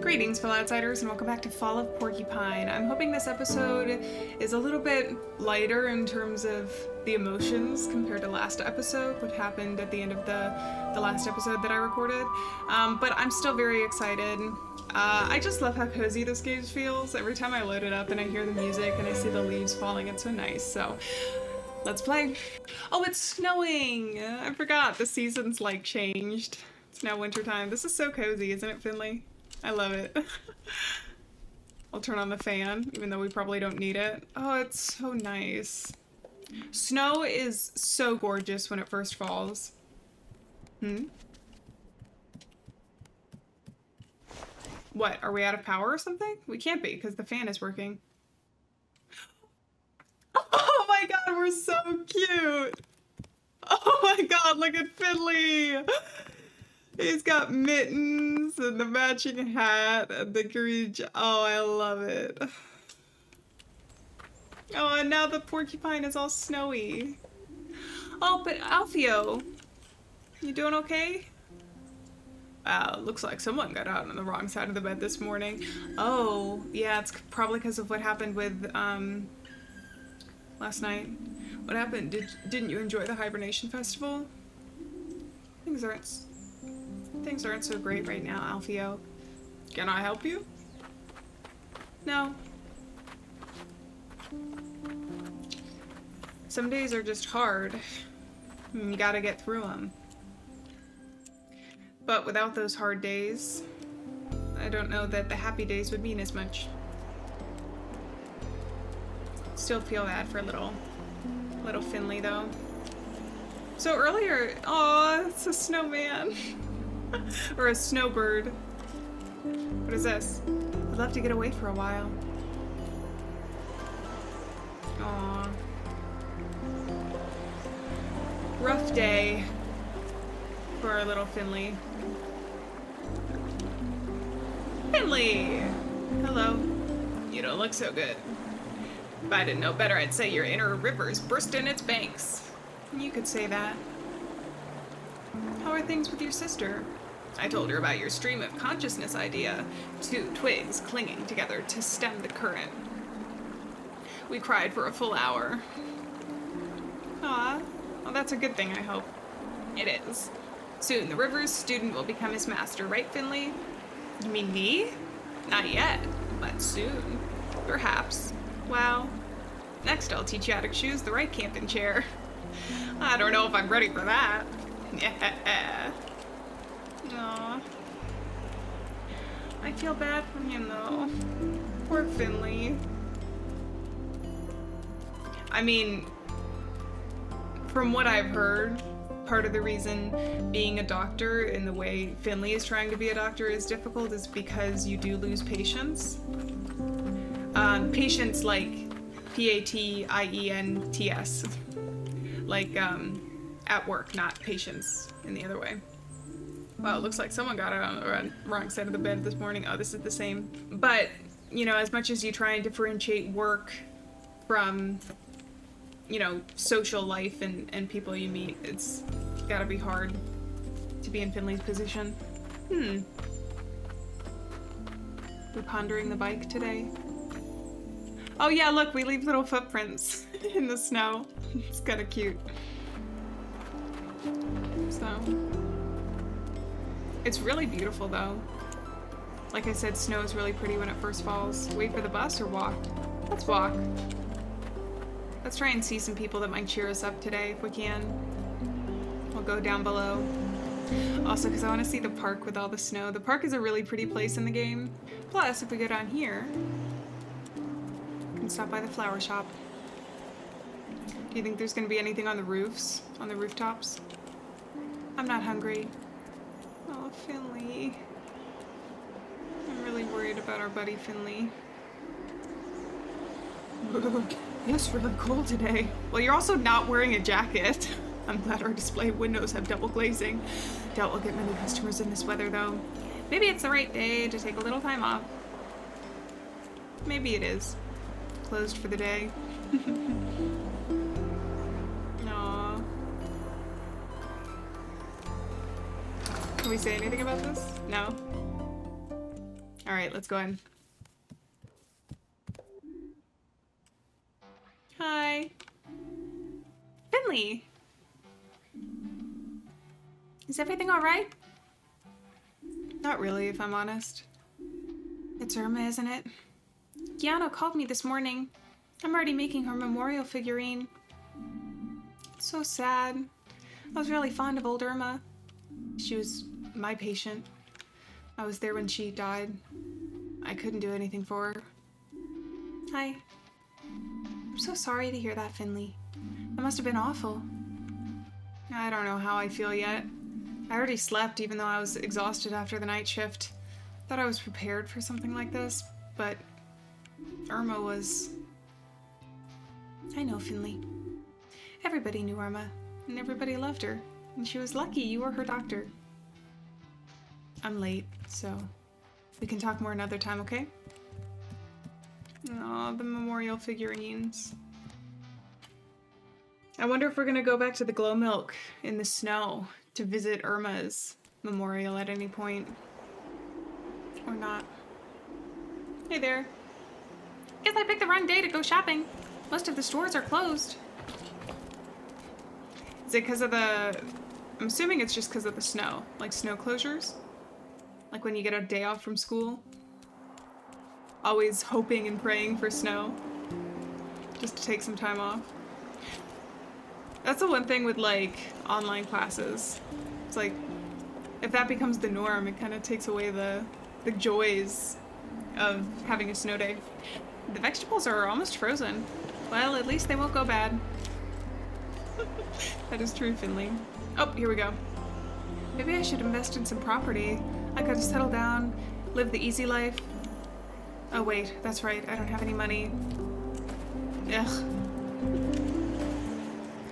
Greetings, fellow outsiders, and welcome back to Fall of Porcupine. I'm hoping this episode is a little bit lighter in terms of the emotions compared to last episode, what happened at the end of the last episode that I recorded. But I'm still very excited. I just love how cozy this game feels. Every time I load it up and I hear the music and I see the leaves falling, it's so nice. So let's play. Oh, it's snowing! I forgot the seasons like changed. It's now wintertime. This is so cozy, isn't it, Finley? I love it. I'll turn on the fan, even though we probably don't need it. Oh, it's so nice. Snow is so gorgeous when it first falls. What, are we out of power or something? We can't be, because the fan is working. Oh my god, we're so cute! Oh my god, look at Finley! He's got mittens and the matching hat and the green. Oh, I love it. Oh, and now the porcupine is all snowy. Oh, but Alfio, you doing okay? Wow, looks like someone got out on the wrong side of the bed this morning. Oh, yeah, it's probably because of what happened with, last night. What happened? Didn't you enjoy the hibernation festival? Things aren't so great right now, Alfio. Can I help you? No. Some days are just hard. You gotta get through them. But without those hard days, I don't know that the happy days would mean as much. Still feel bad for little Finley, though. So earlier, aw, it's a snowman. Or a snowbird. What is this? I'd love to get away for a while. Aww. Rough day for our little Finley. Finley! Hello. You don't look so good. If I didn't know better, I'd say your inner river's burst in its banks. You could say that. How are things with your sister? I told her about your stream of consciousness idea, two twigs clinging together to stem the current. We cried for a full hour. Ah, well, that's a good thing, I hope. It is. Soon the river's student will become his master, right, Finley? You mean me? Not yet, but soon. Perhaps. Well, next I'll teach you how to choose the right camping chair. I don't know if I'm ready for that. Yeah. Aww. I feel bad for him though. Poor Finley. I mean, from what I've heard, part of the reason being a doctor in the way Finley is trying to be a doctor is difficult is because you do lose patience. Patience like P-A-T-I-E-N-T-S. Like, at work, not patience in the other way. Wow, it looks like someone got out on the wrong side of the bed this morning. Oh, this is the same. But, you know, as much as you try and differentiate work from, you know, social life and people you meet, it's gotta be hard to be in Finley's position. We're pondering the bike today. Oh yeah, look, we leave little footprints in the snow. It's kinda cute. So, it's really beautiful though. Like I said, snow is really pretty when it first falls. Wait for the bus or walk? Let's walk. Let's try and see some people that might cheer us up today if we can. We'll go down below. Also, because I want to see the park with all the snow. The park is a really pretty place in the game. Plus, if we go down here, we can stop by the flower shop. Do you think there's going to be anything on the roofs? On the rooftops? I'm not hungry. Oh, Finley. I'm really worried about our buddy Finley. It's really cold today. Well, you're also not wearing a jacket. I'm glad our display windows have double glazing. Doubt we'll get many customers in this weather, though. Maybe it's the right day to take a little time off. Maybe it is. Closed for the day. Aww. Can we say anything about this? No? Alright, let's go in. Hi. Finley! Is everything alright? Not really, if I'm honest. It's Irma, isn't it? Gianna called me this morning. I'm already making her memorial figurine. It's so sad. I was really fond of old Irma. She was my patient. I was there when she died. I couldn't do anything for her. Hi. I'm so sorry to hear that, Finley. That must have been awful. I don't know how I feel yet. I already slept even though I was exhausted after the night shift. Thought I was prepared for something like this, but Irma was... I know, Finley. Everybody knew Irma, and everybody loved her, and she was lucky you were her doctor. I'm late, so we can talk more another time, okay? Aw, the memorial figurines. I wonder if we're gonna go back to the glow milk in the snow to visit Irma's memorial at any point. Or not. Hey there. Guess I picked the wrong day to go shopping. Most of the stores are closed. Is it because of the... I'm assuming it's just because of the snow. Like snow closures? Like when you get a day off from school? Always hoping and praying for snow. Just to take some time off. That's the one thing with like online classes. It's like, if that becomes the norm, it kind of takes away the joys of having a snow day. The vegetables are almost frozen. Well, at least they won't go bad. That is true, Finley. Oh, here we go. Maybe I should invest in some property. I could settle down, live the easy life. Oh wait, that's right, I don't have any money. Ugh.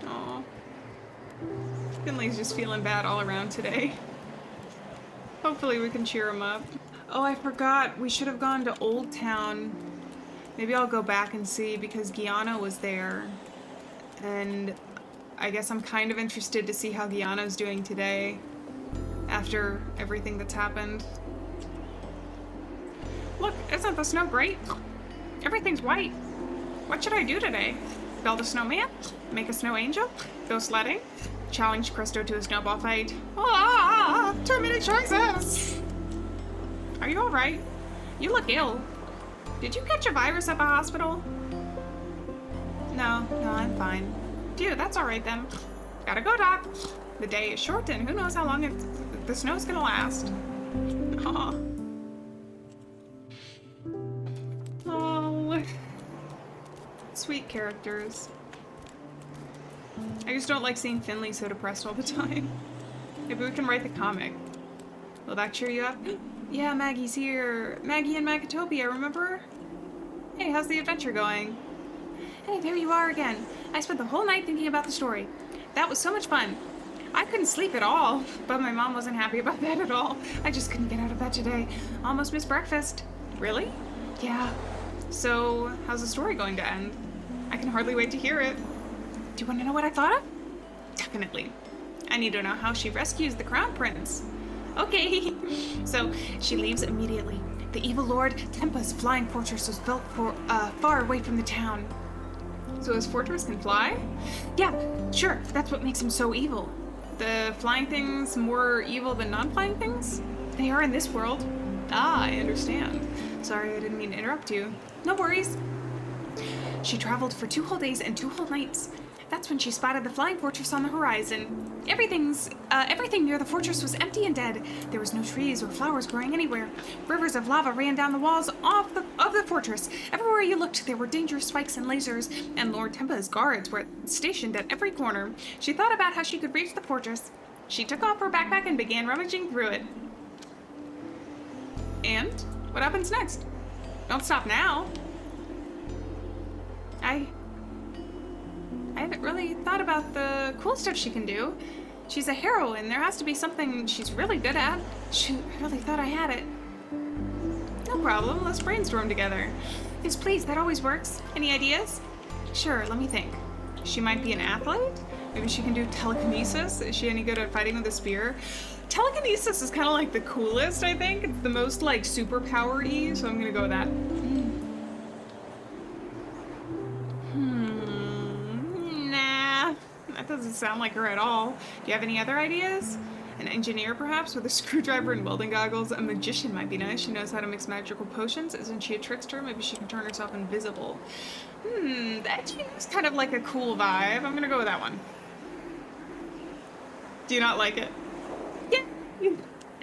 Aw. Finley's just feeling bad all around today. Hopefully we can cheer him up. Oh, I forgot. We should have gone to Old Town. Maybe I'll go back and see because Gianna was there. And I guess I'm kind of interested to see how Gianna's doing today after everything that's happened. Look, isn't the snow great? Everything's white. What should I do today? Build a snowman? Make a snow angel? Go sledding? Challenge Cristo to a snowball fight? Ah, too many choices! Are you alright? You look ill. Did you catch a virus at the hospital? No, I'm fine. Phew, that's alright then. Gotta go, Doc. The day is short and who knows how long the snow's gonna last. Aw. Oh. Sweet characters. I just don't like seeing Finley so depressed all the time. Maybe we can write the comic. Will that cheer you up? Yeah, Maggie's here. Maggie and Magatopia, remember? Hey, how's the adventure going? Hey, there you are again. I spent the whole night thinking about the story. That was so much fun. I couldn't sleep at all, but my mom wasn't happy about that at all. I just couldn't get out of bed today. Almost missed breakfast. Really? Yeah. So, how's the story going to end? I can hardly wait to hear it. Do you want to know what I thought of? Definitely. I need to know how she rescues the Crown Prince. Okay. So, she leaves immediately. The evil Lord Tempa's flying fortress was built far away from the town. So his fortress can fly? Yeah, sure. That's what makes him so evil. The flying things more evil than non-flying things? They are in this world. Ah, I understand. Sorry, I didn't mean to interrupt you. No worries. She traveled for 2 whole days and 2 whole nights. That's when she spotted the flying fortress on the horizon. Everything near the fortress was empty and dead. There was no trees or flowers growing anywhere. Rivers of lava ran down the walls of the fortress. Everywhere you looked, there were dangerous spikes and lasers, and Lord Tempa's guards were stationed at every corner. She thought about how she could reach the fortress. She took off her backpack and began rummaging through it. And? What happens next? Don't stop now. I haven't really thought about the cool stuff she can do. She's a heroine. There has to be something she's really good at. Shoot, I really thought I had it. No problem. Let's brainstorm together. Yes, please. That always works. Any ideas? Sure, let me think. She might be an athlete? Maybe she can do telekinesis? Is she any good at fighting with a spear? Telekinesis is kind of like the coolest, I think. It's the most like superpower-y, so I'm gonna go with that. Nah, that doesn't sound like her at all. Do you have any other ideas? An engineer, perhaps, with a screwdriver and welding goggles. A magician might be nice. She knows how to mix magical potions. Isn't she a trickster? Maybe she can turn herself invisible. That seems kind of like a cool vibe. I'm gonna go with that one. Do you not like it? Yeah.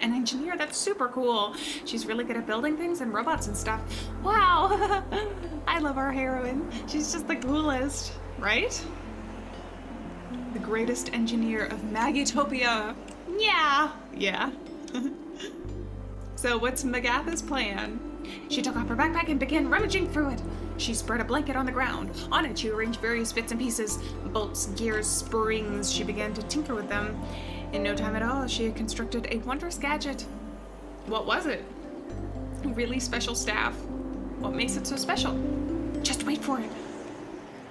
An engineer, that's super cool. She's really good at building things and robots and stuff. Wow. I love our heroine. She's just the coolest, right? The greatest engineer of Magitopia. Yeah. So what's Magatha's plan? She took off her backpack and began rummaging through it. She spread a blanket on the ground. On it, she arranged various bits and pieces. Bolts, gears, springs. She began to tinker with them. In no time at all, she had constructed a wondrous gadget. What was it? A really special staff. What makes it so special? Just wait for it.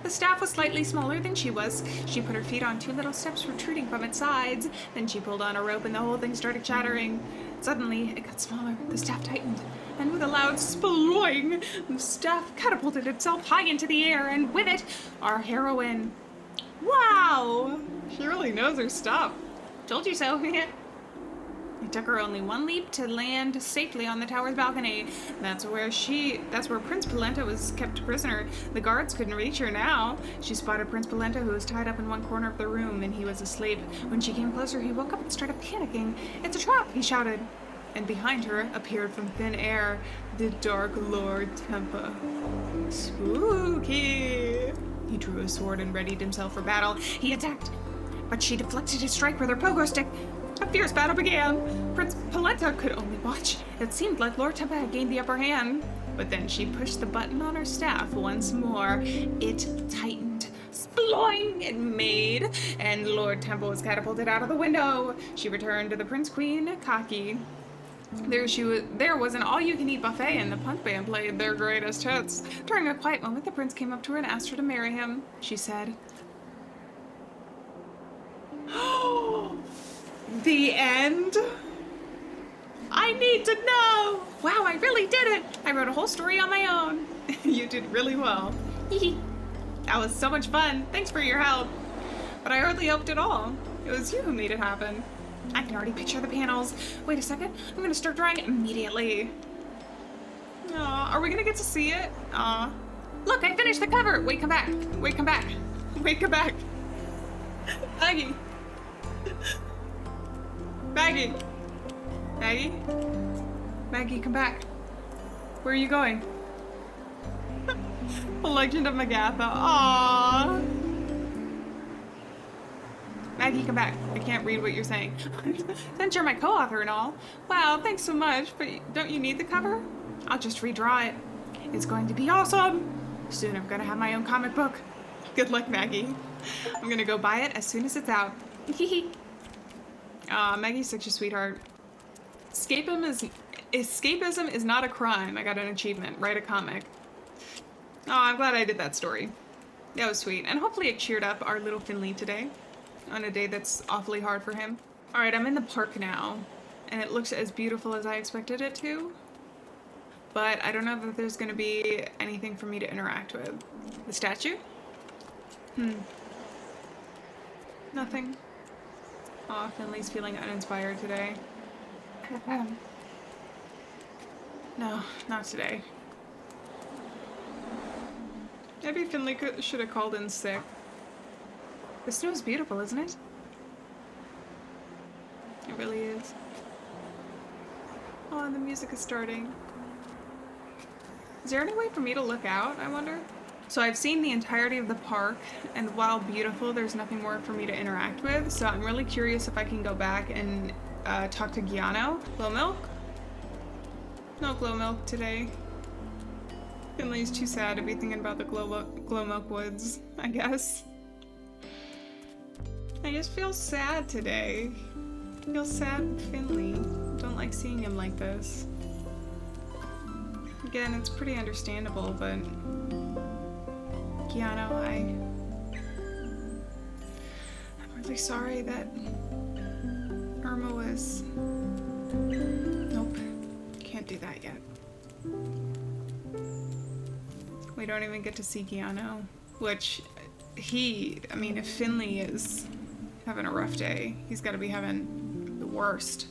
The staff was slightly smaller than she was. She put her feet on two little steps protruding from its sides. Then she pulled on a rope and the whole thing started chattering. Suddenly, it got smaller. The staff tightened. And with a loud sploing, the staff catapulted itself high into the air, and with it, our heroine. Wow! She really knows her stuff. Told you so. It took her only one leap to land safely on the tower's balcony. That's where Prince Polenta was kept prisoner. The guards couldn't reach her now. She spotted Prince Polenta, who was tied up in one corner of the room, and he was asleep. When she came closer, he woke up and started panicking. "It's a trap!" he shouted. And behind her appeared from thin air the Dark Lord Tempa. Spooky! He drew his sword and readied himself for battle. He attacked, but she deflected his strike with her pogo stick. A fierce battle began. Prince Polenta could only watch. It seemed like Lord Tempa had gained the upper hand. But then she pushed the button on her staff once more. It tightened. Sploing it made, and Lord Tempa was catapulted out of the window. She returned to the Prince Queen, cocky. There was an all-you-can-eat buffet, and the punk band played their greatest hits. During a quiet moment, the prince came up to her and asked her to marry him. She said, "The end? I need to know! Wow, I really did it! I wrote a whole story on my own." You did really well. That was so much fun. Thanks for your help. But I hardly helped at all. It was you who made it happen. I can already picture the panels. Wait a second. I'm gonna start drawing immediately. Aw, are we gonna get to see it? Aw. Look, I finished the cover. Wait, come back. Wait, come back. Wait, come back. Maggie. Maggie. Maggie? Maggie, come back. Where are you going? The Legend of Magatha. Aww. Maggie, come back. I can't read what you're saying. Since you're my co-author and all. Wow, thanks so much, but don't you need the cover? I'll just redraw it. It's going to be awesome. Soon I'm gonna have my own comic book. Good luck, Maggie. I'm gonna go buy it as soon as it's out. Aw, Maggie's such a sweetheart. Escapism is not a crime. I got an achievement. Write a comic. Oh, I'm glad I did that story. That was sweet. And hopefully it cheered up our little Finley today on a day that's awfully hard for him. All right, I'm in the park now, and it looks as beautiful as I expected it to, but I don't know that there's gonna be anything for me to interact with. The statue? Nothing. Aw, Finley's feeling uninspired today. No, not today. Maybe Finley should have called in sick. The snow is beautiful, isn't it? It really is. Oh, and the music is starting. Is there any way for me to look out, I wonder? So I've seen the entirety of the park, and while beautiful, there's nothing more for me to interact with, so I'm really curious if I can go back and talk to Giano. Glow milk? No glow milk today. Finley's too sad to be thinking about the glow milk woods, I guess. I just feel sad today. I feel sad with Finley. Don't like seeing him like this. Again, it's pretty understandable, but Giano, I'm really sorry that Irma was... Nope. Can't do that yet. We don't even get to see Giano. Which, I mean, if Finley is having a rough day, he's gotta be having the worst.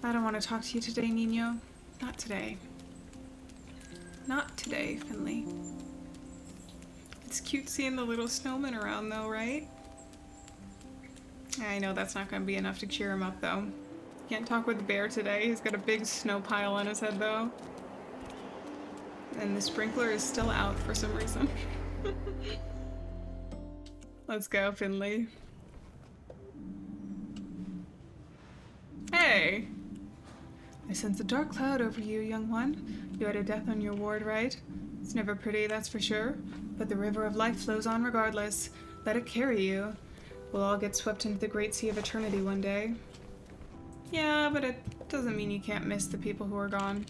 I don't want to talk to you today, Nino. Not today. Not today, Finley. It's cute seeing the little snowman around though, right? I know that's not going to be enough to cheer him up though. Can't talk with the bear today. He's got a big snow pile on his head though. And the sprinkler is still out for some reason. Let's go, Finley. Hey! I sense a dark cloud over you, young one. You had a death on your ward, right? It's never pretty, that's for sure. But the river of life flows on regardless. Let it carry you. We'll all get swept into the great sea of eternity one day. Yeah, but it doesn't mean you can't miss the people who are gone.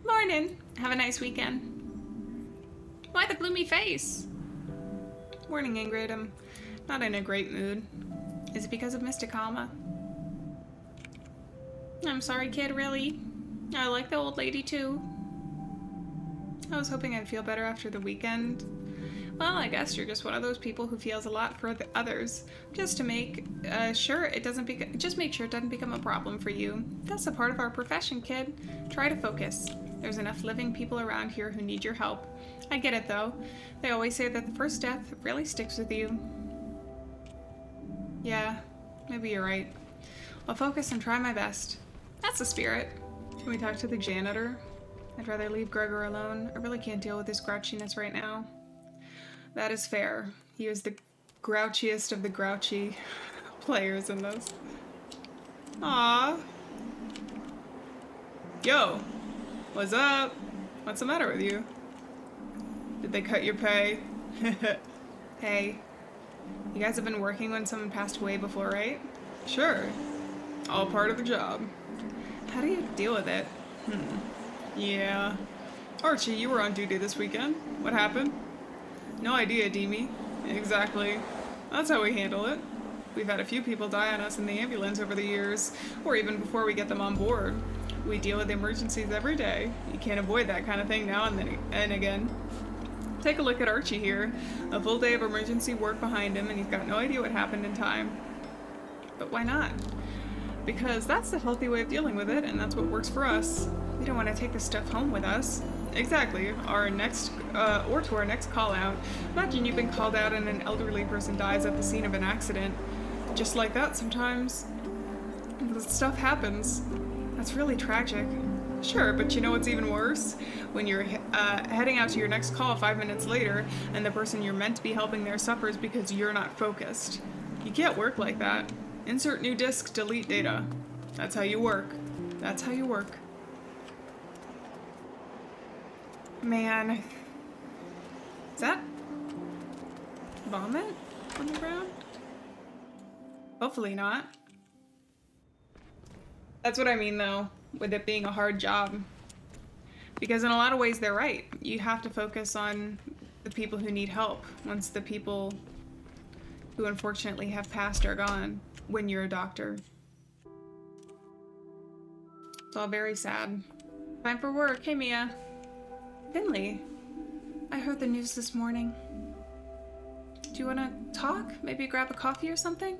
Morning! Have a nice weekend. Why the gloomy face? Morning, Ingrid. I'm not in a great mood. Is it because of Mystic Alma? I'm sorry, kid, really. I like the old lady, too. I was hoping I'd feel better after the weekend. Well, I guess you're just one of those people who feels a lot for the others. Just to make sure it doesn't become a problem for you. That's a part of our profession, kid. Try to focus. There's enough living people around here who need your help. I get it, though. They always say that the first death really sticks with you. Yeah, maybe you're right. I'll focus and try my best. That's the spirit. Can we talk to the janitor? I'd rather leave Gregor alone. I really can't deal with his grouchiness right now. That is fair. He was the grouchiest of the grouchy players in this. Aww. Yo, what's up? What's the matter with you? Did they cut your pay? Hey, you guys have been working when someone passed away before, right? Sure. All part of the job. How do you deal with it? Yeah. Archie, you were on duty this weekend. What happened? No idea, Demi. Exactly. That's how we handle it. We've had a few people die on us in the ambulance over the years, or even before we get them on board. We deal with emergencies every day. You can't avoid that kind of thing now and again. Take a look at Archie here. A full day of emergency work behind him, and he's got no idea what happened in time. But why not? Because that's the healthy way of dealing with it, and that's what works for us. We don't want to take this stuff home with us. Exactly. Our next, or to our next call out. Imagine you've been called out and an elderly person dies at the scene of an accident. Just like that sometimes. This stuff happens. That's really tragic. Sure, but you know what's even worse? When you're heading out to your next call 5 minutes later, and the person you're meant to be helping there suffers because you're not focused. You can't work like that. Insert new disk, delete data. That's how you work. That's how you work. Man. Is that vomit on the ground? Hopefully not. That's what I mean, though, with it being a hard job. Because in a lot of ways, they're right. You have to focus on the people who need help once the people who unfortunately have passed are gone when you're a doctor. It's all very sad. Time for work. Hey, Mia. Finley, I heard the news this morning. Do you want to talk? Maybe grab a coffee or something?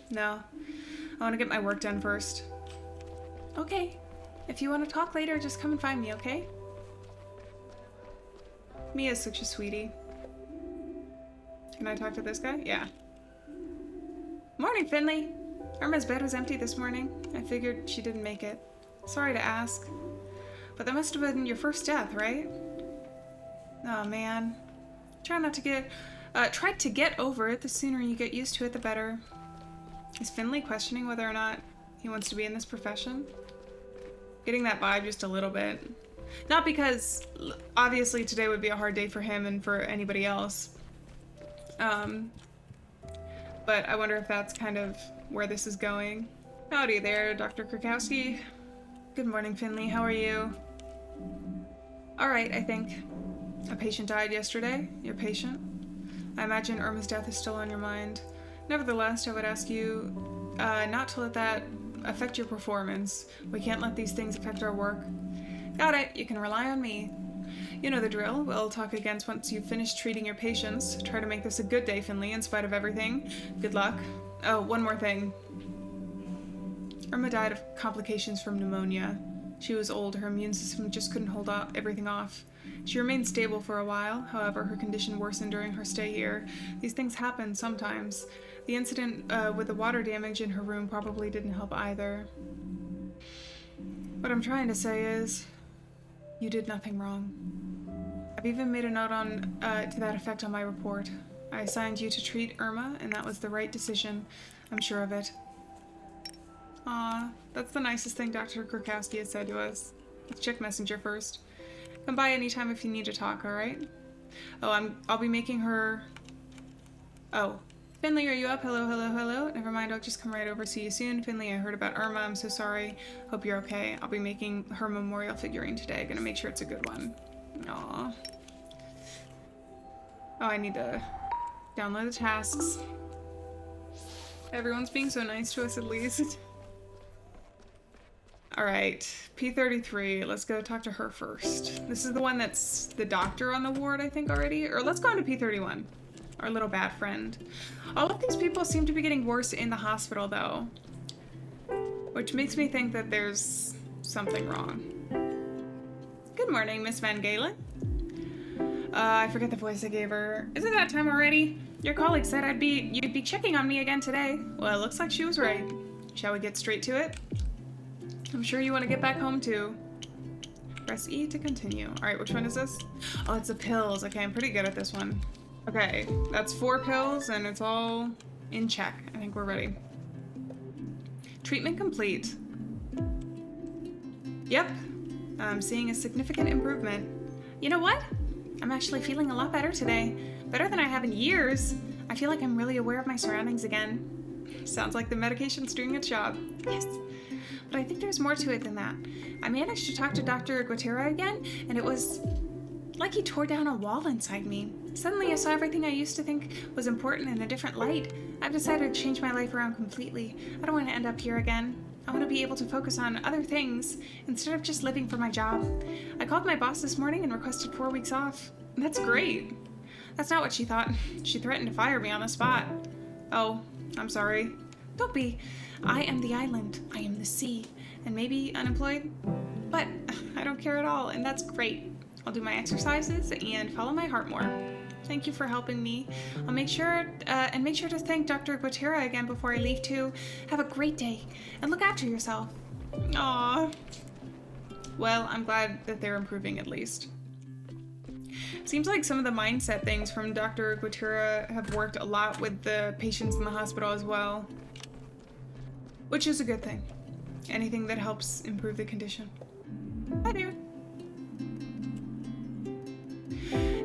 No. I want to get my work done first. Okay. If you want to talk later, just come and find me, okay? Mia's such a sweetie. Can I talk to this guy? Yeah. Morning, Finley. Irma's bed was empty this morning. I figured she didn't make it. Sorry to ask. But that must have been your first death, right? Oh, man. Try to get over it. The sooner you get used to it, the better. Is Finley questioning whether or not he wants to be in this profession? Getting that vibe just a little bit. Not because, obviously, today would be a hard day for him and for anybody else. But I wonder if that's kind of where this is going. Howdy there, Dr. Krakowski. Good morning, Finley. How are you? Alright, I think. A patient died yesterday. Your patient? I imagine Irma's death is still on your mind. Nevertheless, I would ask you not to let that affect your performance. We can't let these things affect our work. Got it. You can rely on me. You know the drill. We'll talk again once you've finished treating your patients. Try to make this a good day, Finley, in spite of everything. Good luck. Oh, one more thing. Irma died of complications from pneumonia. She was old. Her immune system just couldn't hold everything off. She remained stable for a while. However, her condition worsened during her stay here. These things happen sometimes. The incident with the water damage in her room probably didn't help either. What I'm trying to say is, you did nothing wrong. I've even made a note on to that effect on my report. I assigned you to treat Irma, and that was the right decision. I'm sure of it. Aw, that's the nicest thing Dr. Krakowski has said to us. Let's check Messenger first. Come by anytime if you need to talk, alright? Oh, I'll be making her... Oh. Finley, are you up? Hello, hello, hello. Never mind, I'll just come right over. See you soon. Finley, I heard about Irma. I'm so sorry. Hope you're okay. I'll be making her memorial figurine today. Gonna make sure it's a good one. Aw. Oh, I need to download the tasks. Everyone's being so nice to us at least. Alright, P33. Let's go talk to her first. This is the one that's the doctor on the ward, I think, already. Or let's go on to P31. Our little bad friend. All of these people seem to be getting worse in the hospital, though. Which makes me think that there's something wrong. Good morning, Miss Van Galen. I forget the voice I gave her. Is it that time already? Your colleague said you'd be checking on me again today. Well, it looks like she was right. Shall we get straight to it? I'm sure you want to get back home, too. Press E to continue. Alright, which one is this? Oh, it's the pills. Okay, I'm pretty good at this one. Okay, that's 4 pills, and it's all in check. I think we're ready. Treatment complete. Yep, I'm seeing a significant improvement. You know what? I'm actually feeling a lot better today. Better than I have in years. I feel like I'm really aware of my surroundings again. Sounds like the medication's doing its job. Yes. But I think there's more to it than that. I managed to talk to Dr. Guatera again, and it was like he tore down a wall inside me. Suddenly I saw everything I used to think was important in a different light. I've decided to change my life around completely. I don't want to end up here again. I want to be able to focus on other things instead of just living for my job. I called my boss this morning and requested 4 weeks off. That's great. That's not what she thought. She threatened to fire me on the spot. Oh, I'm sorry. Don't be. I am the island. I am the sea. And maybe unemployed? But I don't care at all, and that's great. I'll do my exercises and follow my heart more. Thank you for helping me. I'll make sure to thank Dr. Guatera again before I leave too. Have a great day and look after yourself. Aww. Well, I'm glad that they're improving at least. Seems like some of the mindset things from Dr. Guatera have worked a lot with the patients in the hospital as well. Which is a good thing. Anything that helps improve the condition. Hi there.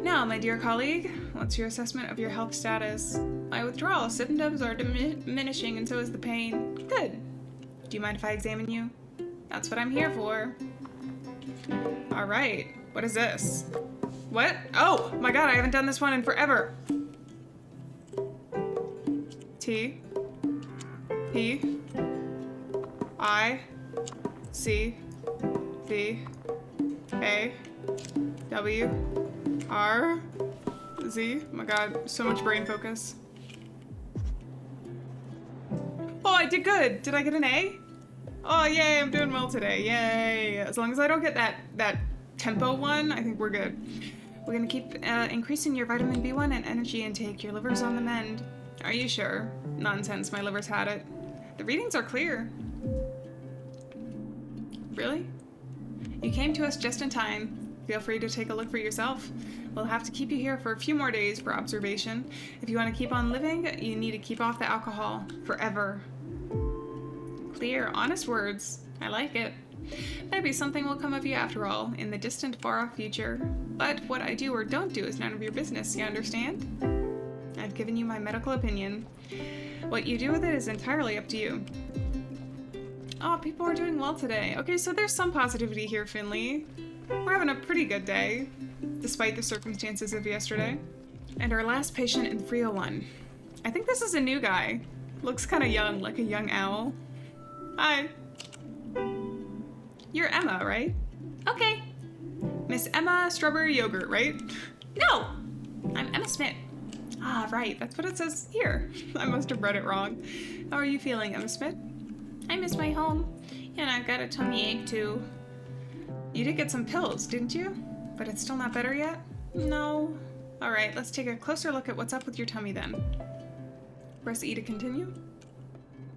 Now, my dear colleague, what's your assessment of your health status? My withdrawal symptoms are diminishing and so is the pain. Good. Do you mind if I examine you? That's what I'm here for. Alright, what is this? What? Oh my god, I haven't done this one in forever. T. P. I. C. V. A. W. R. Z. Oh my god, so much brain focus. Oh, I did good. Did I get an A? Oh, yay, I'm doing well today. Yay. As long as I don't get that tempo one, I think we're good. We're gonna keep increasing your vitamin B1 and energy intake. Your liver's on the mend. Are you sure? Nonsense, my liver's had it. The readings are clear. Really? You came to us just in time. Feel free to take a look for yourself. We'll have to keep you here for a few more days for observation. If you want to keep on living, you need to keep off the alcohol. Forever. Clear, honest words. I like it. Maybe something will come of you after all, in the distant, far-off future. But what I do or don't do is none of your business, you understand? I've given you my medical opinion. What you do with it is entirely up to you. Oh, people are doing well today. Okay, so there's some positivity here, Finley. We're having a pretty good day, despite the circumstances of yesterday. And our last patient in 301. I think this is a new guy. Looks kind of young, like a young owl. Hi. You're Emma, right? Okay. Miss Emma Strawberry Yogurt, right? No! I'm Emma Smith. Ah, right. That's what it says here. I must have read it wrong. How are you feeling, Emma Smith? I miss my home. And I've got a tummy ache, too. You did get some pills, didn't you? But it's still not better yet? No. Alright, let's take a closer look at what's up with your tummy then. Press E to continue.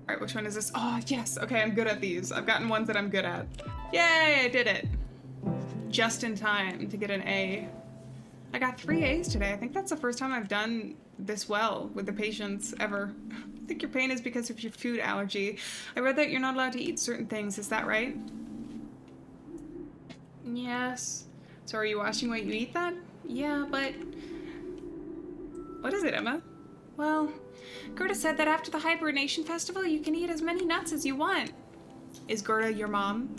Alright, which one is this? Oh, yes! Okay, I'm good at these. I've gotten ones that I'm good at. Yay, I did it! Just in time to get an A. I got 3 A's today. I think that's the first time I've done this well with the patients ever. I think your pain is because of your food allergy. I read that you're not allowed to eat certain things. Is that right? Yes. So are you watching what you eat then? Yeah, but... What is it, Emma? Well, Gerda said that after the hibernation festival, you can eat as many nuts as you want. Is Gerda your mom?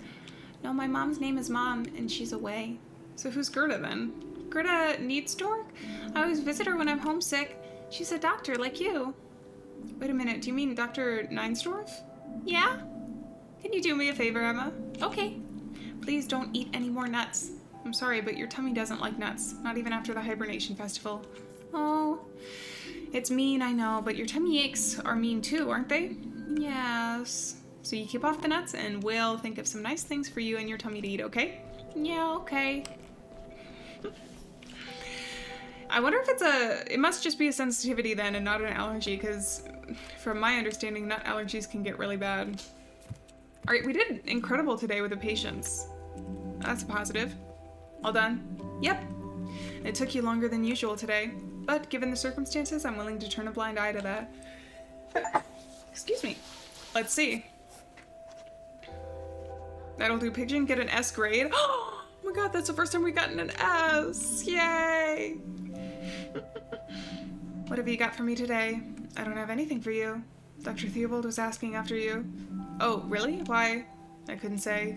No, my mom's name is Mom, and she's away. So who's Gerda then? Gerda Needstork? I always visit her when I'm homesick. She's a doctor like you. Wait a minute, do you mean Dr. Neinsdorf? Yeah? Can you do me a favor, Emma? Okay. Please don't eat any more nuts. I'm sorry, but your tummy doesn't like nuts, not even after the hibernation festival. Oh, it's mean, I know, but your tummy aches are mean too, aren't they? Yes. So you keep off the nuts and we'll think of some nice things for you and your tummy to eat, okay? Yeah, okay. I wonder if it must just be a sensitivity then and not an allergy, because from my understanding, nut allergies can get really bad. All right, we did incredible today with the patients. That's a positive. All done? Yep. It took you longer than usual today, but given the circumstances, I'm willing to turn a blind eye to that. Excuse me. Let's see. That'll do, Pigeon. Get an S grade. Oh my god, that's the first time we've gotten an S. Yay! What have you got for me today? I don't have anything for you. Dr. Theobald was asking after you. Oh, really? Why? I couldn't say.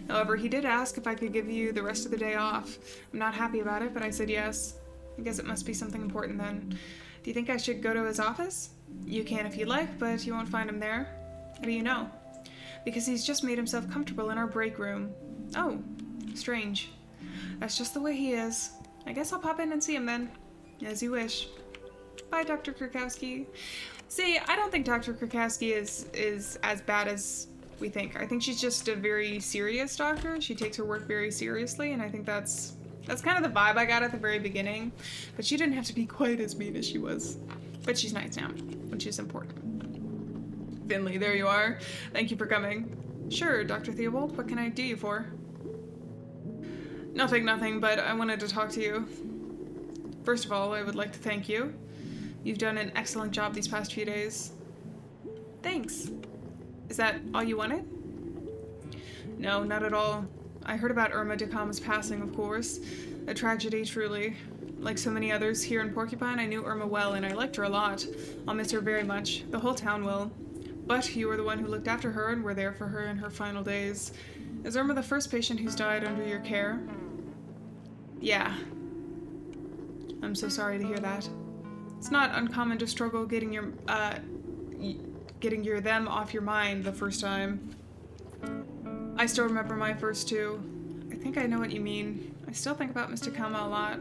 However, he did ask if I could give you the rest of the day off. I'm not happy about it, but I said yes. I guess it must be something important then. Do you think I should go to his office? You can if you'd like, but you won't find him there. How do you know? Because he's just made himself comfortable in our break room. Oh, strange. That's just the way he is. I guess I'll pop in and see him then. As you wish. Bye, Dr. Krakowski. See, I don't think Dr. Krakowski is as bad as we think. I think she's just a very serious doctor. She takes her work very seriously, and I think that's kind of the vibe I got at the very beginning. But she didn't have to be quite as mean as she was. But she's nice now, which is important. Finley, there you are. Thank you for coming. Sure, Dr. Theobald, what can I do you for? Nothing, but I wanted to talk to you. First of all, I would like to thank you. You've done an excellent job these past few days. Thanks. Is that all you wanted? No, not at all. I heard about Irma DeCalm's passing, of course. A tragedy, truly. Like so many others here in Porcupine, I knew Irma well and I liked her a lot. I'll miss her very much. The whole town will. But you were the one who looked after her and were there for her in her final days. Is Irma the first patient who's died under your care? Yeah. I'm so sorry to hear that. It's not uncommon to struggle getting your them off your mind the first time. I still remember my first two. I think I know what you mean. I still think about Mr. Kama a lot.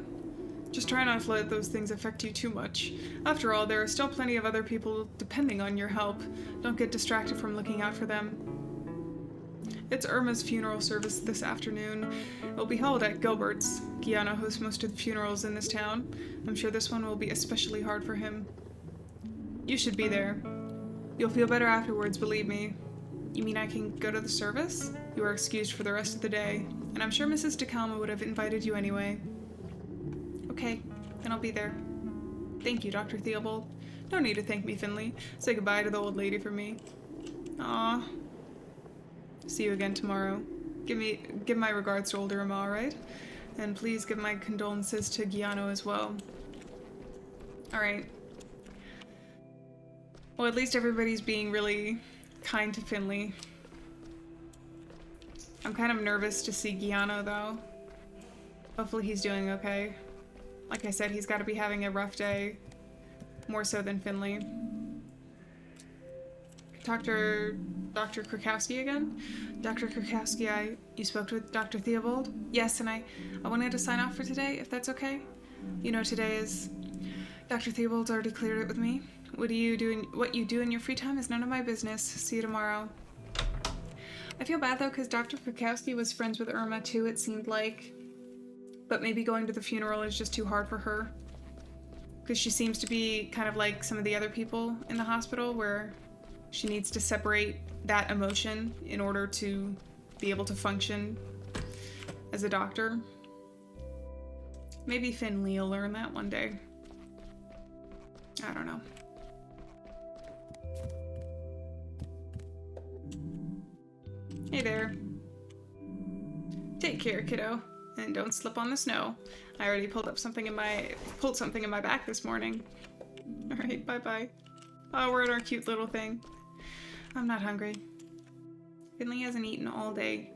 Just try not to let those things affect you too much. After all, there are still plenty of other people depending on your help. Don't get distracted from looking out for them. It's Irma's funeral service this afternoon. It will be held at Gilbert's. Gianna hosts most of the funerals in this town. I'm sure this one will be especially hard for him. You should be there. You'll feel better afterwards, believe me. You mean I can go to the service? You are excused for the rest of the day, and I'm sure Mrs. DeCalma would have invited you anyway. Okay, then I'll be there. Thank you, Dr. Theobald. No need to thank me, Finley. Say goodbye to the old lady for me. Aw. See you again tomorrow. Give my regards to old Irma, alright? And please give my condolences to Giano as well. Alright. Well, at least everybody's being really kind to Finley. I'm kind of nervous to see Giano, though. Hopefully he's doing okay. Like I said, he's got to be having a rough day. More so than Finley. Dr. Krakowski again? Dr. Krakowski, you spoke with Dr. Theobald? Yes, and I wanted to sign off for today, if that's okay. You know, today is... Dr. Theobald's already cleared it with me. What you do in your free time is none of my business. See you tomorrow. I feel bad, though, because Dr. Krakowski was friends with Irma, too, it seemed like. But maybe going to the funeral is just too hard for her. Because she seems to be kind of like some of the other people in the hospital, where she needs to separate that emotion in order to be able to function as a doctor. Maybe Finley will learn that one day. I don't know. Hey there. Take care, kiddo, and don't slip on the snow. I already pulled something in my back this morning. All right, bye-bye. Oh, we're at our cute little thing. I'm not hungry. Finley hasn't eaten all day.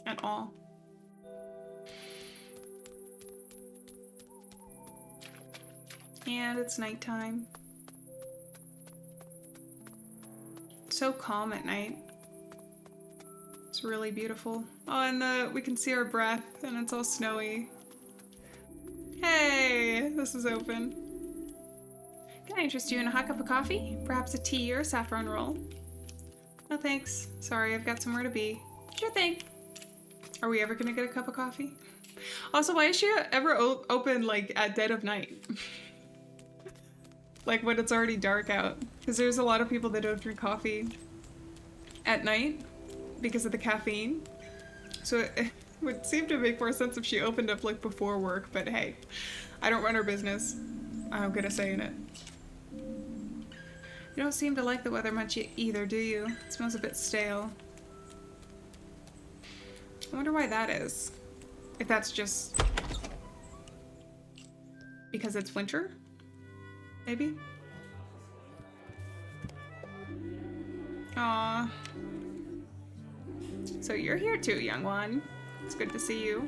At all. And it's nighttime. So calm at night. It's really beautiful. Oh, and we can see our breath, and it's all snowy. Hey, this is open. Can I interest you in a hot cup of coffee? Perhaps a tea or a saffron roll? No thanks. Sorry, I've got somewhere to be. Sure thing. Are we ever gonna get a cup of coffee? Also, why is she ever open, like, at dead of night? Like, when it's already dark out. Because there's a lot of people that don't drink coffee at night because of the caffeine. So it would seem to make more sense if she opened up, like, before work. But hey, I don't run her business. I don't get a say in it. You don't seem to like the weather much either, do you? It smells a bit stale. I wonder why that is. If that's just because it's winter? Maybe? Aww. So you're here too, young one. It's good to see you.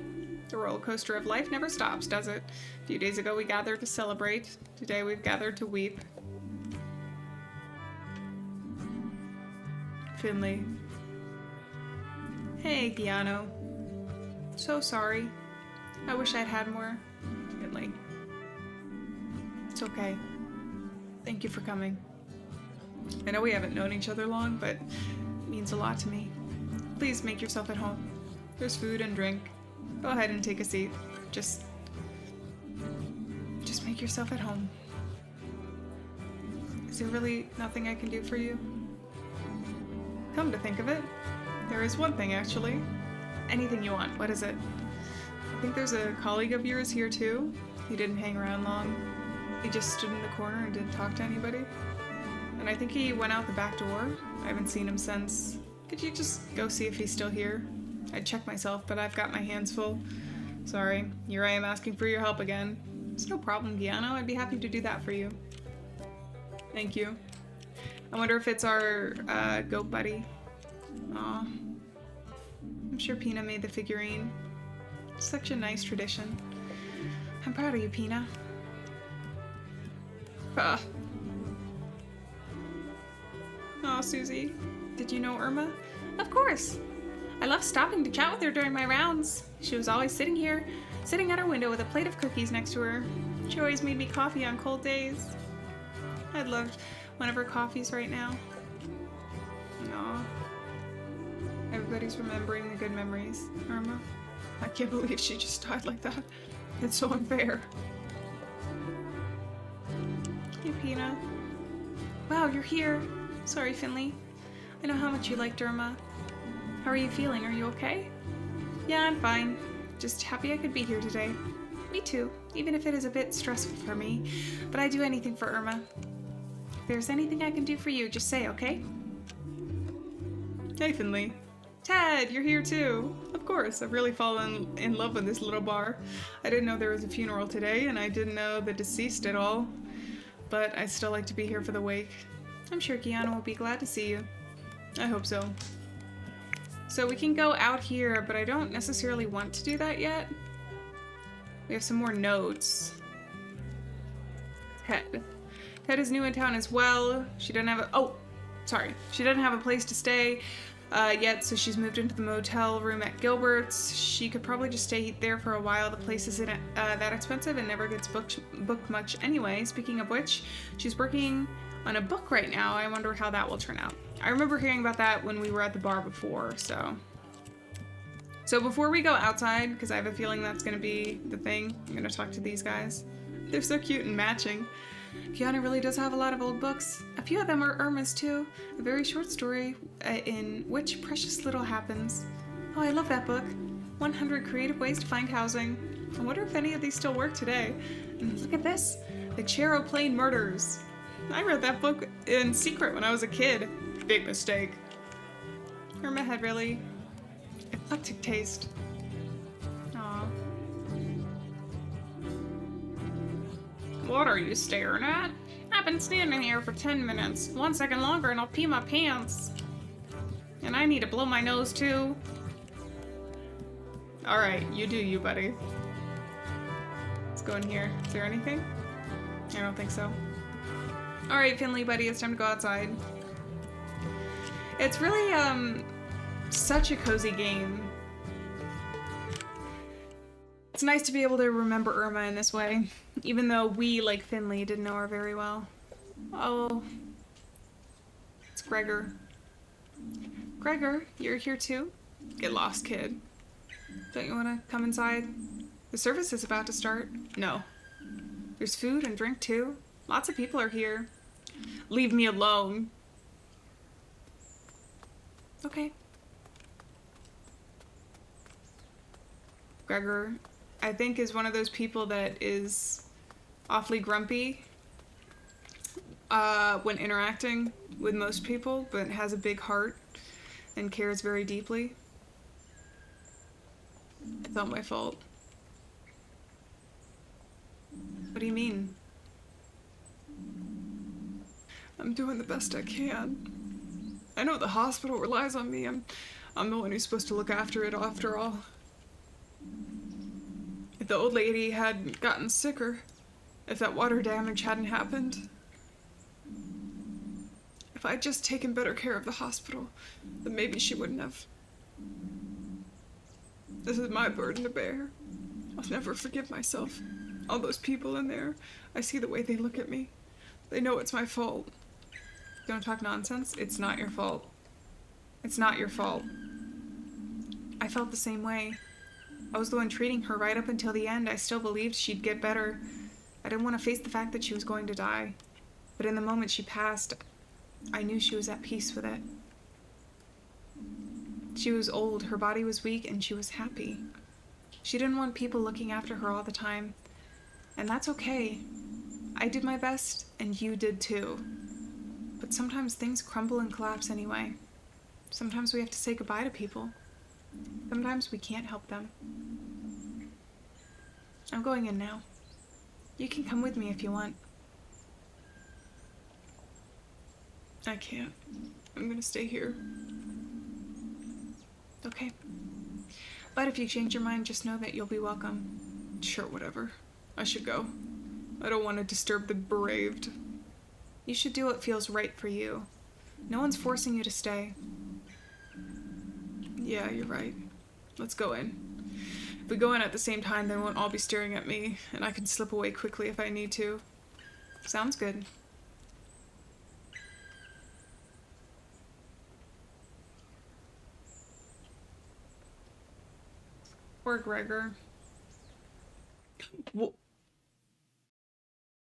The roller coaster of life never stops, does it? A few days ago we gathered to celebrate. Today we've gathered to weep. Finley. Hey, Giano. So sorry. I wish I'd had more. Finley. It's okay. Thank you for coming. I know we haven't known each other long, but it means a lot to me. Please make yourself at home. There's food and drink. Go ahead and take a seat. Just make yourself at home. Is there really nothing I can do for you? Come to think of it, there is one thing actually. Anything you want. What is it? I think there's a colleague of yours here too. He didn't hang around long. He just stood in the corner and didn't talk to anybody. And I think he went out the back door. I haven't seen him since. Could you just go see if he's still here? I'd check myself, but I've got my hands full. Sorry, here I am asking for your help again. It's no problem, Giano. I'd be happy to do that for you. Thank you. I wonder if it's our goat buddy. Aw. I'm sure Pina made the figurine. It's such a nice tradition. I'm proud of you, Pina. Ah. Oh, Susie. Did you know Irma? Of course. I loved stopping to chat with her during my rounds. She was always sitting at her window with a plate of cookies next to her. She always made me coffee on cold days. I'd love one of her coffees right now. Aw. Everybody's remembering the good memories. Irma. I can't believe she just died like that. It's so unfair. Hey, Pina. Wow, you're here. Sorry, Finley. I know how much you liked Irma. How are you feeling? Are you okay? Yeah, I'm fine. Just happy I could be here today. Me too, even if it is a bit stressful for me. But I'd do anything for Irma. If there's anything I can do for you, just say, okay? Hey, Finley. Ted, you're here too. Of course, I've really fallen in love with this little bar. I didn't know there was a funeral today, and I didn't know the deceased at all. But I still like to be here for the wake. I'm sure Giano will be glad to see you. I hope so. So we can go out here, but I don't necessarily want to do that yet. We have some more notes. Ted. Ted is new in town as well. She doesn't have she doesn't have a place to stay yet, so she's moved into the motel room at Gilbert's. She could probably just stay there for a while. The place isn't that expensive and never gets booked much anyway. Speaking of which, she's working on a book right now. I wonder how that will turn out. I remember hearing about that when we were at the bar before, so before we go outside, because I have a feeling that's going to be the thing, I'm going to talk to these guys. They're so cute and matching. Kiana really does have a lot of old books. A few of them are Irma's too. A very short story in which precious little happens. Oh, I love that book. 100 Creative Ways to Find Housing. I wonder if any of these still work today. And look at this. The Charoplane Murders. I read that book in secret when I was a kid. Big mistake. Irma had really eclectic taste. Aww. What are you staring at? I've been standing here for 10 minutes. 1 second longer and I'll pee my pants. And I need to blow my nose too. Alright, you do you, buddy. Let's go in here. Is there anything? I don't think so. Alright, Finley, buddy, it's time to go outside. It's really, such a cozy game. It's nice to be able to remember Irma in this way, even though we, like Finley, didn't know her very well. Oh. It's Gregor. Gregor, you're here too? Get lost, kid. Don't you want to come inside? The service is about to start. No. There's food and drink too. Lots of people are here. Leave me alone. Okay. Gregor, I think, is one of those people that is awfully grumpy when interacting with most people, but has a big heart and cares very deeply. It's not my fault. What do you mean? I'm doing the best I can. I know the hospital relies on me. I'm the one who's supposed to look after it after all. If the old lady hadn't gotten sicker, if that water damage hadn't happened, if I'd just taken better care of the hospital, then maybe she wouldn't have. This is my burden to bear. I'll never forgive myself. All those people in there, I see the way they look at me. They know it's my fault. Don't talk nonsense. It's not your fault. It's not your fault. I felt the same way. I was the one treating her right up until the end. I still believed she'd get better. I didn't want to face the fact that she was going to die. But in the moment she passed, I knew she was at peace with it. She was old, her body was weak, and she was happy. She didn't want people looking after her all the time. And that's okay. I did my best, and you did too. But sometimes things crumble and collapse anyway. Sometimes we have to say goodbye to people. Sometimes we can't help them. I'm going in now. You can come with me if you want. I can't. I'm gonna stay here. Okay. But if you change your mind, just know that you'll be welcome. Sure, whatever. I should go. I don't want to disturb the bereaved. You should do what feels right for you. No one's forcing you to stay. Yeah, you're right. Let's go in. If we go in at the same time, they won't all be staring at me, and I can slip away quickly if I need to. Sounds good. Poor Gregor.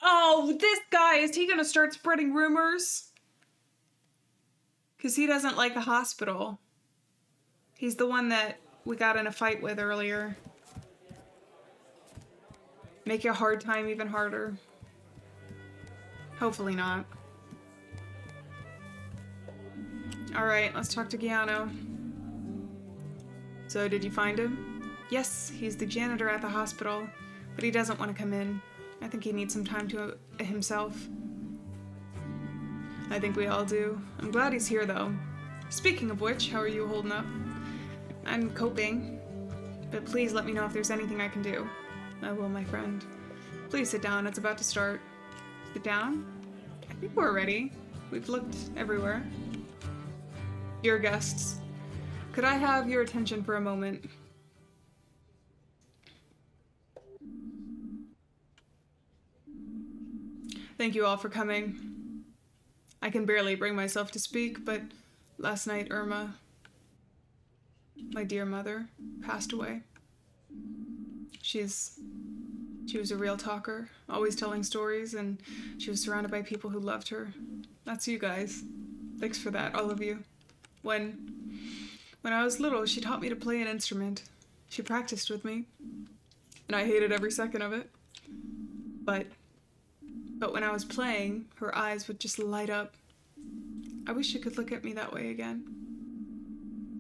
Oh, this guy, is he gonna start spreading rumors? Because he doesn't like the hospital. He's the one that we got in a fight with earlier. Make your hard time even harder. Hopefully not. Alright, let's talk to Giano. So, did you find him? Yes, he's the janitor at the hospital, but he doesn't want to come in. I think he needs some time to himself. I think we all do. I'm glad he's here, though. Speaking of which, how are you holding up? I'm coping, but please let me know if there's anything I can do. I will, my friend. Please sit down, it's about to start. Sit down. I think we're ready. We've looked everywhere. Dear guests, could I have your attention for a moment? Thank you all for coming. I can barely bring myself to speak, but last night Irma, my dear mother, passed away. She was a real talker, always telling stories, and she was surrounded by people who loved her. That's you guys. Thanks for that, all of you. When I was little, she taught me to play an instrument. She practiced with me, and I hated every second of it. But when I was playing, her eyes would just light up. I wish she could look at me that way again.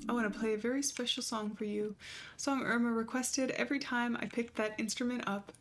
I want to play a very special song for you, a song Irma requested every time I picked that instrument up.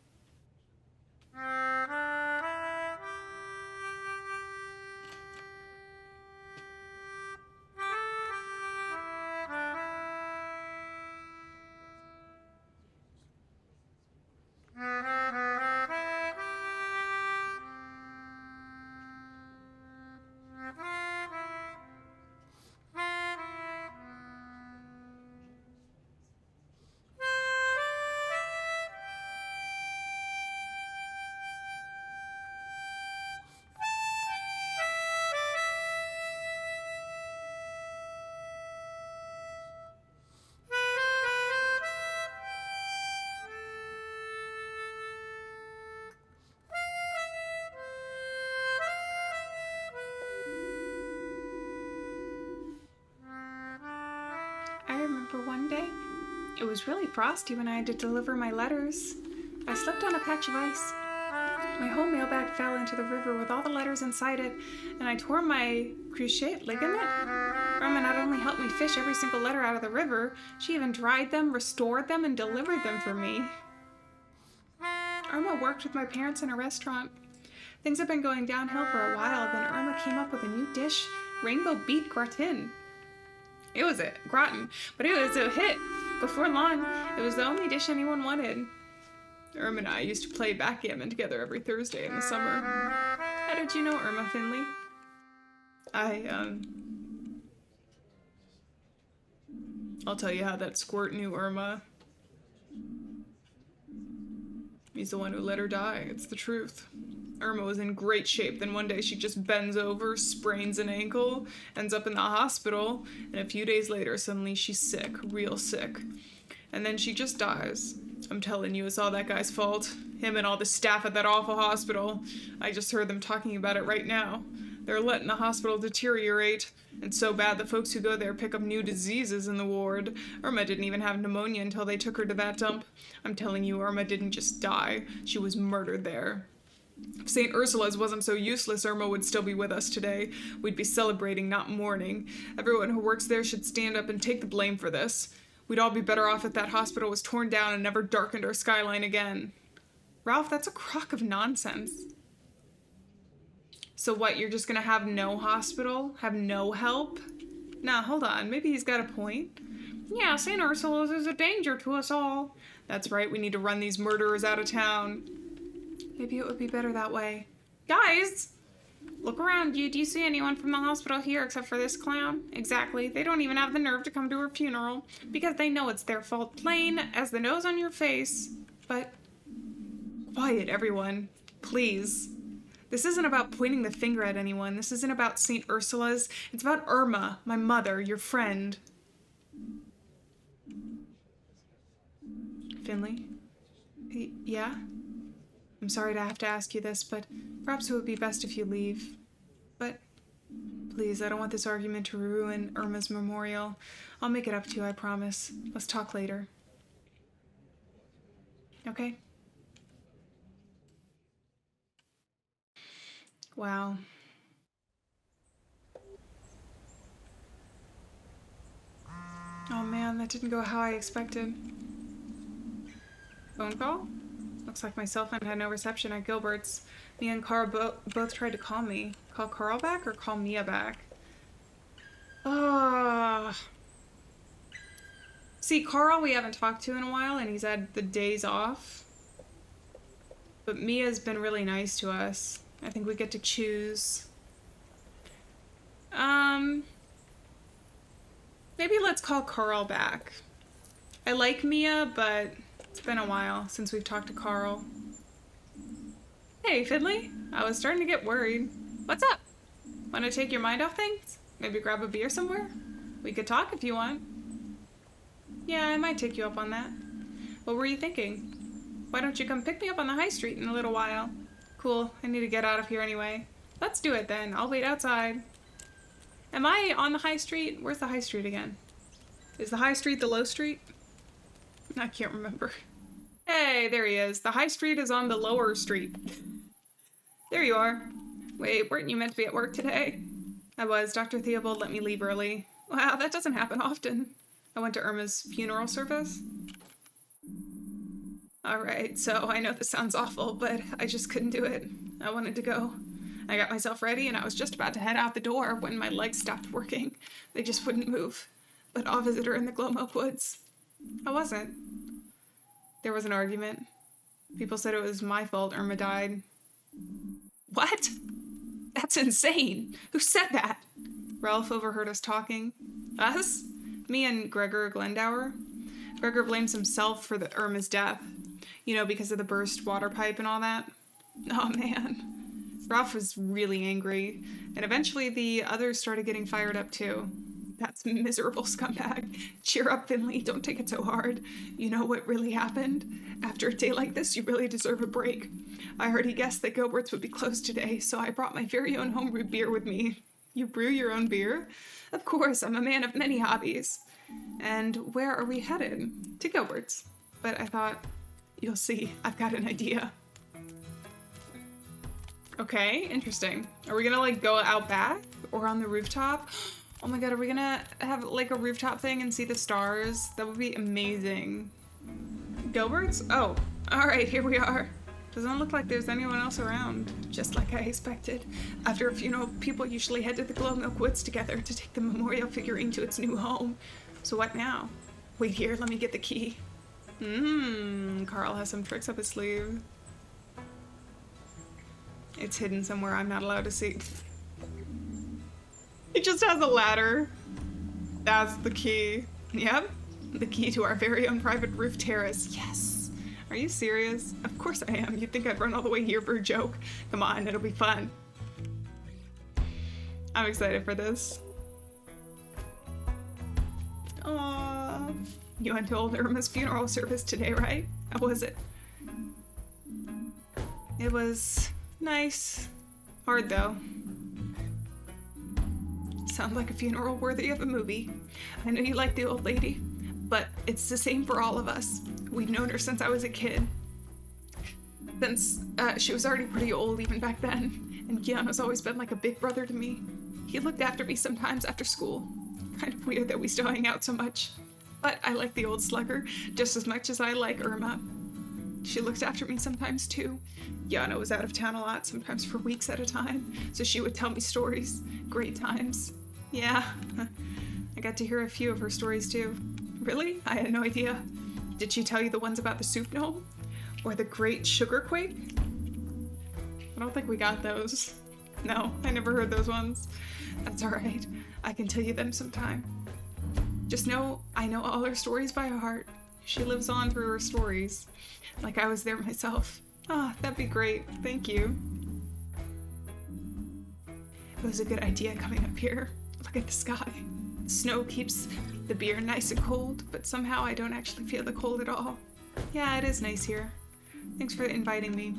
I remember one day, it was really frosty when I had to deliver my letters. I slipped on a patch of ice. My whole mailbag fell into the river with all the letters inside it, and I tore my cruciate ligament. Irma not only helped me fish every single letter out of the river, she even dried them, restored them, and delivered them for me. Irma worked with my parents in a restaurant. Things had been going downhill for a while, then Irma came up with a new dish, rainbow beet gratin. It was a gratin, but it was a hit. Before long, it was the only dish anyone wanted. Irma and I used to play backgammon together every Thursday in the summer. How did you know Irma, Finley? I'll tell you how that squirt knew Irma. He's the one who let her die. It's the truth. Irma was in great shape, then one day she just bends over, sprains an ankle, ends up in the hospital, and a few days later, suddenly she's sick, real sick. And then she just dies. I'm telling you, it's all that guy's fault. Him and all the staff at that awful hospital. I just heard them talking about it right now. They're letting the hospital deteriorate. It's so bad the folks who go there pick up new diseases in the ward. Irma didn't even have pneumonia until they took her to that dump. I'm telling you, Irma didn't just die. She was murdered there. If St. Ursula's wasn't so useless, Irma would still be with us today. We'd be celebrating, not mourning. Everyone who works there should stand up and take the blame for this. We'd all be better off if that hospital was torn down and never darkened our skyline again. Ralph, that's a crock of nonsense. So what, you're just gonna have no hospital? Have no help? Nah, hold on, maybe he's got a point. Yeah, St. Ursula's is a danger to us all. That's right, we need to run these murderers out of town. Maybe it would be better that way. Guys! Look around you. Do you see anyone from the hospital here except for this clown? Exactly. They don't even have the nerve to come to her funeral because they know it's their fault, plain as the nose on your face. But quiet, everyone. Please. This isn't about pointing the finger at anyone. This isn't about St. Ursula's. It's about Irma, my mother, your friend. Finley? Yeah? I'm sorry to have to ask you this, but perhaps it would be best if you leave. But please, I don't want this argument to ruin Irma's memorial. I'll make it up to you, I promise. Let's talk later. Okay? Wow. Oh man, that didn't go how I expected. Phone call? Looks like my cell phone had no reception at Gilbert's. Me and Carl both tried to call me. Call Carl back or call Mia back? See, Carl we haven't talked to in a while, and he's had the days off. But Mia's been really nice to us. I think we get to choose. Maybe let's call Carl back. I like Mia, but it's been a while since we've talked to Carl. Hey, Finley. I was starting to get worried. What's up? Want to take your mind off things? Maybe grab a beer somewhere? We could talk if you want. Yeah, I might take you up on that. What were you thinking? Why don't you come pick me up on the high street in a little while? Cool, I need to get out of here anyway. Let's do it then. I'll wait outside. Am I on the high street? Where's the high street again? Is the high street the low street? I can't remember. Hey, there he is. The high street is on the lower street. There you are. Wait, weren't you meant to be at work today? I was. Dr. Theobald let me leave early. Wow, that doesn't happen often. I went to Irma's funeral service. Alright, so I know this sounds awful, but I just couldn't do it. I wanted to go. I got myself ready and I was just about to head out the door when my legs stopped working. They just wouldn't move. But I'll visit her in the Glowmilk Woods. I wasn't. There was an argument. People said it was my fault Irma died. What? That's insane. Who said that? Ralph overheard us talking. Us? Me and Gregor Glendower. Gregor blames himself for Irma's death. You know, because of the burst water pipe and all that. Oh man. Ralph was really angry, and eventually the others started getting fired up too. That's miserable scumbag. Cheer up, Finley. Don't take it so hard. You know what really happened? After a day like this, you really deserve a break. I already guessed that Gilbert's would be closed today, so I brought my very own homebrewed beer with me. You brew your own beer? Of course, I'm a man of many hobbies. And where are we headed? To Gilbert's. But I thought, you'll see, I've got an idea. Okay, interesting. Are we gonna like go out back or on the rooftop? Oh my god, are we gonna have like a rooftop thing and see the stars? That would be amazing. Gilbert's? Oh, all right, here we are. Doesn't look like there's anyone else around. Just like I expected. After a funeral, people usually head to the Glowmilk Woods together to take the memorial figurine to its new home. So what now? Wait here, let me get the key. Carl has some tricks up his sleeve. It's hidden somewhere I'm not allowed to see. It just has a ladder. That's the key. Yep, the key to our very own private roof terrace. Yes. Are you serious? Of course I am. You'd think I'd run all the way here for a joke. Come on, it'll be fun. I'm excited for this. Aww. You went to old Irma's funeral service today, right? How was it? It was nice. Hard, though. Sounds like a funeral worthy of a movie. I know you like the old lady, but it's the same for all of us. We've known her since I was a kid. Since she was already pretty old even back then, and Keanu's always been like a big brother to me. He looked after me sometimes after school. Kind of weird that we still hang out so much. But I like the old slugger just as much as I like Irma. She looked after me sometimes too. Yana was out of town a lot, sometimes for weeks at a time, so she would tell me stories. Great times. Yeah, I got to hear a few of her stories too. Really? I had no idea. Did she tell you the ones about the soup gnome? Or the great sugar quake? I don't think we got those. No, I never heard those ones. That's alright. I can tell you them sometime. Just know I know all her stories by heart. She lives on through her stories. Like I was there myself. Ah, that'd be great. Thank you. It was a good idea coming up here. Look at the sky. Snow keeps the beer nice and cold, but somehow I don't actually feel the cold at all. Yeah, it is nice here. Thanks for inviting me.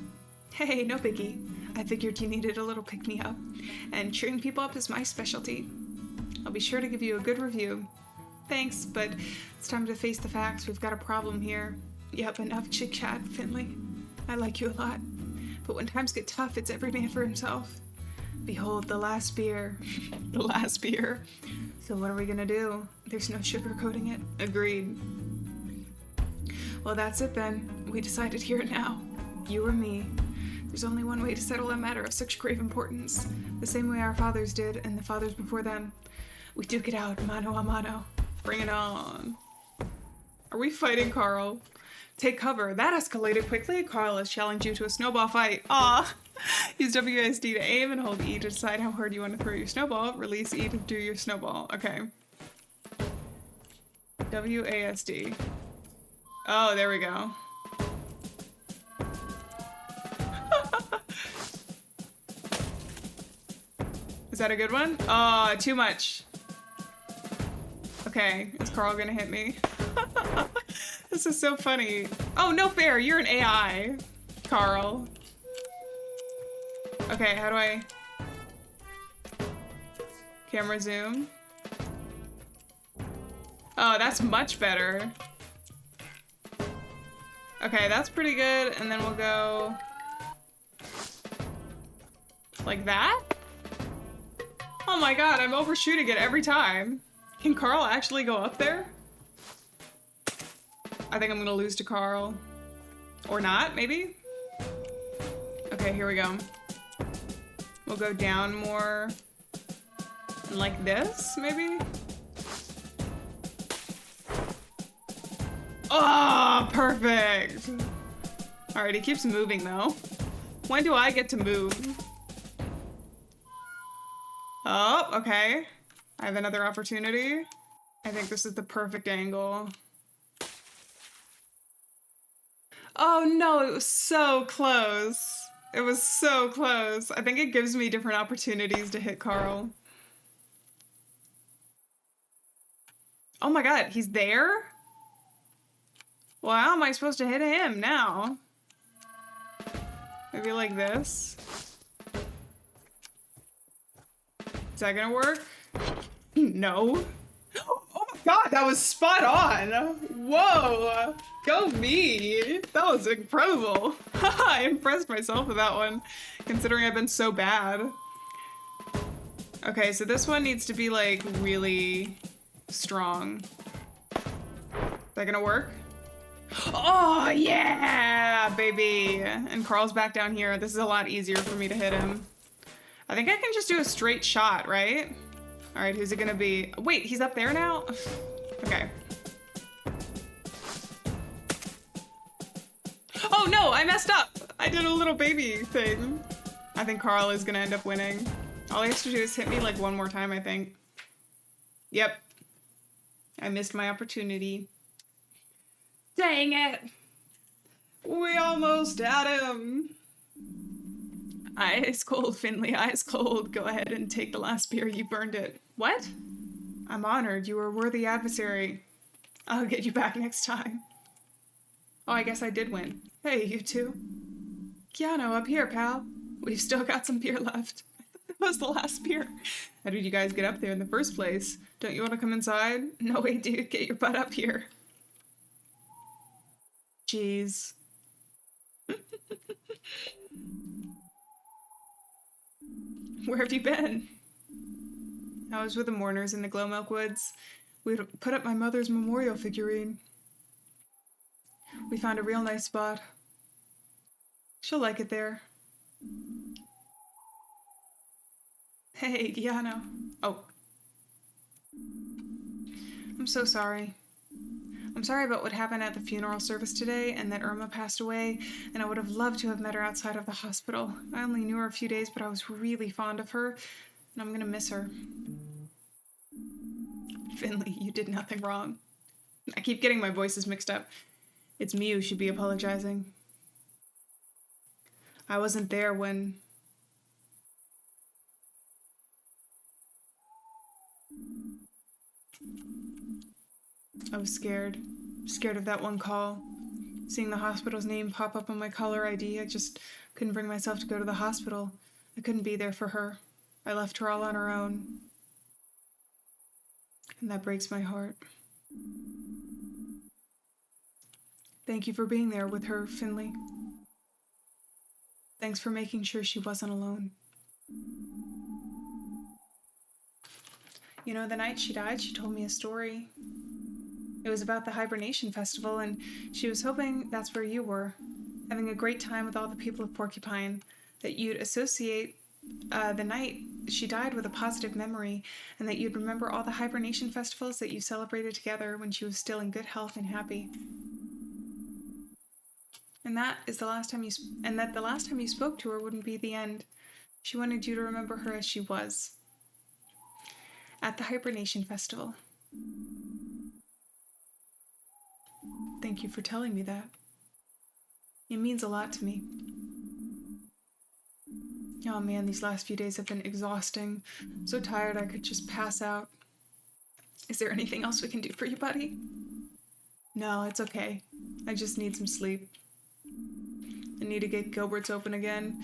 Hey, no biggie. I figured you needed a little pick-me-up, and cheering people up is my specialty. I'll be sure to give you a good review. Thanks, but it's time to face the facts. We've got a problem here. Yep, enough chit-chat, Finley. I like you a lot, but when times get tough, it's every man for himself. Behold, the last beer. The last beer. So what are we gonna do? There's no sugarcoating it. Agreed. Well, that's it then. We decided here and now. You or me. There's only one way to settle a matter of such grave importance. The same way our fathers did, and the fathers before them. We duke it out, mano a mano. Bring it on. Are we fighting Carl? Take cover. That escalated quickly. Carl has challenged you to a snowball fight. Aw. Use WASD to aim and hold E to decide how hard you want to throw your snowball. Release E to do your snowball. Okay. WASD. Oh, there we go. Is that a good one? Oh, too much. Okay, is Carl gonna hit me? This is so funny. Oh, no fair, you're an AI, Carl. Okay, how do I... Camera zoom? Oh, that's much better. Okay, that's pretty good, and then we'll go... like that? Oh my god, I'm overshooting it every time. Can Carl actually go up there? I think I'm gonna lose to Carl. Or not, maybe? Okay, here we go. We'll go down more. And like this, maybe? Oh, perfect! Alright, he keeps moving though. When do I get to move? Oh, okay. I have another opportunity. I think this is the perfect angle. Oh no, it was so close. It was so close. I think it gives me different opportunities to hit Carl. Oh my god, he's there? Well, how am I supposed to hit him now? Maybe like this? Is that gonna work? No. Oh my god, that was spot on! Whoa! Go me! That was incredible! I impressed myself with that one, considering I've been so bad. Okay, so this one needs to be like really strong. Is that gonna work? Oh yeah, baby! And Carl's back down here. This is a lot easier for me to hit him. I think I can just do a straight shot, right? All right, who's it gonna be? Wait, he's up there now? Okay. Oh no, I messed up! I did a little baby thing. I think Carl is gonna end up winning. All he has to do is hit me like one more time, I think. Yep. I missed my opportunity. Dang it! We almost had him! Ice cold, Finley, ice cold. Go ahead and take the last beer, you burned it. What? I'm honored, you were a worthy adversary. I'll get you back next time. Oh, I guess I did win. Hey, you two. Keanu, up here, pal. We've still got some beer left. That was the last beer. How did you guys get up there in the first place? Don't you want to come inside? No way, dude, get your butt up here. Jeez. Where have you been? I was with the mourners in the Glowmilk Woods. We put up my mother's memorial figurine. We found a real nice spot. She'll like it there. Hey, Keanu. Oh. I'm so sorry. I'm sorry about what happened at the funeral service today and that Irma passed away, and I would have loved to have met her outside of the hospital. I only knew her a few days, but I was really fond of her, and I'm gonna miss her. Finley, you did nothing wrong. I keep getting my voices mixed up. It's me who should be apologizing. I wasn't there when... I was scared. Scared of that one call. Seeing the hospital's name pop up on my caller ID, I just couldn't bring myself to go to the hospital. I couldn't be there for her. I left her all on her own. And that breaks my heart. Thank you for being there with her, Finley. Thanks for making sure she wasn't alone. You know, the night she died, she told me a story. It was about the hibernation festival, and she was hoping that's where you were, having a great time with all the people of Porcupine, that you'd associate the night she died with a positive memory, and that you'd remember all the hibernation festivals that you celebrated together when she was still in good health and happy. And that the last time you spoke to her wouldn't be the end. She wanted you to remember her as she was. At the Hibernation Festival. Thank you for telling me that. It means a lot to me. Oh man, these last few days have been exhausting. I'm so tired I could just pass out. Is there anything else we can do for you, buddy? No, it's okay. I just need some sleep. I need to get Gilbert's open again.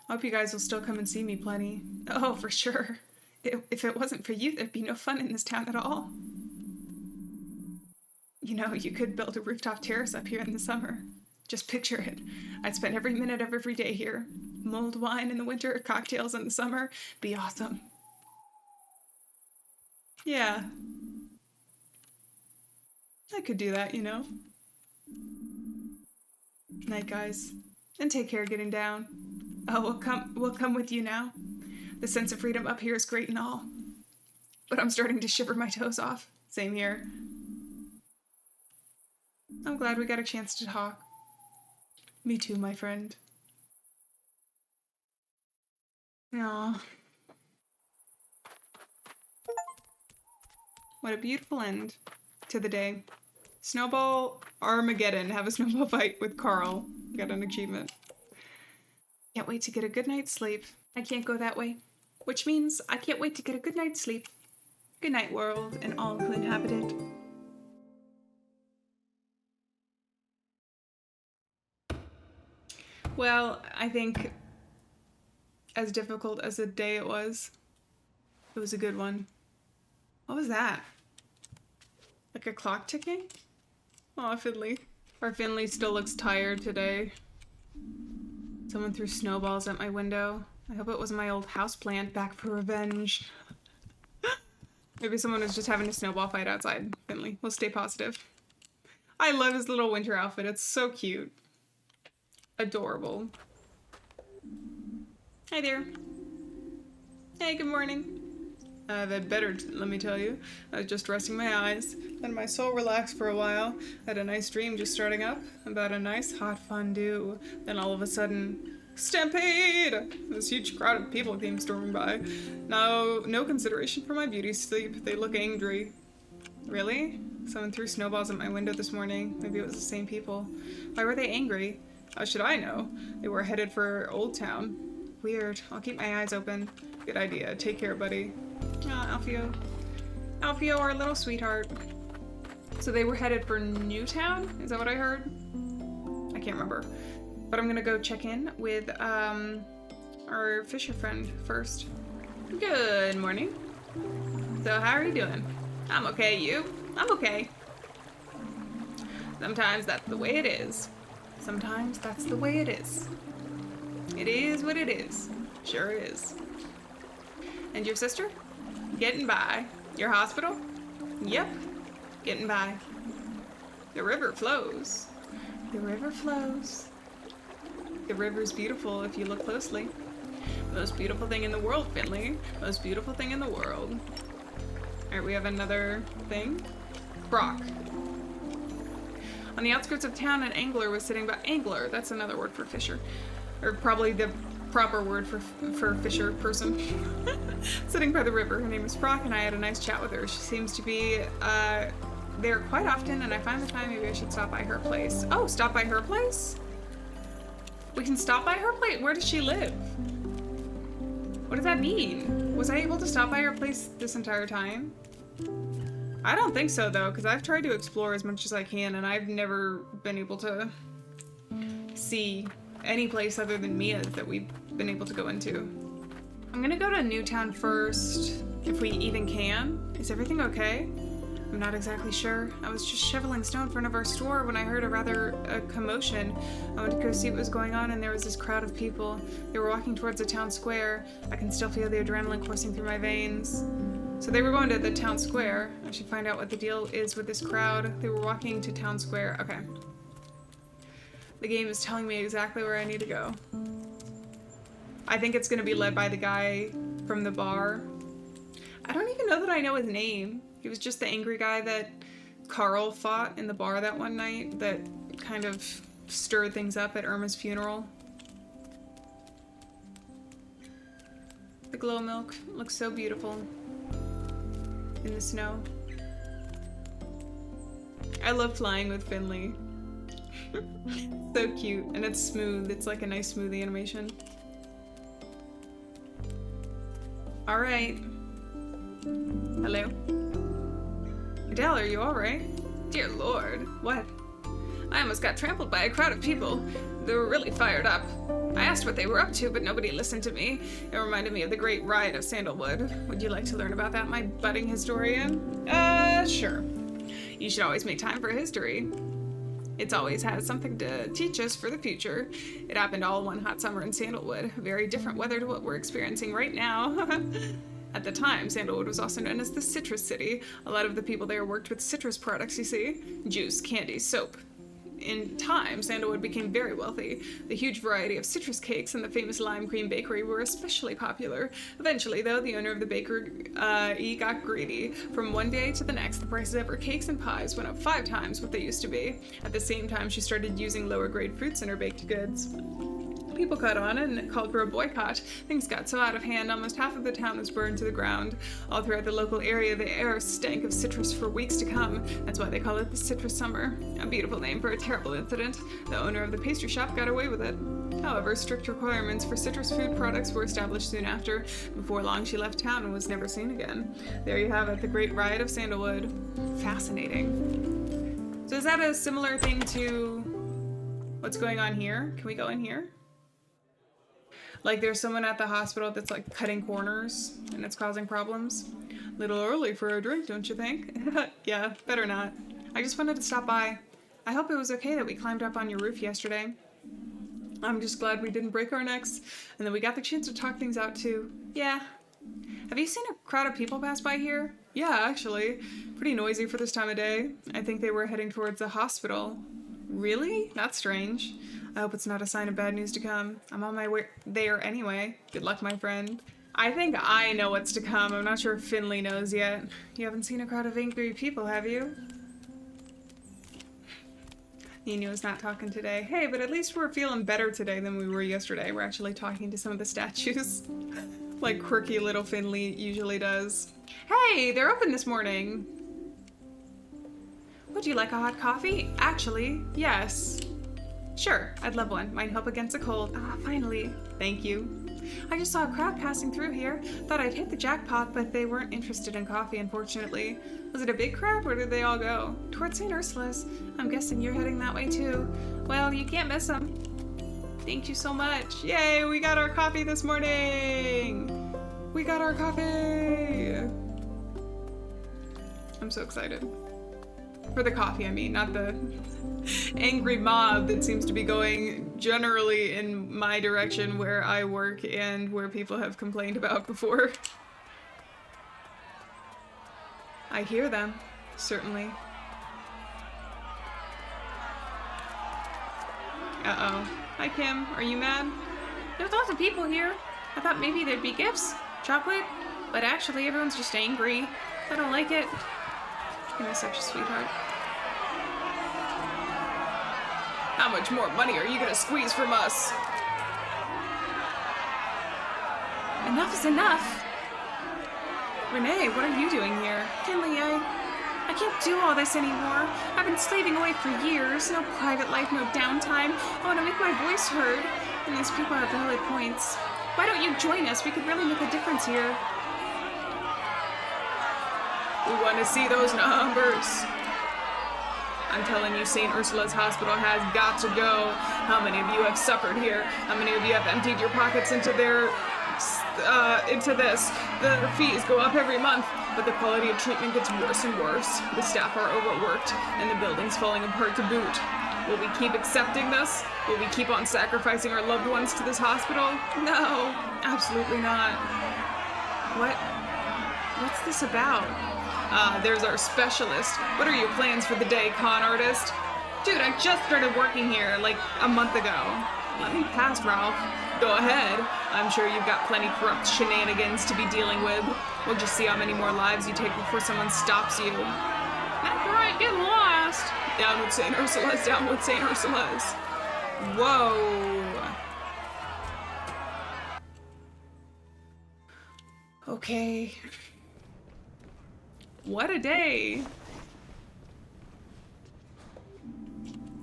I hope you guys will still come and see me plenty. Oh, for sure. If it wasn't for you, there'd be no fun in this town at all. You know, you could build a rooftop terrace up here in the summer. Just picture it. I'd spend every minute of every day here. Mulled wine in the winter, cocktails in the summer. Be awesome. Yeah. I could do that, you know. Night, guys. And take care getting down. Oh, we'll come with you now. The sense of freedom up here is great and all. But I'm starting to shiver my toes off. Same here. I'm glad we got a chance to talk. Me too, my friend. Aww. What a beautiful end to the day. Snowball Armageddon. Have a snowball fight with Carl. Got an achievement. Can't wait to get a good night's sleep. I can't go that way. Which means I can't wait to get a good night's sleep. Good night, world, and all who inhabit it. Well, I think as difficult as a day it was a good one. What was that? Like a clock ticking? Aw, Finley. Our Finley still looks tired today. Someone threw snowballs at my window. I hope it wasn't my old houseplant back for revenge. Maybe someone was just having a snowball fight outside. Finley, we'll stay positive. I love his little winter outfit. It's so cute. Adorable. Hi there. Hey, good morning. I've had better, let me tell you. I was just resting my eyes. Then my soul relaxed for a while. Had a nice dream just starting up about a nice hot fondue. Then all of a sudden, stampede! This huge crowd of people came storming by. No consideration for my beauty sleep. They look angry. Really? Someone threw snowballs at my window this morning. Maybe it was the same people. Why were they angry? How should I know? They were headed for Old Town. Weird. I'll keep my eyes open. Good idea. Take care, buddy. Ah, Alfio. Alfio, our little sweetheart. So they were headed for Newtown? Is that what I heard? I can't remember. But I'm gonna go check in with our fisher friend first. Good morning. So how are you doing? I'm okay, you? I'm okay. Sometimes that's the way it is. Sometimes that's the way it is. It is what it is. Sure is. And your sister? Getting by. Your hospital? Yep. Getting by. The river flows. The river flows. The river's beautiful if you look closely. Most beautiful thing in the world, Finley. Most beautiful thing in the world. Alright, we have another thing. Brock. On the outskirts of town, an angler was sitting by... Angler, that's another word for fisher. Or probably the proper word for fisher person. Sitting by the river. Her name is Frock, and I had a nice chat with her. She seems to be there quite often, and I finally thought maybe I should stop by her place. Oh, stop by her place? We can stop by her place? Where does she live? What does that mean? Was I able to stop by her place this entire time? I don't think so, though, because I've tried to explore as much as I can, and I've never been able to see any place other than Mia's that we've been able to go into. I'm gonna go to Newtown first, if we even can. Is everything okay? I'm not exactly sure. I was just shoveling snow in front of our store when I heard a commotion. I went to go see what was going on, and there was this crowd of people. They were walking towards the town square. I can still feel the adrenaline coursing through my veins. So they were going to the town square. I should find out what the deal is with this crowd. They were walking to town square. Okay. The game is telling me exactly where I need to go. I think it's going to be led by the guy from the bar. I don't even know that I know his name. He was just the angry guy that Carl fought in the bar that one night that kind of stirred things up at Irma's funeral. The glow milk looks so beautiful in the snow. I love flying with Finley. So cute, and it's smooth. It's like a nice smoothie animation. All right. Hello? Adele, are you all right? Dear Lord, what? I almost got trampled by a crowd of people. They were really fired up. I asked what they were up to, but nobody listened to me. It reminded me of the Great Riot of Sandalwood. Would you like to learn about that, my budding historian? Sure. You should always make time for history. It's always has something to teach us for the future. It happened all one hot summer in Sandalwood. Very different weather to what we're experiencing right now. At the time, Sandalwood was also known as the Citrus City. A lot of the people there worked with citrus products, you see. Juice, candy, soap. In time, Sandalwood became very wealthy. The huge variety of citrus cakes and the famous lime cream bakery were especially popular. Eventually, though, the owner of the bakery got greedy. From one day to the next, the prices of her cakes and pies went up 5 times what they used to be. At the same time, she started using lower grade fruits in her baked goods. People caught on and called for a boycott. Things got so out of hand, almost half of the town was burned to the ground. All throughout the local area, the air stank of citrus for weeks to come. That's why they call it the Citrus Summer. A beautiful name for a terrible incident. The owner of the pastry shop got away with it. However, strict requirements for citrus food products were established soon after. Before long, she left town and was never seen again. There you have it, the Great Riot of Sandalwood. Fascinating. So is that a similar thing to what's going on here? Can we go in here? Like there's someone at the hospital that's like cutting corners and it's causing problems. Little early for a drink, don't you think? Yeah, better not. I just wanted to stop by. I hope it was okay that we climbed up on your roof yesterday. I'm just glad we didn't break our necks and that we got the chance to talk things out too. Yeah. Have you seen a crowd of people pass by here? Yeah, actually. Pretty noisy for this time of day. I think they were heading towards the hospital. Really? That's strange. I hope it's not a sign of bad news to come. I'm on my way there anyway. Good luck, my friend. I think I know what's to come. I'm not sure if Finley knows yet. You haven't seen a crowd of angry people, have you? Nino's not talking today. Hey, but at least we're feeling better today than we were yesterday. We're actually talking to some of the statues. Like quirky little Finley usually does. Hey, they're open this morning. Would you like a hot coffee? Actually, yes. Sure, I'd love one. Might help against a cold. Ah, finally. Thank you. I just saw a crowd passing through here. Thought I'd hit the jackpot, but they weren't interested in coffee, unfortunately. Was it a big crowd? Where did they all go? Towards St. Ursula's. I'm guessing you're heading that way too. Well, you can't miss them. Thank you so much. Yay, we got our coffee this morning. We got our coffee. I'm so excited. For the coffee, I mean, not the angry mob that seems to be going generally in my direction where I work and where people have complained about before. I hear them, certainly. Uh-oh. Hi, Kim. Are you mad? There's lots of people here. I thought maybe there'd be gifts, chocolate, but actually everyone's just angry. I don't like it. Kim is such a sweetheart. How much more money are you gonna squeeze from us? Enough is enough. Renee, what are you doing here? Finley, I can't do all this anymore. I've been slaving away for years. No private life, no downtime. I want to make my voice heard. And these people have valid points. Why don't you join us? We could really make a difference here. We want to see those numbers. I'm telling you, St. Ursula's Hospital has got to go. How many of you have suffered here? How many of you have emptied your pockets into this? The fees go up every month, but the quality of treatment gets worse and worse. The staff are overworked, and the building's falling apart to boot. Will we keep accepting this? Will we keep on sacrificing our loved ones to this hospital? No, absolutely not. What's this about? There's our specialist. What are your plans for the day, con artist? Dude, I just started working here, like, a month ago. Let me pass, Ralph. Go ahead. I'm sure you've got plenty corrupt shenanigans to be dealing with. We'll just see how many more lives you take before someone stops you. That's right, get lost. Down with St. Ursula's, down with St. Ursula's. Whoa. Okay. What a day.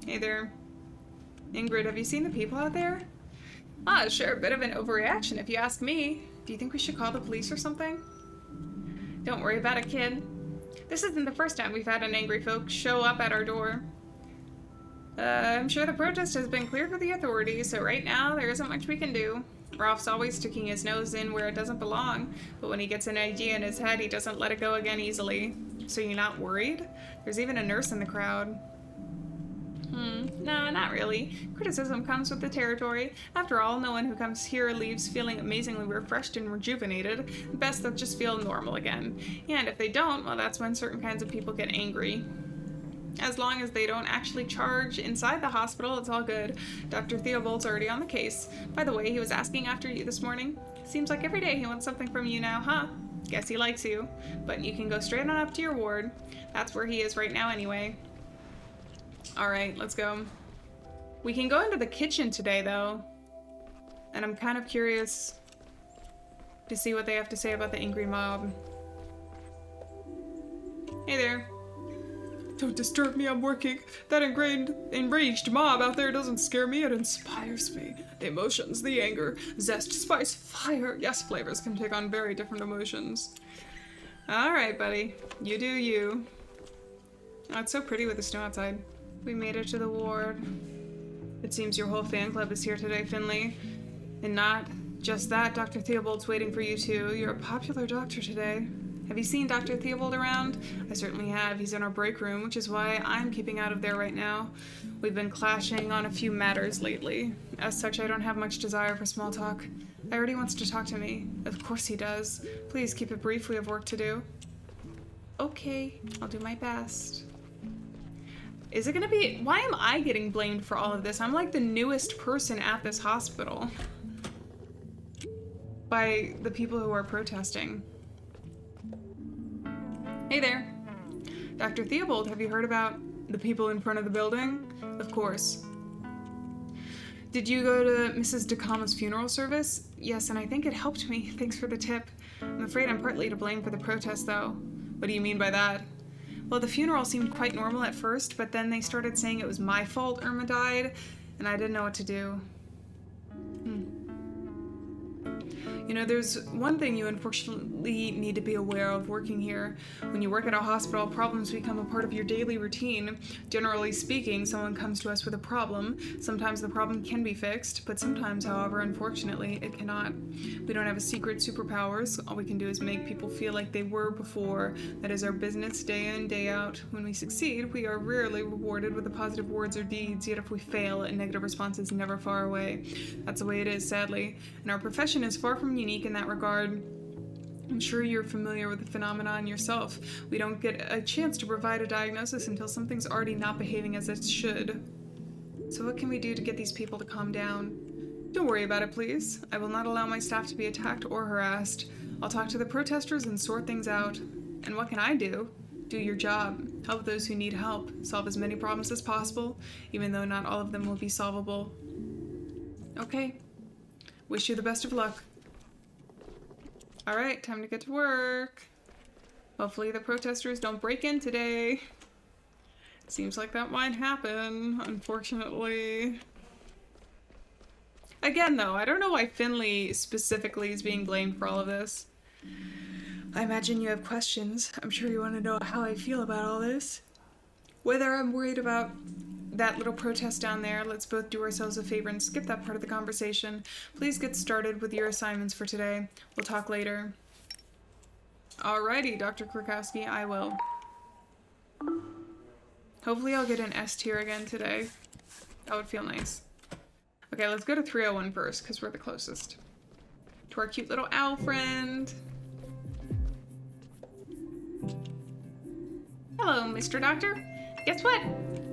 Hey there. Ingrid, have you seen the people out there? Ah, sure, a bit of an overreaction if you ask me. Do you think we should call the police or something? Don't worry about it, kid. This isn't the first time we've had an angry folk show up at our door. I'm sure the protest has been cleared with the authorities, so right now there isn't much we can do. Rolf's always sticking his nose in where it doesn't belong, but when he gets an idea in his head, he doesn't let it go again easily. So you're not worried? There's even a nurse in the crowd. No, not really. Criticism comes with the territory. After all, no one who comes here leaves feeling amazingly refreshed and rejuvenated. Best they'll just feel normal again. And if they don't, well, that's when certain kinds of people get angry. As long as they don't actually charge inside the hospital, it's all good. Dr. Theobald's already on the case. By the way, he was asking after you this morning. Seems like every day he wants something from you now, huh? Guess he likes you. But you can go straight on up to your ward. That's where he is right now anyway. Alright, let's go. We can go into the kitchen today, though. And I'm kind of curious to see what they have to say about the angry mob. Hey there. Don't disturb me, I'm working. That enraged mob out there doesn't scare me, it inspires me. The emotions, the anger, zest, spice, fire. Yes, flavors can take on very different emotions. Alright, buddy. You do you. Oh, it's so pretty with the snow outside. We made it to the ward. It seems your whole fan club is here today, Finley. And not just that, Dr. Theobald's waiting for you too. You're a popular doctor today. Have you seen Dr. Theobald around? I certainly have. He's in our break room, which is why I'm keeping out of there right now. We've been clashing on a few matters lately. As such, I don't have much desire for small talk. I already wants to talk to me. Of course he does. Please keep it brief, we have work to do. Okay, I'll do my best. Is it gonna be... Why am I getting blamed for all of this? I'm like the newest person at this hospital. By the people who are protesting. Hey there. Dr. Theobald, have you heard about the people in front of the building? Of course. Did you go to Mrs. DeCama's funeral service? Yes, and I think it helped me. Thanks for the tip. I'm afraid I'm partly to blame for the protest, though. What do you mean by that? Well, the funeral seemed quite normal at first, but then they started saying it was my fault Irma died, and I didn't know what to do. You know, there's one thing you unfortunately need to be aware of working here. When you work at a hospital, problems become a part of your daily routine. Generally speaking, someone comes to us with a problem. Sometimes the problem can be fixed, but sometimes, however, unfortunately, it cannot. We don't have a secret superpowers. All we can do is make people feel like they were before. That is our business day in, day out. When we succeed, we are rarely rewarded with the positive words or deeds, yet if we fail, a negative response is never far away. That's the way it is, sadly. And our profession is far from unique in that regard. I'm sure you're familiar with the phenomenon yourself. We don't get a chance to provide a diagnosis until something's already not behaving as it should. So what can we do to get these people to calm down? Don't worry about it, please. I will not allow my staff to be attacked or harassed. I'll talk to the protesters and sort things out. And what can I do? Do your job. Help those who need help. Solve as many problems as possible, even though not all of them will be solvable. Okay. Wish you the best of luck. Alright, time to get to work. Hopefully the protesters don't break in today. Seems like that might happen, unfortunately. Again, though, I don't know why Finley specifically is being blamed for all of this. I imagine you have questions. I'm sure you want to know how I feel about all this. Whether I'm worried about that little protest down there, let's both do ourselves a favor and skip that part of the conversation. Please get started with your assignments for today. We'll talk later. Alrighty, Dr. Krakowski, I will. Hopefully I'll get an S tier again today. That would feel nice. Okay, let's go to 301 first, because we're the closest. To our cute little owl friend. Hello, Mr. Doctor. Guess what?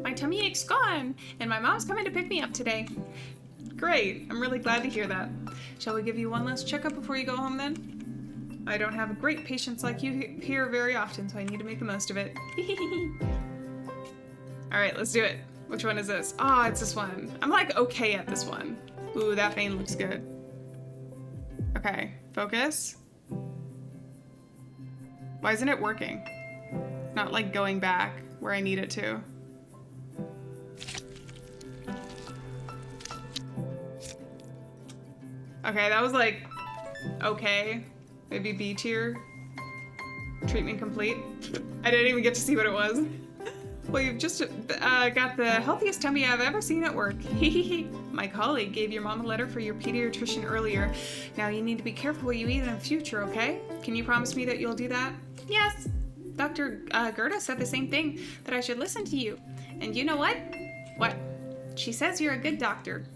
My tummy ache's gone, and my mom's coming to pick me up today. Great, I'm really glad to hear that. Shall we give you one last checkup before you go home then? I don't have great patients like you here very often, so I need to make the most of it. All right, let's do it. Which one is this? Oh, it's this one. I'm like okay at this one. Ooh, that vein looks good. Okay, focus. Why isn't it working? It's not like going back where I need it to. Okay, that was like, okay. Maybe B tier. Treatment complete. I didn't even get to see what it was. Well, you've just got the healthiest tummy I've ever seen at work. My colleague gave your mom a letter for your pediatrician earlier. Now you need to be careful what you eat in the future, okay? Can you promise me that you'll do that? Yes. Dr. Gerda said the same thing, that I should listen to you. And you know what? What? She says you're a good doctor.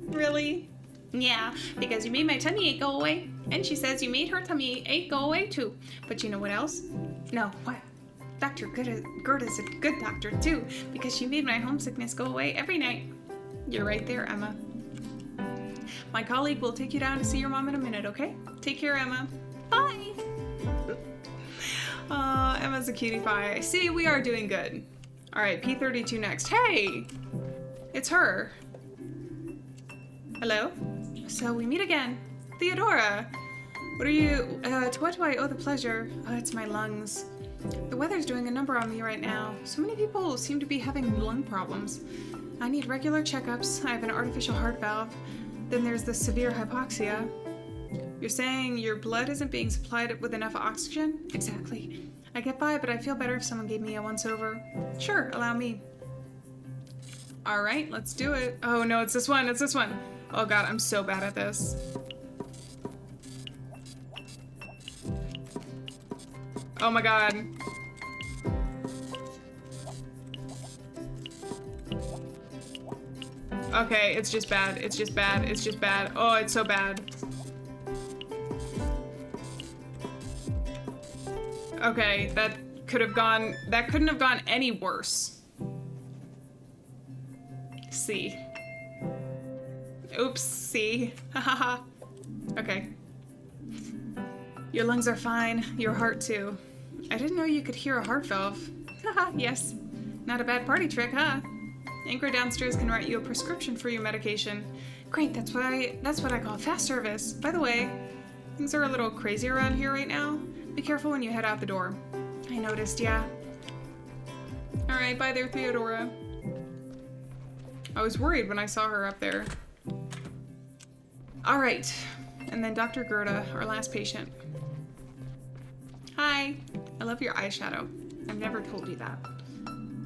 Really? Yeah, because you made my tummy ache go away. And she says you made her tummy ache go away too. But you know what else? No, what? Dr. Gerda's a good doctor too, because she made my homesickness go away every night. You're right there, Emma. My colleague will take you down to see your mom in a minute, okay? Take care, Emma. Bye! Emma's a cutie pie. See, we are doing good. Alright, P32 next. Hey! It's her. Hello? So we meet again. Theodora! What are you, to what do I owe the pleasure? Oh, it's my lungs. The weather's doing a number on me right now. So many people seem to be having lung problems. I need regular checkups. I have an artificial heart valve. Then there's the severe hypoxia. You're saying your blood isn't being supplied with enough oxygen? Exactly. I get by, but I feel better if someone gave me a once-over. Sure, allow me. Alright, let's do it. Oh no, it's this one, it's this one. Oh god, I'm so bad at this. Oh my god. Okay, it's just bad. It's just bad. It's just bad. Oh, it's so bad. Okay, that couldn't have gone any worse. C. Oops, C. Hahaha. Okay. Your lungs are fine. Your heart too. I didn't know you could hear a heart valve. Haha, yes. Not a bad party trick, huh? Anchor downstairs can write you a prescription for your medication. Great, that's what I call fast service. By the way, things are a little crazy around here right now. Be careful when you head out the door. I noticed, yeah. Alright, bye there, Theodora. I was worried when I saw her up there. Alright, and then Dr. Gerda, our last patient. Hi, I love your eyeshadow. I've never told you that.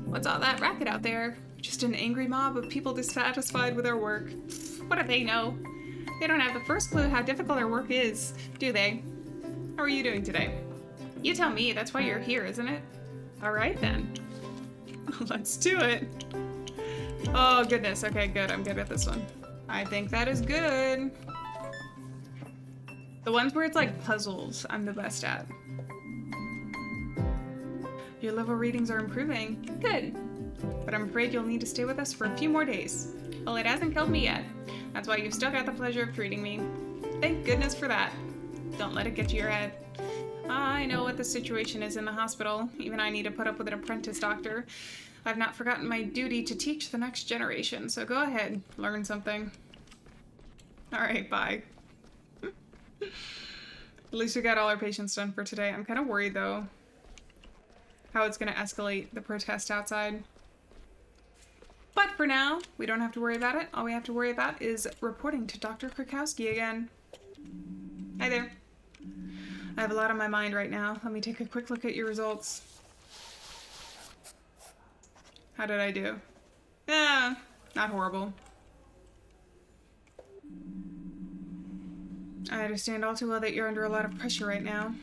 What's all that racket out there? Just an angry mob of people dissatisfied with our work. What do they know? They don't have the first clue how difficult our work is, do they? How are you doing today? You tell me, that's why you're here, isn't it? Alright then. Let's do it. Oh goodness, okay good, I'm good at this one. I think that is good. The ones where it's like puzzles, I'm the best at. Your level readings are improving. Good. But I'm afraid you'll need to stay with us for a few more days. Well, it hasn't killed me yet. That's why you've still got the pleasure of treating me. Thank goodness for that. Don't let it get to your head. I know what the situation is in the hospital. Even I need to put up with an apprentice doctor. I've not forgotten my duty to teach the next generation, so go ahead, learn something. Alright, bye. At least we got all our patients done for today. I'm kind of worried, though, how it's going to escalate the protest outside. But for now, we don't have to worry about it. All we have to worry about is reporting to Dr. Krakowski again. Hi there. I have a lot on my mind right now. Let me take a quick look at your results. How did I do? Not horrible. I understand all too well that you're under a lot of pressure right now.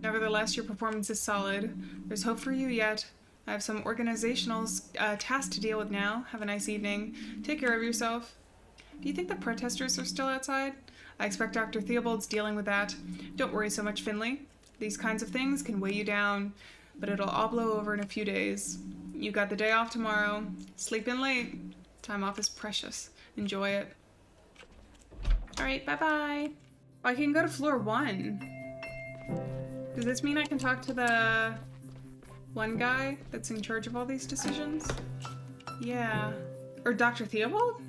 Nevertheless, your performance is solid. There's hope for you yet. I have some organizational tasks to deal with now. Have a nice evening. Take care of yourself. Do you think the protesters are still outside? I expect Dr. Theobald's dealing with that. Don't worry so much, Finley. These kinds of things can weigh you down, but it'll all blow over in a few days. You got the day off tomorrow. Sleep in late. Time off is precious. Enjoy it. Alright, bye-bye. Oh, I can go to floor 1. Does this mean I can talk to the one guy that's in charge of all these decisions? Yeah. Or Dr. Theobald?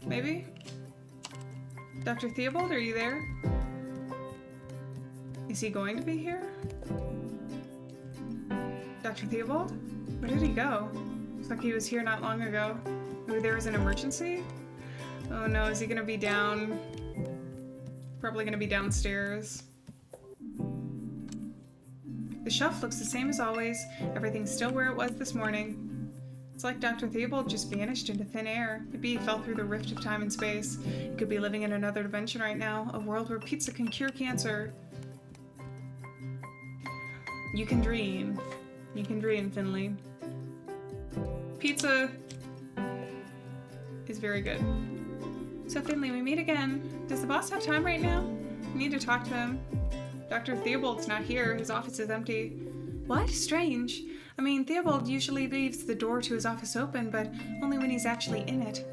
Maybe? Dr. Theobald, are you there? Is he going to be here? Dr. Theobald? Where did he go? Looks like he was here not long ago. Maybe there was an emergency? Oh no, is he gonna be down? Probably gonna be downstairs. The shelf looks the same as always. Everything's still where it was this morning. It's like Dr. Theobald just vanished into thin air. Maybe he fell through the rift of time and space. He could be living in another dimension right now, a world where pizza can cure cancer. You can dream. You can dream, Finley. Pizza is very good. So Finley, we meet again. Does the boss have time right now? We need to talk to him. Dr. Theobald's not here. His office is empty. What? Strange. I mean, Theobald usually leaves the door to his office open, but only when he's actually in it.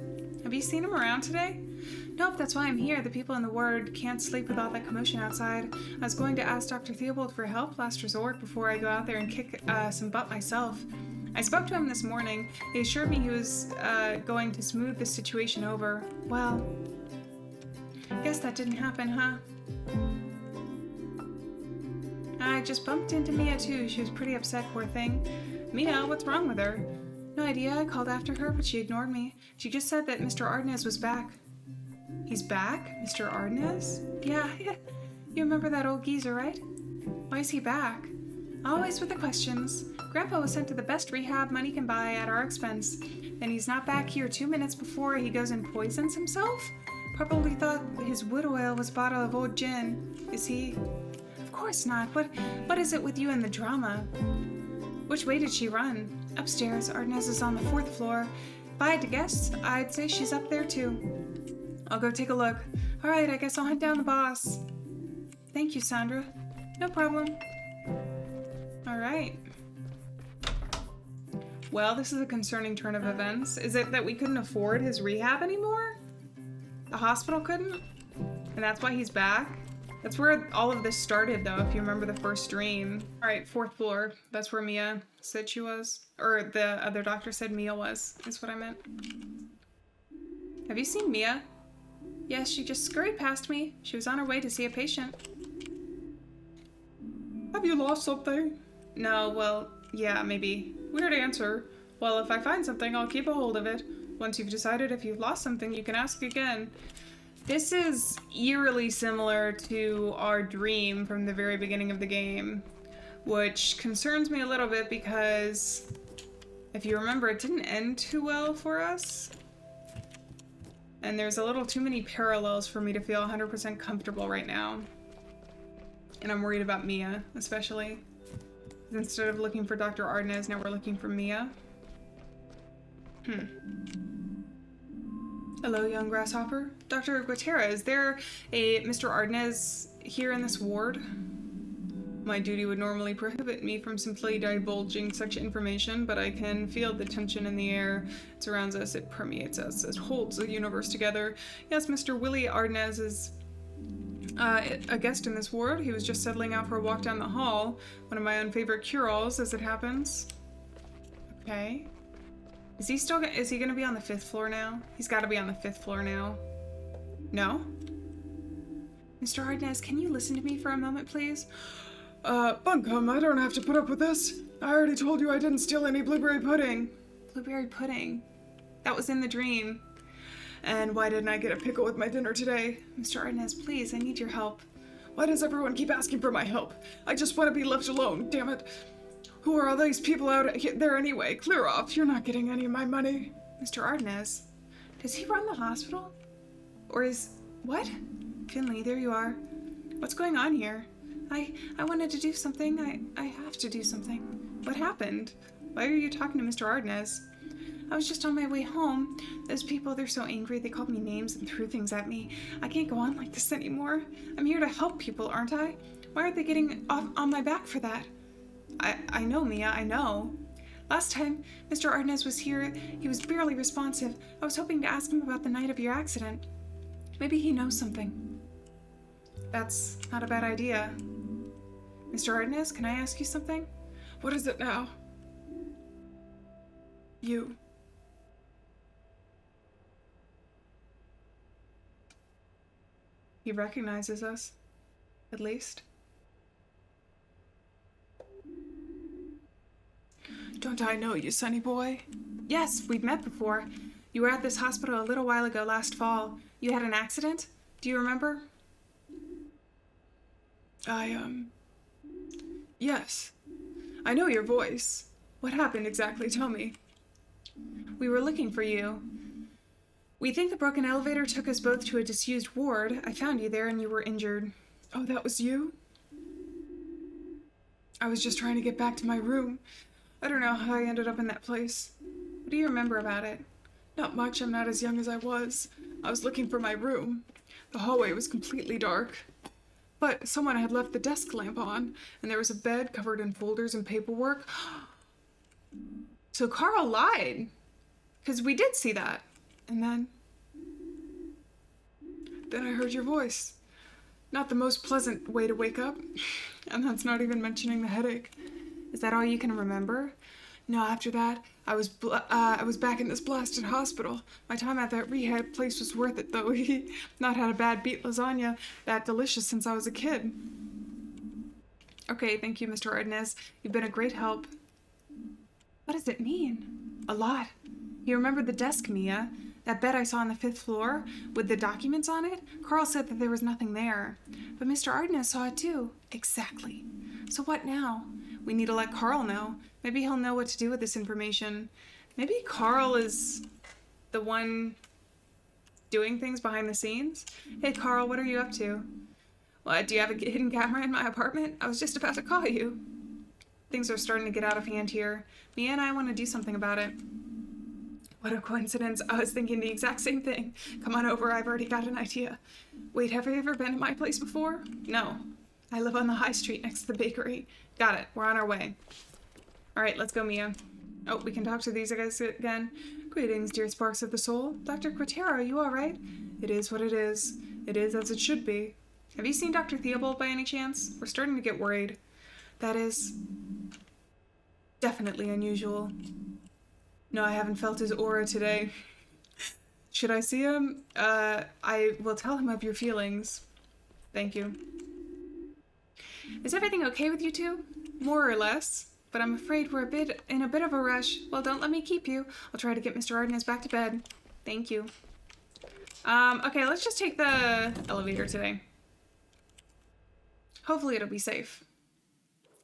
Have you seen him around today? Nope, that's why I'm here. The people in the ward can't sleep with all that commotion outside. I was going to ask Dr. Theobald for help last resort before I go out there and kick some butt myself. I spoke to him this morning. He assured me he was going to smooth the situation over. Well, guess that didn't happen, huh? I just bumped into Mia too. She was pretty upset, poor thing. Mia, what's wrong with her? No idea. I called after her, but she ignored me. She just said that Mr. Ardenez was back. He's back? Mr. Ardenez? Yeah. You remember that old geezer, right? Why is he back? Always with the questions. Grandpa was sent to the best rehab money can buy at our expense. Then he's not back here 2 minutes before he goes and poisons himself? Probably thought his wood oil was a bottle of old gin. Is he? Of course not. What is it with you and the drama? Which way did she run? Upstairs. Ardenez is on the 4th floor. If I had to guess, I'd say she's up there too. I'll go take a look. All right, I guess I'll hunt down the boss. Thank you, Sandra. No problem. All right. Well, this is a concerning turn of events. Is it that we couldn't afford his rehab anymore? The hospital couldn't? And that's why he's back? That's where all of this started, though, if you remember the first dream. All right, 4th floor. That's where Mia said she was. Or the other doctor said Mia was, is what I meant. Have you seen Mia? Yes, she just scurried past me. She was on her way to see a patient. Have you lost something? No, well, yeah, maybe. Weird answer. Well, if I find something, I'll keep a hold of it. Once you've decided if you've lost something, you can ask again. This is eerily similar to our dream from the very beginning of the game, which concerns me a little bit because, if you remember, it didn't end too well for us. And there's a little too many parallels for me to feel 100% comfortable right now. And I'm worried about Mia, especially. Instead of looking for Dr. Ardenez, now we're looking for Mia. Hello, young grasshopper. Dr. Guatera, is there a Mr. Ardenez here in this ward? My duty would normally prohibit me from simply divulging such information, but I can feel the tension in the air. It surrounds us, it permeates us, it holds the universe together. Yes, Mr. Willie Ardenez is a guest in this ward. He was just settling out for a walk down the hall. One of my own favorite cure-alls, as it happens. Okay. Is he gonna be on the 5th floor now? He's gotta be on the 5th floor now. No? Mr. Ardenez, can you listen to me for a moment, please? Bunkum, I don't have to put up with this. I already told you I didn't steal any blueberry pudding. Blueberry pudding? That was in the dream. And why didn't I get a pickle with my dinner today? Mr. Ardenez, please, I need your help. Why does everyone keep asking for my help? I just want to be left alone, damn it. Who are all these people out there anyway? Clear off, you're not getting any of my money. Mr. Ardenez, does he run the hospital? Or is... what? Finley, there you are. What's going on here? I wanted to do something. I have to do something. What happened? Why are you talking to Mr. Ardenez? I was just on my way home. Those people, they're so angry. They called me names and threw things at me. I can't go on like this anymore. I'm here to help people, aren't I? Why aren't they getting off on my back for that? I know, Mia, I know. Last time Mr. Ardenez was here, he was barely responsive. I was hoping to ask him about the night of your accident. Maybe he knows something. That's not a bad idea. Mr. Ardenez, can I ask you something? What is it now? You. He recognizes us. At least. Don't I know you, sonny boy? Yes, we've met before. You were at this hospital a little while ago last fall. You had an accident? Do you remember? Yes. I know your voice. What happened exactly? Tell me. We were looking for you. We think the broken elevator took us both to a disused ward. I found you there and you were injured. Oh, that was you? I was just trying to get back to my room. I don't know how I ended up in that place. What do you remember about it? Not much. I'm not as young as I was. I was looking for my room. The hallway was completely dark. But someone had left the desk lamp on, and there was a bed covered in folders and paperwork. So Carl lied. Because we did see that. And then I heard your voice. Not the most pleasant way to wake up. And that's not even mentioning the headache. Is that all you can remember? No, after that, I was back in this blasted hospital. My time at that rehab place was worth it, though. Not had a bad beet lasagna that delicious since I was a kid. Okay, thank you, Mr. Ardenez. You've been a great help. What does it mean? A lot. You remember the desk, Mia? That bed I saw on the 5th floor with the documents on it? Carl said that there was nothing there. But Mr. Ardenez saw it too. Exactly. So what now? We need to let Carl know. Maybe he'll know what to do with this information. Maybe Carl is the one doing things behind the scenes. Hey, Carl, what are you up to? What, do you have a hidden camera in my apartment? I was just about to call you. Things are starting to get out of hand here. Mia and I want to do something about it. What a coincidence. I was thinking the exact same thing. Come on over, I've already got an idea. Wait, have you ever been to my place before? No. I live on the high street next to the bakery. Got it. We're on our way. All right, let's go, Mia. Oh, we can talk to these guys again. Greetings, dear sparks of the soul. Dr. Quatera, are you all right? It is what it is. It is as it should be. Have you seen Dr. Theobald by any chance? We're starting to get worried. That is definitely unusual. No, I haven't felt his aura today. Should I see him? I will tell him of your feelings. Thank you. Is everything okay with you two? More or less. But I'm afraid we're in a bit of a rush. Well, don't let me keep you. I'll try to get Mr. Ardenez back to bed. Thank you. Okay, let's just take the elevator today. Hopefully it'll be safe.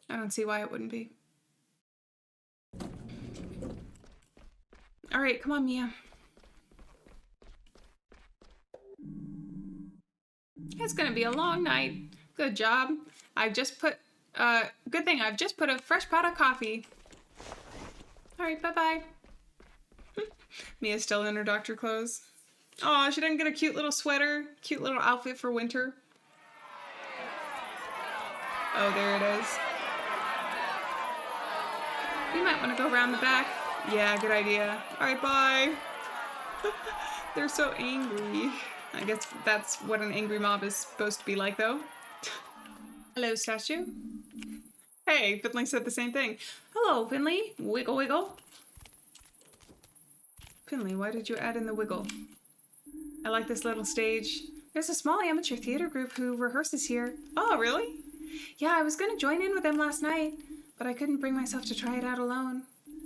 I don't see why it wouldn't be. All right, come on, Mia. It's gonna be a long night. Good job. Good thing I've just put a fresh pot of coffee. All right, bye-bye. Mia's still in her doctor clothes. Aw, she didn't get a cute little sweater, cute little outfit for winter. Oh, there it is. You might want to go around the back. Yeah, good idea. All right, bye. They're so angry. I guess that's what an angry mob is supposed to be like, though. Hello, statue. Hey, Finley said the same thing. Hello, Finley. Wiggle, wiggle. Finley, why did you add in the wiggle? I like this little stage. There's a small amateur theater group who rehearses here. Oh, really? Yeah, I was going to join in with them last night, but I couldn't bring myself to try it out alone.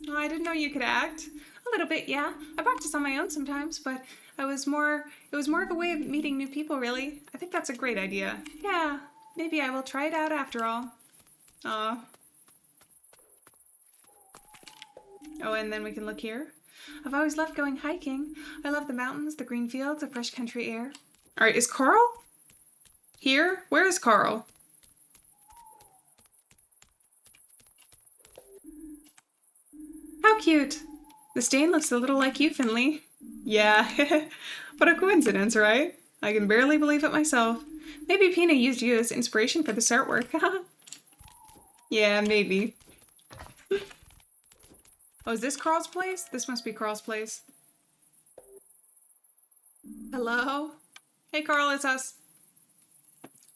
Oh, I didn't know you could act. A little bit, yeah. I practice on my own sometimes, but it was more of a way of meeting new people, really. I think that's a great idea. Yeah, maybe I will try it out after all. Aw. Oh, and then we can look here. I've always loved going hiking. I love the mountains, the green fields, the fresh country air. All right, is Carl here? Where is Carl? How cute. The stain looks a little like you, Finley. Yeah, what a coincidence, right? I can barely believe it myself. Maybe Pina used you as inspiration for this artwork. Yeah, maybe. Oh, is this Carl's place? This must be Carl's place. Hello? Hey, Carl, it's us.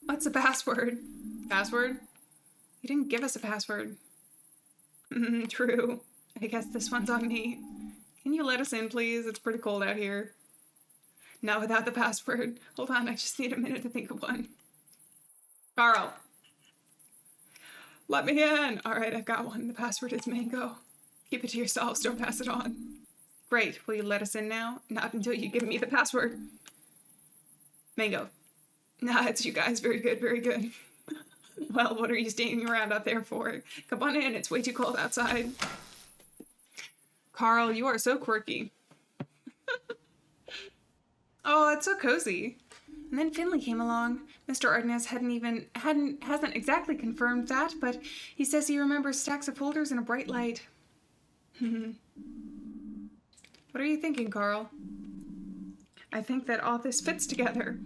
What's the password? Password? You didn't give us a password. True. I guess this one's on me. Can you let us in, please? It's pretty cold out here. Not without the password. Hold on, I just need a minute to think of one. Carl. Let me in. All right, I've got one. The password is mango. Keep it to yourselves. Don't pass it on. Great. Will you let us in now? Not until you give me the password. Mango. Nah, it's you guys. Very good, very good. Well, what are you standing around out there for? Come on in. It's way too cold outside. Carl, you are so quirky. Oh, it's so cozy. And then Finley came along. Mr. Ardennes hasn't exactly confirmed that, but he says he remembers stacks of folders and a bright light. What are you thinking, Carl? I think that all this fits together.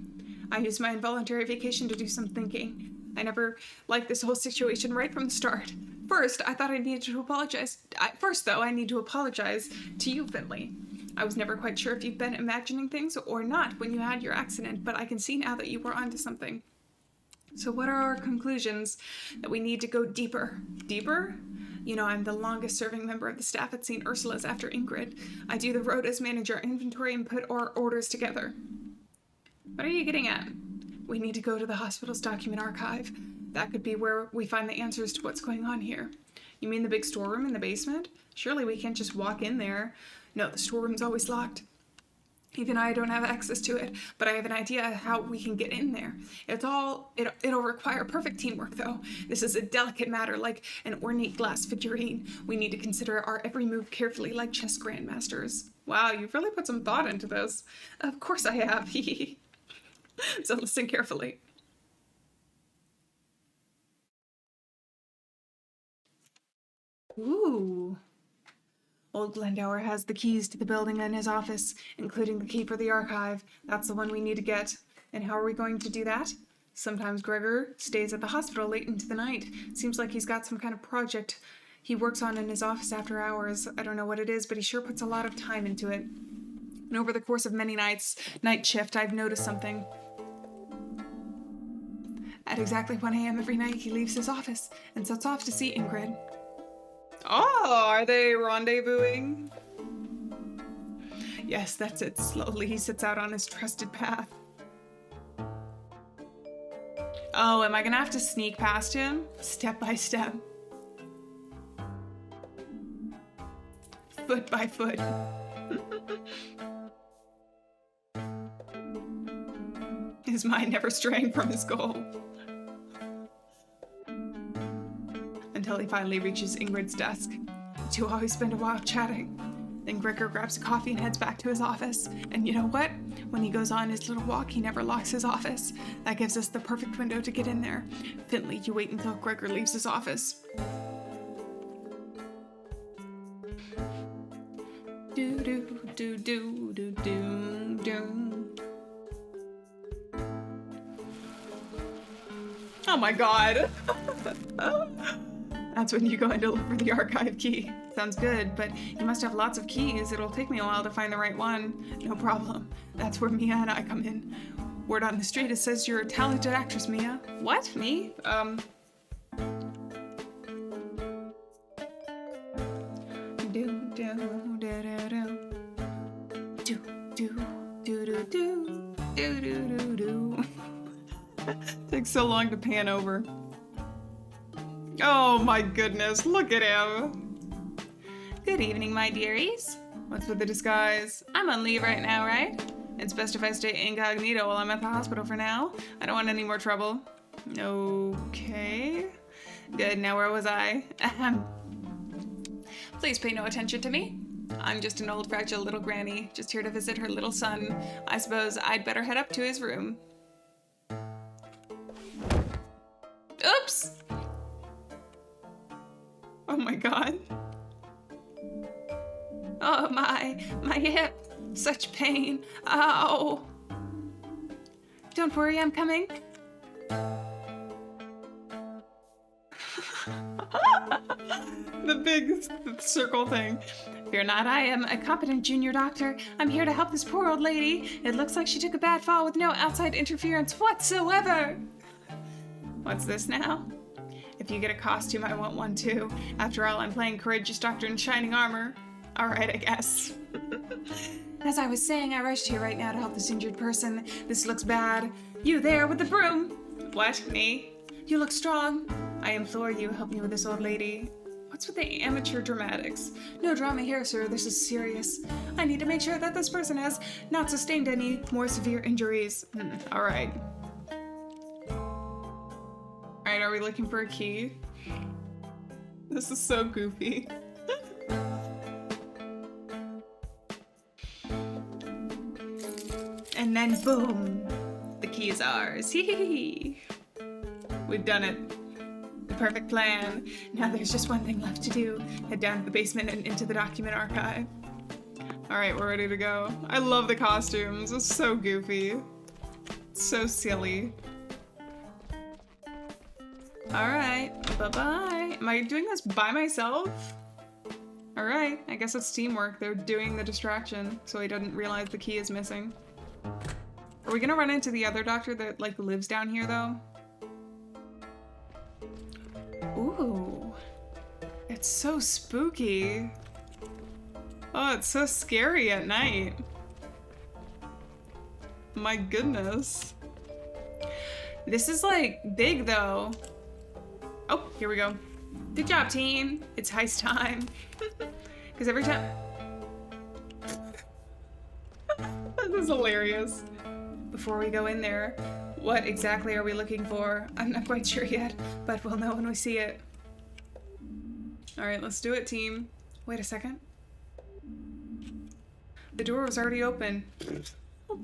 I used my involuntary vacation to do some thinking. I never liked this whole situation right from the start. First, I thought I needed to apologize. I need to apologize to you, Finley. I was never quite sure if you've been imagining things or not when you had your accident, but I can see now that you were onto something. So what are our conclusions? That we need to go deeper. Deeper? You know, I'm the longest serving member of the staff at St. Ursula's after Ingrid. I do the rotas, manage our inventory, and put our orders together. What are you getting at? We need to go to the hospital's document archive. That could be where we find the answers to what's going on here. You mean the big storeroom in the basement? Surely we can't just walk in there. No, the storeroom's always locked. Even I don't have access to it, but I have an idea how we can get in there. It'll require perfect teamwork, though. This is a delicate matter, like an ornate glass figurine. We need to consider our every move carefully, like chess grandmasters. Wow, you've really put some thought into this. Of course I have. So listen carefully. Ooh. Old Glendower has the keys to the building in his office, including the key for the archive. That's the one we need to get. And how are we going to do that? Sometimes Gregor stays at the hospital late into the night. Seems like he's got some kind of project he works on in his office after hours. I don't know what it is, but he sure puts a lot of time into it. And over the course of many nights, night shift, I've noticed something. At exactly 1 a.m. every night, he leaves his office and sets off to see Ingrid. Oh, are they rendezvousing? Yes, that's it. Slowly, he sets out on his trusted path. Oh, am I gonna have to sneak past him? Step by step. Foot by foot. His mind never straying from his goal. Until he finally reaches Ingrid's desk. The two always spend a while chatting. Then Gregor grabs a coffee and heads back to his office. And you know what? When he goes on his little walk, he never locks his office. That gives us the perfect window to get in there. Finley, you wait until Gregor leaves his office. Do do do do do do do. Oh my god. That's when you go in to look for the archive key. Sounds good, but you must have lots of keys. It'll take me a while to find the right one. No problem. That's where Mia and I come in. Word on the street, it says you're a talented actress, Mia. What? Me? Do do do do do do do do do do do do. Takes so long to pan over. Oh my goodness, look at him. Good evening, my dearies. What's with the disguise? I'm on leave right now, right? It's best if I stay incognito while I'm at the hospital for now. I don't want any more trouble. Okay. Good, now where was I? Please pay no attention to me. I'm just an old fragile little granny, just here to visit her little son. I suppose I'd better head up to his room. Oops! Oh my god. Oh my hip. Such pain. Ow. Don't worry, I'm coming. The big circle thing. Fear not, I am a competent junior doctor. I'm here to help this poor old lady. It looks like she took a bad fall with no outside interference whatsoever. What's this now? If you get a costume, I want one too. After all, I'm playing Courageous Doctor in shining armor. Alright, I guess. As I was saying, I rushed here right now to help this injured person. This looks bad. You there with the broom. What, me? You look strong. I implore you, help me with this old lady. What's with the amateur dramatics? No drama here, sir. This is serious. I need to make sure that this person has not sustained any more severe injuries. Alright. Alright, are we looking for a key? This is so goofy. And then boom! The key is ours. Hee hee hee. We've done it. The perfect plan. Now there's just one thing left to do. Head down to the basement and into the document archive. Alright, we're ready to go. I love the costumes. It's so goofy. It's so silly. Alright, bye-bye. Am I doing this by myself? Alright, I guess it's teamwork. They're doing the distraction, so he doesn't realize the key is missing. Are we gonna run into the other doctor that, like, lives down here, though? Ooh. It's so spooky. Oh, it's so scary at night. My goodness. This is, like, big, though. Oh, here we go. Good job, team. It's heist time. Because every time... This is hilarious. Before we go in there, what exactly are we looking for? I'm not quite sure yet, but we'll know when we see it. Alright, let's do it, team. Wait a second. The door was already open.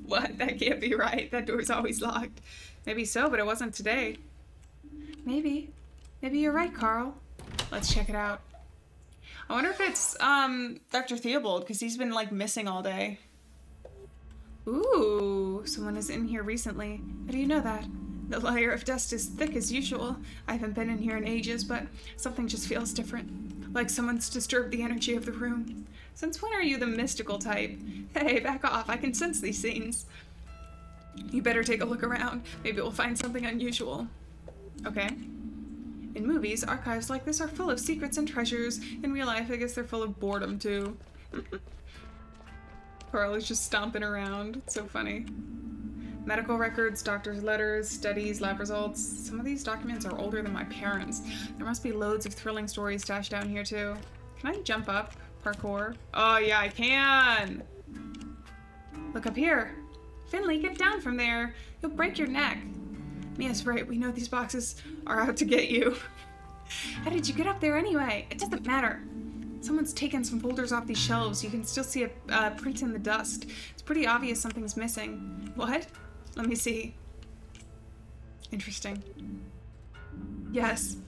What? That can't be right. That door's always locked. Maybe so, but it wasn't today. Maybe. Maybe you're right, Carl. Let's check it out. I wonder if it's, Dr. Theobald, because he's been, like, missing all day. Ooh, someone is in here recently. How do you know that? The layer of dust is thick as usual. I haven't been in here in ages, but something just feels different. Like someone's disturbed the energy of the room. Since when are you the mystical type? Hey, back off. I can sense these things. You better take a look around. Maybe we'll find something unusual. Okay. In movies, archives like this are full of secrets and treasures. In real life, I guess they're full of boredom, too. Carl is just stomping around. It's so funny. Medical records, doctor's letters, studies, lab results. Some of these documents are older than my parents. There must be loads of thrilling stories stashed down here, too. Can I jump up? Parkour? Oh, yeah, I can! Look up here. Finley, get down from there. You'll break your neck. Mia's right. We know these boxes are out to get you. How did you get up there anyway? It doesn't matter. Someone's taken some folders off these shelves. You can still see a print in the dust. It's pretty obvious something's missing. What? Let me see. Interesting. Yes,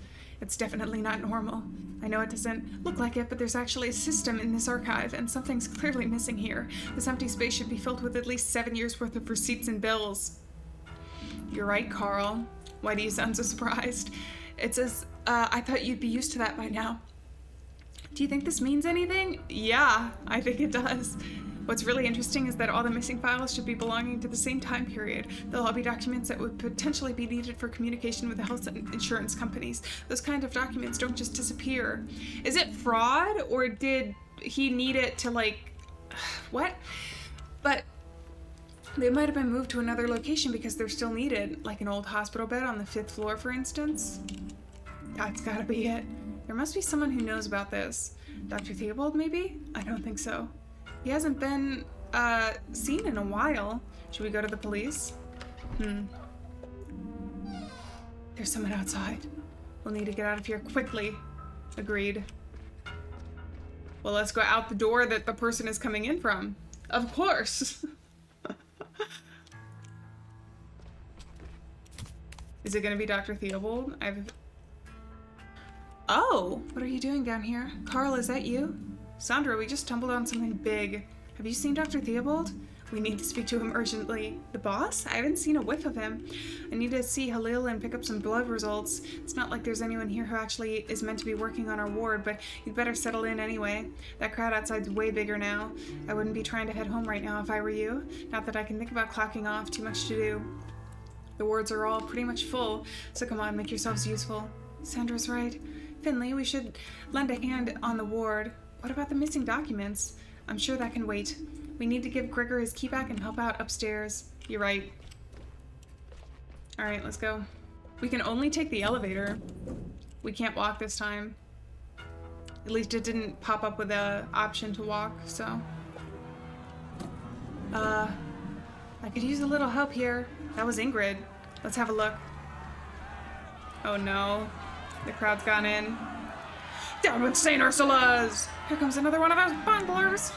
it's definitely not normal. I know it doesn't look like it, but there's actually a system in this archive, and something's clearly missing here. This empty space should be filled with at least 7 years' worth of receipts and bills. You're right, Carl. Why do you sound so surprised? It's as, I thought you'd be used to that by now. Do you think this means anything? Yeah, I think it does. What's really interesting is that all the missing files should be belonging to the same time period. They'll all be documents that would potentially be needed for communication with the health and insurance companies. Those kind of documents don't just disappear. Is it fraud, or did he need it to, like... What? But they might have been moved to another location because they're still needed, like an old hospital bed on the 5th floor, for instance. That's gotta be it. There must be someone who knows about this. Dr. Theobald, maybe? I don't think so. He hasn't been, seen in a while. Should we go to the police? There's someone outside. We'll need to get out of here quickly. Agreed. Well, let's go out the door that the person is coming in from. Of course. Is it gonna be Dr. Theobald? Oh, what are you doing down here? Carl, is that you? Sandra, we just stumbled on something big. Have you seen Dr. Theobald? We need to speak to him urgently. The boss? I haven't seen a whiff of him. I need to see Halil and pick up some blood results. It's not like there's anyone here who actually is meant to be working on our ward, but you'd better settle in anyway. That crowd outside's way bigger now. I wouldn't be trying to head home right now if I were you. Not that I can think about clocking off. Too much to do. The wards are all pretty much full, so come on, make yourselves useful. Sandra's right. Finley, we should lend a hand on the ward. What about the missing documents? I'm sure that can wait. We need to give Gregor his key back and help out upstairs. You're right. Alright, let's go. We can only take the elevator. We can't walk this time. At least it didn't pop up with an option to walk, so. I could use a little help here. That was Ingrid. Let's have a look. Oh no. The crowd's gone in. Down with St. Ursula's! Here comes another one of those bunglers!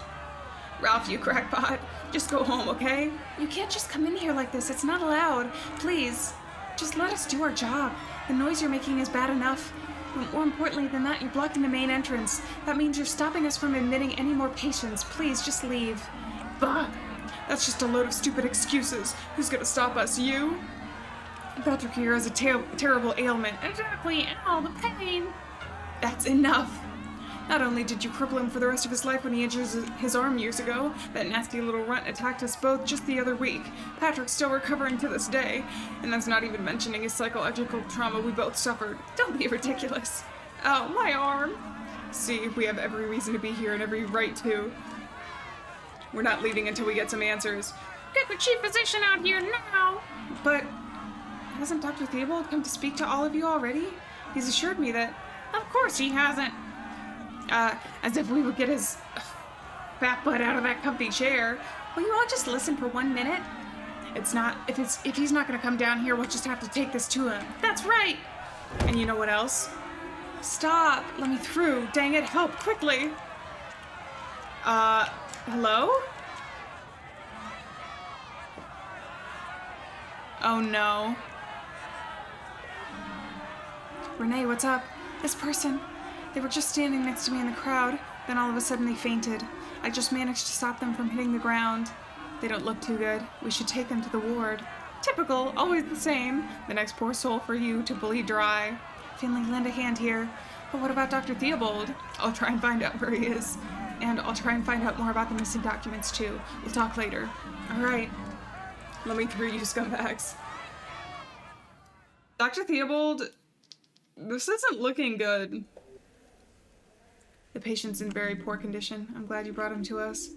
Ralph, you crackpot. Just go home, okay? You can't just come in here like this. It's not allowed. Please. Just let us do our job. The noise you're making is bad enough. But more importantly than that, you're blocking the main entrance. That means you're stopping us from admitting any more patients. Please, just leave. Bah! That's just a load of stupid excuses. Who's gonna stop us? You? Patrick here has a terrible ailment. Exactly. Ow, the pain. That's enough. Not only did you cripple him for the rest of his life when he injured his arm years ago, that nasty little runt attacked us both just the other week. Patrick's still recovering to this day, and that's not even mentioning his psychological trauma we both suffered. Don't be ridiculous. Ow, my arm. See, we have every reason to be here and every right to. We're not leaving until we get some answers. Get the chief physician out here now! But hasn't Dr. Theobald come to speak to all of you already? He's assured me that... Of course he hasn't. As if we would get his fat butt out of that comfy chair. Will you all just listen for 1 minute? If he's not gonna come down here, we'll just have to take this to him. That's right! And you know what else? Stop! Let me through. Dang it, help, quickly! Hello? Oh no. Renee, what's up? This person. They were just standing next to me in the crowd, then all of a sudden they fainted. I just managed to stop them from hitting the ground. They don't look too good. We should take them to the ward. Typical, always the same. The next poor soul for you to bleed dry. Finley, lend a hand here. But what about Dr. Theobald? I'll try and find out where he is. And I'll try and find out more about the missing documents too. We'll talk later. Alright. Let me through, you scumbags. Dr. Theobald, this isn't looking good. The patient's in very poor condition. I'm glad you brought him to us.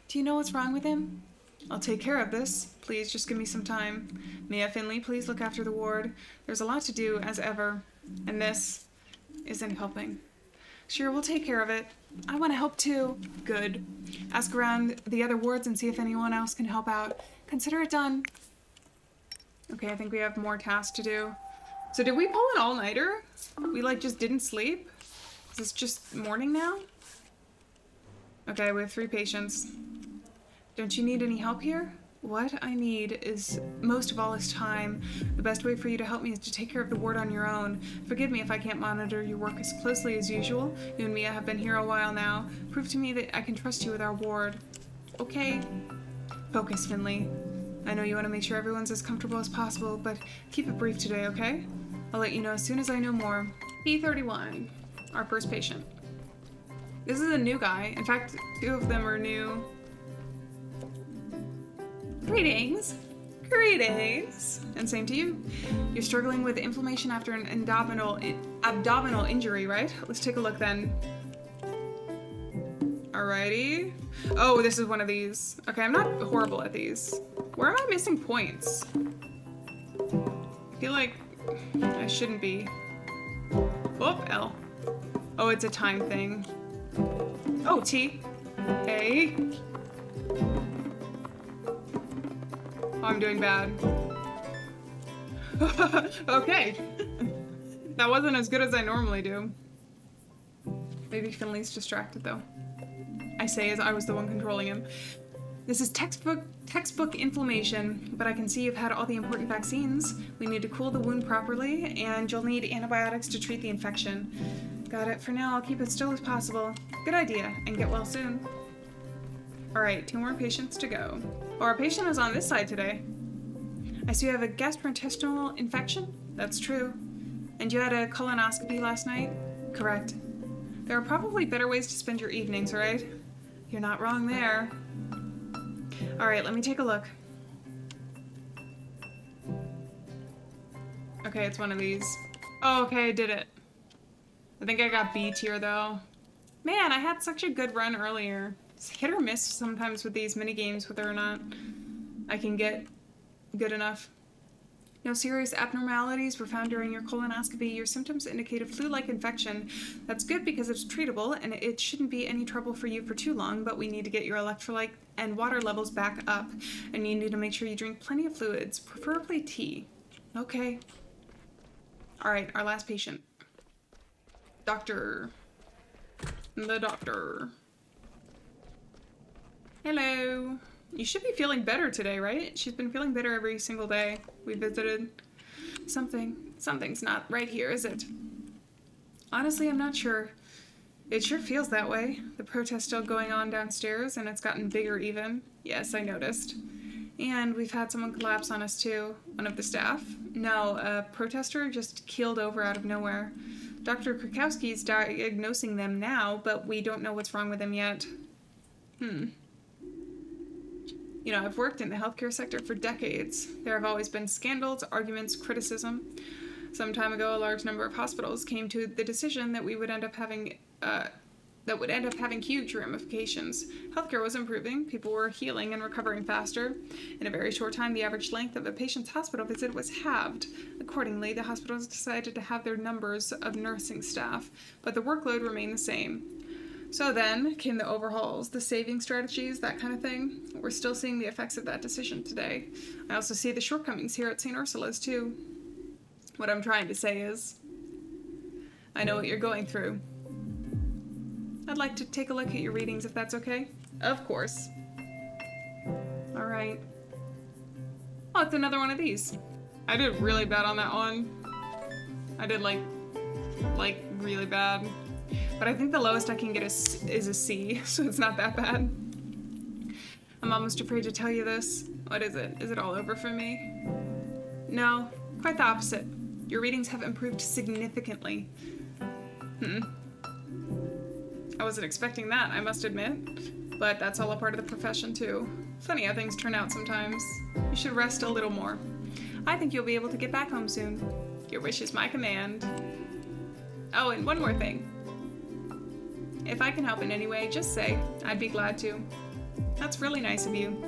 Do you know what's wrong with him? I'll take care of this. Please, just give me some time. Mia, Finley, please look after the ward. There's a lot to do, as ever. And this isn't helping. Sure, we'll take care of it. I want to help too. Good. Ask around the other wards and see if anyone else can help out. Consider it done. Okay, I think we have more tasks to do. So did we pull an all-nighter? We just didn't sleep? Is this just morning now? Okay, we have 3 patients. Don't you need any help here? What I need is, most of all, is time. The best way for you to help me is to take care of the ward on your own. Forgive me if I can't monitor your work as closely as usual. You and Mia have been here a while now. Prove to me that I can trust you with our ward. Okay. Focus, Finley. I know you want to make sure everyone's as comfortable as possible, but keep it brief today, okay? I'll let you know as soon as I know more. P31, our first patient. This is a new guy. In fact, 2 of them are new. Greetings. Greetings. And same to you. You're struggling with inflammation after an abdominal injury, right? Let's take a look then. Alrighty. Oh, this is one of these. Okay, I'm not horrible at these. Where am I missing points? I feel like I shouldn't be. Oh, L. Oh, it's a time thing. Oh, T. A. Oh, I'm doing bad. Okay. That wasn't as good as I normally do. Maybe Finley's distracted though. I say as I was the one controlling him. This is textbook inflammation, but I can see you've had all the important vaccines. We need to cool the wound properly, and you'll need antibiotics to treat the infection. Got it. For now, I'll keep it still as possible. Good idea, and get well soon. Alright, 2 more patients to go. Oh, our patient is on this side today. I see you have a gastrointestinal infection? That's true. And you had a colonoscopy last night? Correct. There are probably better ways to spend your evenings, right? You're not wrong there. Alright, let me take a look. Okay, it's one of these. Oh, okay, I did it. I think I got B tier though. Man, I had such a good run earlier. It's hit or miss sometimes with these mini games, whether or not I can get good enough. No serious abnormalities were found during your colonoscopy. Your symptoms indicate a flu-like infection. That's good because it's treatable and it shouldn't be any trouble for you for too long, but we need to get your electrolyte and water levels back up. And you need to make sure you drink plenty of fluids, preferably tea. Okay. All right, our last patient. Doctor. The doctor. Hello. You should be feeling better today, right? She's been feeling better every single day we visited. Something's not right here, is it? Honestly, I'm not sure. It sure feels that way. The protest's still going on downstairs, and it's gotten bigger even. Yes, I noticed. And we've had someone collapse on us too. One of the staff. No, a protester just keeled over out of nowhere. Dr. Krakowski's diagnosing them now, but we don't know what's wrong with them yet. You know, I've worked in the healthcare sector for decades. There have always been scandals, arguments, criticism. Some time ago, a large number of hospitals came to the decision that we would end up having huge ramifications. Healthcare was improving, people were healing and recovering faster. In a very short time, the average length of a patient's hospital visit was halved. Accordingly, the hospitals decided to have their numbers of nursing staff, but the workload remained the same. So then came the overhauls, the saving strategies, that kind of thing. We're still seeing the effects of that decision today. I also see the shortcomings here at St. Ursula's too. What I'm trying to say is, I know what you're going through. I'd like to take a look at your readings if that's okay. Of course. All right. Oh, it's another one of these. I did really bad on that one. I did like really bad. But I think the lowest I can get is a C, so it's not that bad. I'm almost afraid to tell you this. What is it? Is it all over for me? No, quite the opposite. Your readings have improved significantly. I wasn't expecting that, I must admit. But that's all a part of the profession, too. Funny how things turn out sometimes. You should rest a little more. I think you'll be able to get back home soon. Your wish is my command. Oh, and one more thing. If I can help in any way, just say. I'd be glad to. That's really nice of you.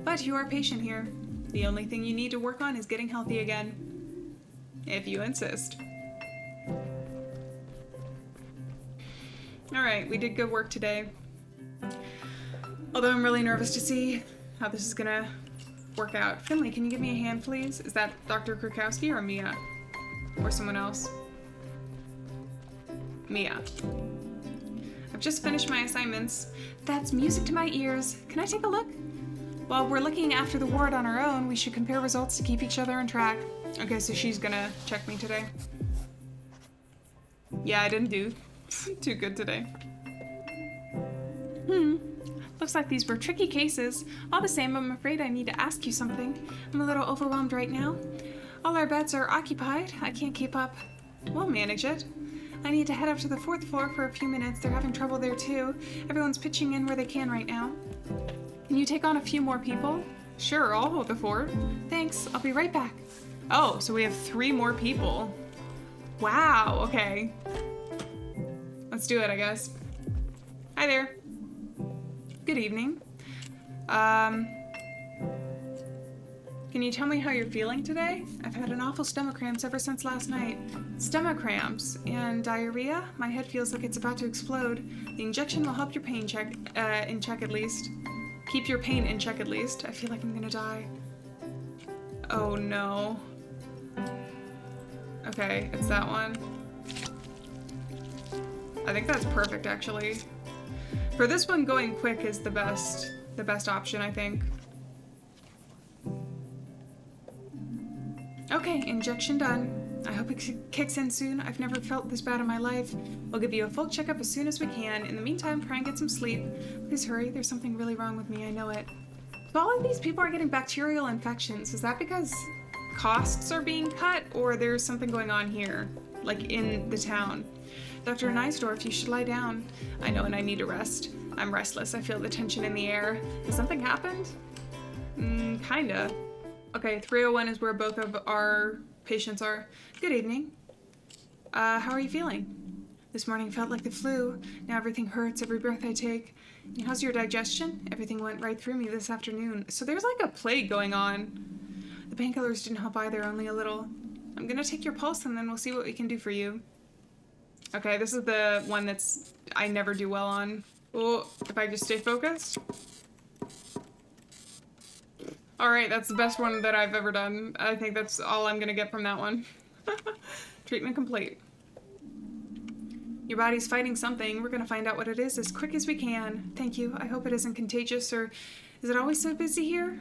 But you are patient here. The only thing you need to work on is getting healthy again. If you insist. Alright, we did good work today. Although I'm really nervous to see how this is gonna work out. Finley, can you give me a hand, please? Is that Dr. Krakowski or Mia? Or someone else? Mia. I've just finished my assignments. That's music to my ears. Can I take a look? While we're looking after the ward on our own, we should compare results to keep each other on track. Okay, so she's gonna check me today. Yeah, I didn't do too good today. Looks like these were tricky cases. All the same, I'm afraid I need to ask you something. I'm a little overwhelmed right now. All our beds are occupied. I can't keep up. We'll manage it. I need to head up to the 4th floor for a few minutes. They're having trouble there too. Everyone's pitching in where they can right now. Can you take on a few more people? Sure, I'll hold the fort. Thanks, I'll be right back. Oh, so we have 3 more people. Wow, okay. Let's do it, I guess. Hi there. Good evening. Can you tell me how you're feeling today? I've had an awful stomach cramps ever since last night. Stomach cramps and diarrhea? My head feels like it's about to explode. The injection will help your pain in check at least. Keep your pain in check at least. I feel like I'm gonna die. Oh no. Okay, it's that one. I think that's perfect actually. For this one, going quick is the best option, I think. Okay, injection done. I hope it kicks in soon. I've never felt this bad in my life. We'll give you a full checkup as soon as we can. In the meantime, try and get some sleep. Please hurry. There's something really wrong with me. I know it. So all of these people are getting bacterial infections. Is that because costs are being cut, or there's something going on here, like in the town? Dr. Neisdorf, you should lie down. I know, and I need to rest. I'm restless. I feel the tension in the air. Has something happened? Kinda. Okay, 301 is where both of our patients are. Good evening. How are you feeling? This morning felt like the flu. Now everything hurts, every breath I take. And how's your digestion? Everything went right through me this afternoon. So there's like a plague going on. The painkillers didn't help either, only a little. I'm gonna take your pulse and then we'll see what we can do for you. Okay, this is the one that's I never do well on. Oh, if I just stay focused. Alright, that's the best one that I've ever done. I think that's all I'm gonna get from that one. Treatment complete. Your body's fighting something. We're gonna find out what it is as quick as we can. Thank you. I hope it isn't contagious, or is it always so busy here?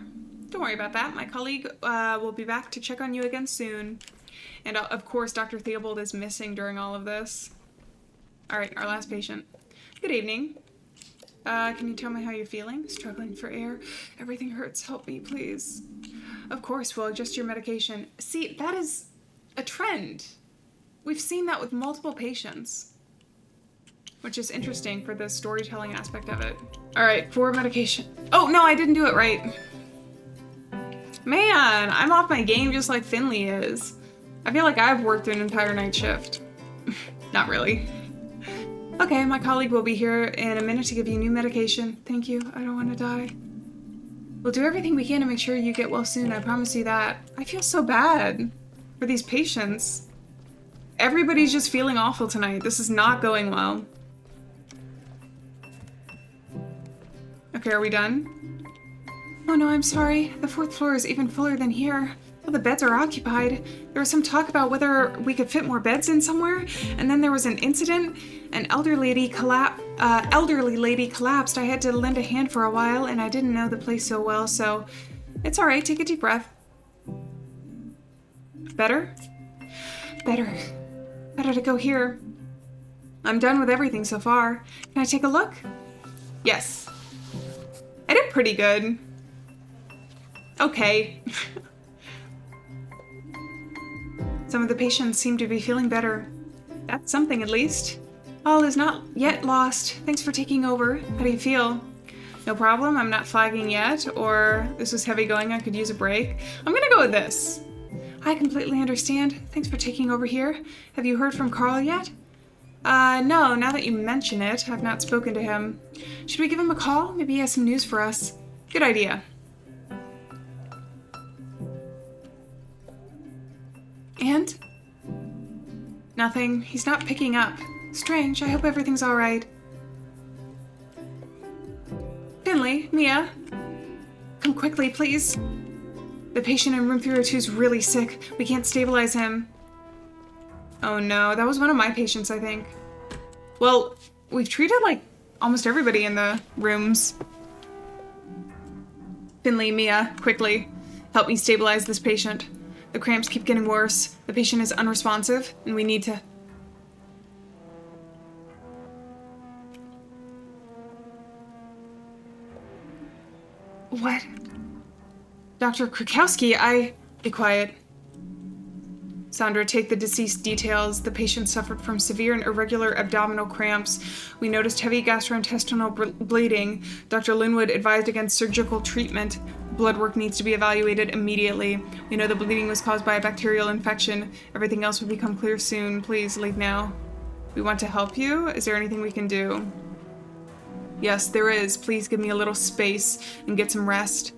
Don't worry about that. My colleague will be back to check on you again soon. And of course, Dr. Theobald is missing during all of this. Alright, our last patient. Good evening. Can you tell me how you're feeling? Struggling for air? Everything hurts. Help me, please. Of course, we'll adjust your medication. See, that is a trend. We've seen that with multiple patients. Which is interesting for the storytelling aspect of it. Alright, for medication. Oh, no, I didn't do it right. Man, I'm off my game just like Finley is. I feel like I've worked an entire night shift. Not really. Okay, my colleague will be here in a minute to give you new medication. Thank you. I don't want to die. We'll do everything we can to make sure you get well soon. I promise you that. I feel so bad for these patients. Everybody's just feeling awful tonight. This is not going well. Okay, are we done? Oh no, I'm sorry. The 4th floor is even fuller than here. All the beds are occupied. There was some talk about whether we could fit more beds in somewhere, and then there was an incident. An elderly lady collapsed. I had to lend a hand for a while, and I didn't know the place so well, so it's all right. Take a deep breath. Better? Better. Better to go here. I'm done with everything so far. Can I take a look? Yes. I did pretty good. Okay. Some of the patients seem to be feeling better. That's something, at least. All is not yet lost. Thanks for taking over. How do you feel? No problem, I'm not flagging yet, or this was heavy going, I could use a break. I'm gonna go with this. I completely understand. Thanks for taking over here. Have you heard from Carl yet? No, now that you mention it, I've not spoken to him. Should we give him a call? Maybe he has some news for us. Good idea. And? Nothing. He's not picking up. Strange. I hope everything's all right. Finley, Mia. Come quickly, please. The patient in room 302 is really sick. We can't stabilize him. Oh no, that was one of my patients, I think. Well, we've treated, like, almost everybody in the rooms. Finley, Mia, quickly. Help me stabilize this patient. The cramps keep getting worse. The patient is unresponsive, and we need to... What? Dr. Krakowski, Be quiet. Sandra, take the deceased details. The patient suffered from severe and irregular abdominal cramps. We noticed heavy gastrointestinal bleeding. Dr. Linwood advised against surgical treatment. Blood work needs to be evaluated immediately. We know the bleeding was caused by a bacterial infection. Everything else will become clear soon. Please leave now. We want to help you. Is there anything we can do? Yes, there is. Please give me a little space and get some rest.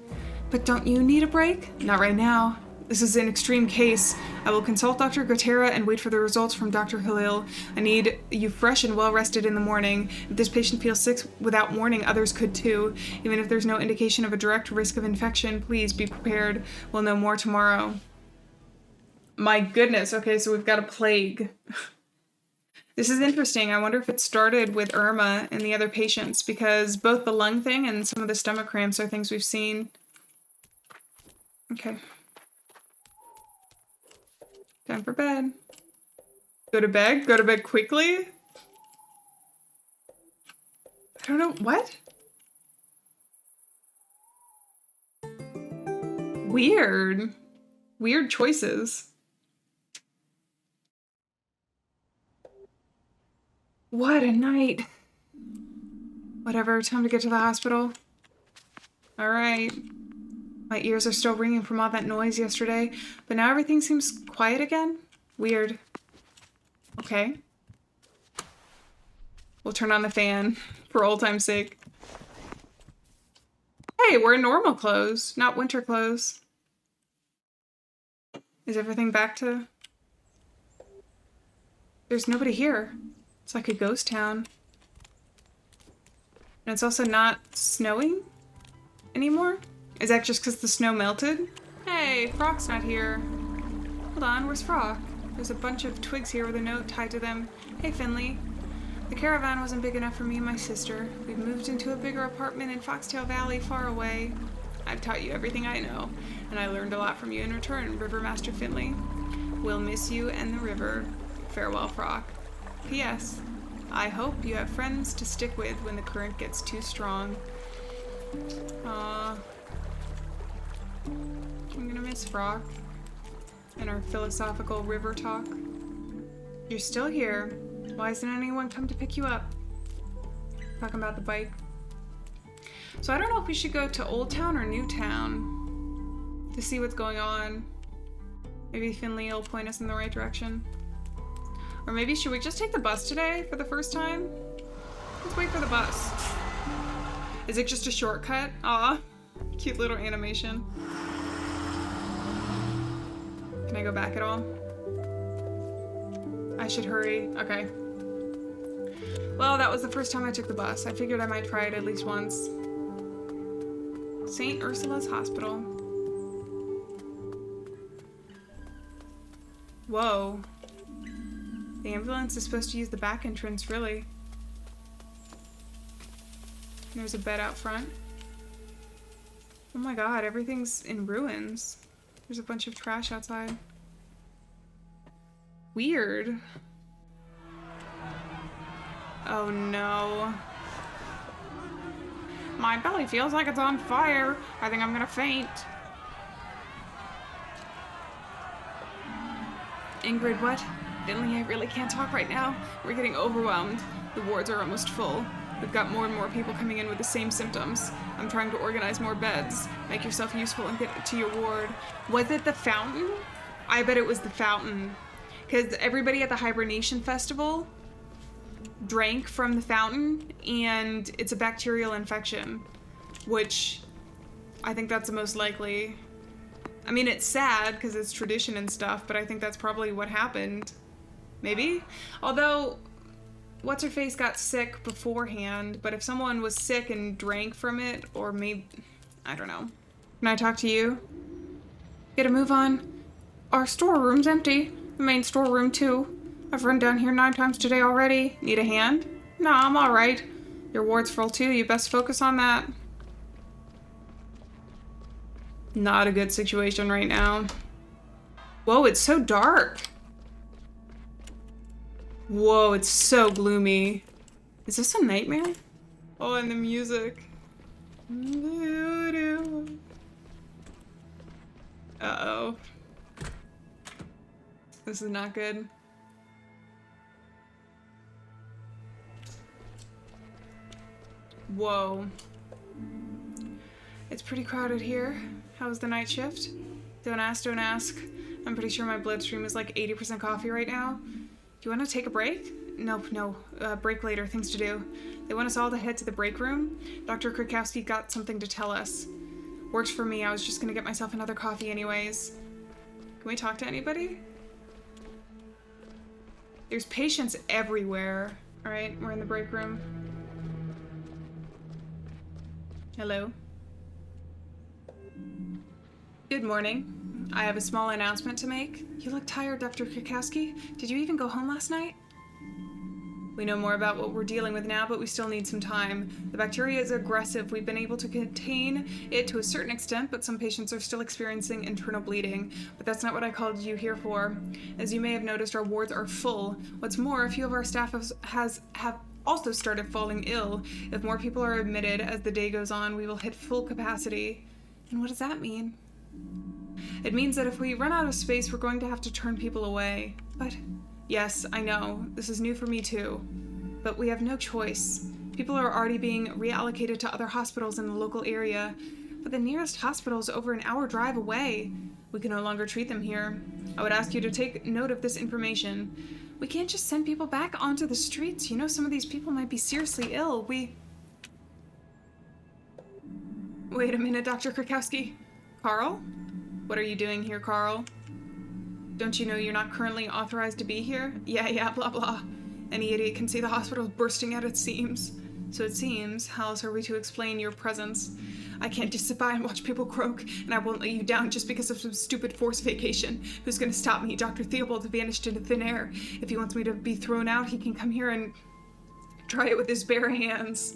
But don't you need a break? Not right now. This is an extreme case. I will consult Dr. Gutera and wait for the results from Dr. Halil. I need you fresh and well rested in the morning. If this patient feels sick without warning, others could too. Even if there's no indication of a direct risk of infection, please be prepared. We'll know more tomorrow. My goodness. Okay, so we've got a plague. This is interesting. I wonder if it started with Irma and the other patients, because both the lung thing and some of the stomach cramps are things we've seen. Okay. Time for bed. Go to bed? Go to bed quickly? I don't know. What? Weird. Weird choices. What a night. Whatever, time to get to the hospital. Alright. My ears are still ringing from all that noise yesterday, but now everything seems quiet again. Weird. Okay. We'll turn on the fan for old time's sake. Hey, we're in normal clothes, not winter clothes. Is everything back to... There's nobody here. It's like a ghost town. And it's also not snowing anymore? Is that just because the snow melted? Hey, Frog's not here. Hold on, where's Frog? There's a bunch of twigs here with a note tied to them. Hey, Finley. The caravan wasn't big enough for me and my sister. We've moved into a bigger apartment in Foxtail Valley, far away. I've taught you everything I know, and I learned a lot from you in return, Rivermaster Finley. We'll miss you and the river. Farewell, Frog. P.S. I hope you have friends to stick with when the current gets too strong. I'm gonna miss Frog and our philosophical river talk. You're still here. Why hasn't anyone come to pick you up? Talking about the bike. So I don't know if we should go to Old Town or New Town to see what's going on. Maybe Finley will point us in the right direction. Or maybe should we just take the bus today for the first time? Let's wait for the bus. Is it just a shortcut? Aw, cute little animation. Can I go back at all? I should hurry. Okay. Well, that was the first time I took the bus. I figured I might try it at least once. St. Ursula's Hospital. Whoa. The ambulance is supposed to use the back entrance, really. There's a bed out front. Oh my god, everything's in ruins. There's a bunch of trash outside. Weird. Oh no. My belly feels like it's on fire. I think I'm gonna faint. Ingrid, what? Finley, I really can't talk right now. We're getting overwhelmed. The wards are almost full. We've got more and more people coming in with the same symptoms. I'm trying to organize more beds. Make yourself useful and get to your ward. Was it the fountain? I bet it was the fountain. Because everybody at the Hibernation Festival drank from the fountain, and it's a bacterial infection, which I think that's the most likely. I mean, it's sad because it's tradition and stuff, but I think that's probably what happened. Maybe? Although, What's-Her-Face got sick beforehand, but if someone was sick and drank from it, or maybe, I don't know. Can I talk to you? Get a move on. Our storeroom's empty. The main storeroom, too. I've run down here 9 times today already. Need a hand? Nah, I'm alright. Your ward's full, too. You best focus on that. Not a good situation right now. Whoa, it's so dark. Whoa, it's so gloomy. Is this a nightmare? Oh, and the music. Uh-oh. This is not good. Whoa. It's pretty crowded here. How was the night shift? Don't ask, don't ask. I'm pretty sure my bloodstream is like 80% coffee right now. Do you want to take a break? Nope, no. Break later. Things to do. They want us all to head to the break room. Dr. Krakowski got something to tell us. Works for me. I was just gonna get myself another coffee anyways. Can we talk to anybody? There's patients everywhere. Alright, we're in the break room. Hello. Good morning. I have a small announcement to make. You look tired, Dr. Krakowski. Did you even go home last night? We know more about what we're dealing with now, but we still need some time. The bacteria is aggressive. We've been able to contain it to a certain extent, but some patients are still experiencing internal bleeding. But that's not what I called you here for. As you may have noticed, our wards are full. What's more, a few of our staff have also started falling ill. If more people are admitted as the day goes on, we will hit full capacity. And what does that mean? It means that if we run out of space, we're going to have to turn people away. But yes, I know, this is new for me too. But we have no choice. People are already being reallocated to other hospitals in the local area. But the nearest hospital is over an hour drive away. We can no longer treat them here. I would ask you to take note of this information. We can't just send people back onto the streets. You know, some of these people might be seriously ill. Wait a minute, Dr. Krakowski. Carl? What are you doing here, Carl? Don't you know you're not currently authorized to be here? Yeah, blah, blah. Any idiot can see the hospital bursting at its seams. So it seems, how else are we to explain your presence? I can't just sit by and watch people croak, and I won't let you down just because of some stupid forced vacation. Who's gonna stop me? Dr. Theobald vanished into thin air. If he wants me to be thrown out, he can come here and try it with his bare hands.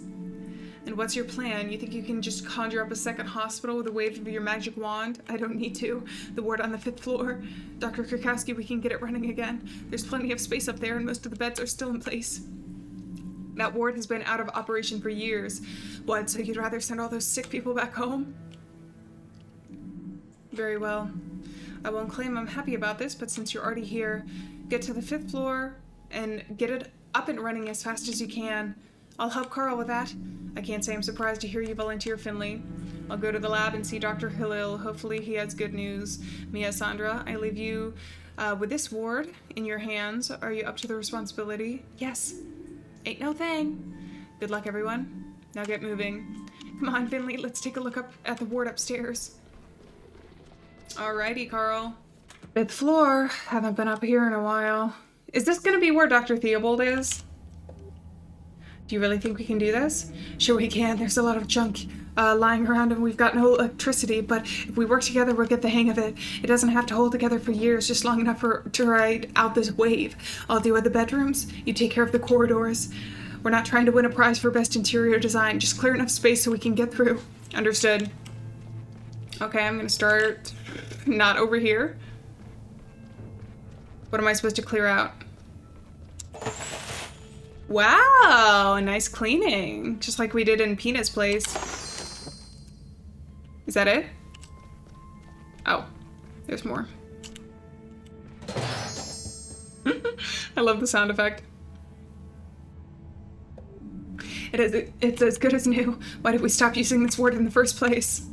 And what's your plan? You think you can just conjure up a second hospital with a wave of your magic wand? I don't need to. The ward on the 5th floor. Dr. Krakowski, we can get it running again. There's plenty of space up there and most of the beds are still in place. That ward has been out of operation for years. What, so you'd rather send all those sick people back home? Very well. I won't claim I'm happy about this, but since you're already here, get to the 5th floor and get it up and running as fast as you can. I'll help Carl with that. I can't say I'm surprised to hear you volunteer, Finley. I'll go to the lab and see Dr. Hillel. Hopefully he has good news. Mia, Sandra, I leave you with this ward in your hands. Are you up to the responsibility? Yes. Ain't no thing. Good luck, everyone. Now get moving. Come on, Finley, let's take a look up at the ward upstairs. Alrighty, Carl. 5th floor. Haven't been up here in a while. Is this gonna be where Dr. Theobald is? Do you really think we can do this? Sure we can. There's a lot of junk lying around and we've got no electricity, but if we work together, we'll get the hang of it. It doesn't have to hold together for years, just long enough to ride out this wave. I'll deal with the bedrooms. You take care of the corridors. We're not trying to win a prize for best interior design. Just clear enough space so we can get through. Understood. Okay, I'm gonna start not over here. What am I supposed to clear out? Wow, nice cleaning. Just like we did in Peanut's place. Is that it? Oh, there's more. I love the sound effect. It's as good as new. Why did we stop using this word in the first place?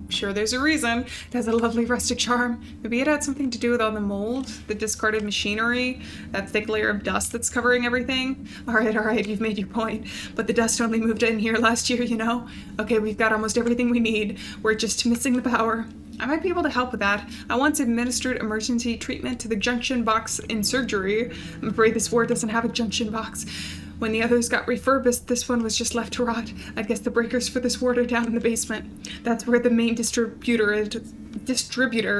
Sure, there's a reason. It has a lovely rustic charm. Maybe it had something to do with all the mold, the discarded machinery, that thick layer of dust that's covering everything. All right, you've made your point. But the dust only moved in here last year, you know? Okay, we've got almost everything we need. We're just missing the power. I might be able to help with that. I once administered emergency treatment to the junction box in surgery. I'm afraid this ward doesn't have a junction box. When the others got refurbished, this one was just left to rot. I guess the breakers for this ward are down in the basement. That's where the main distributor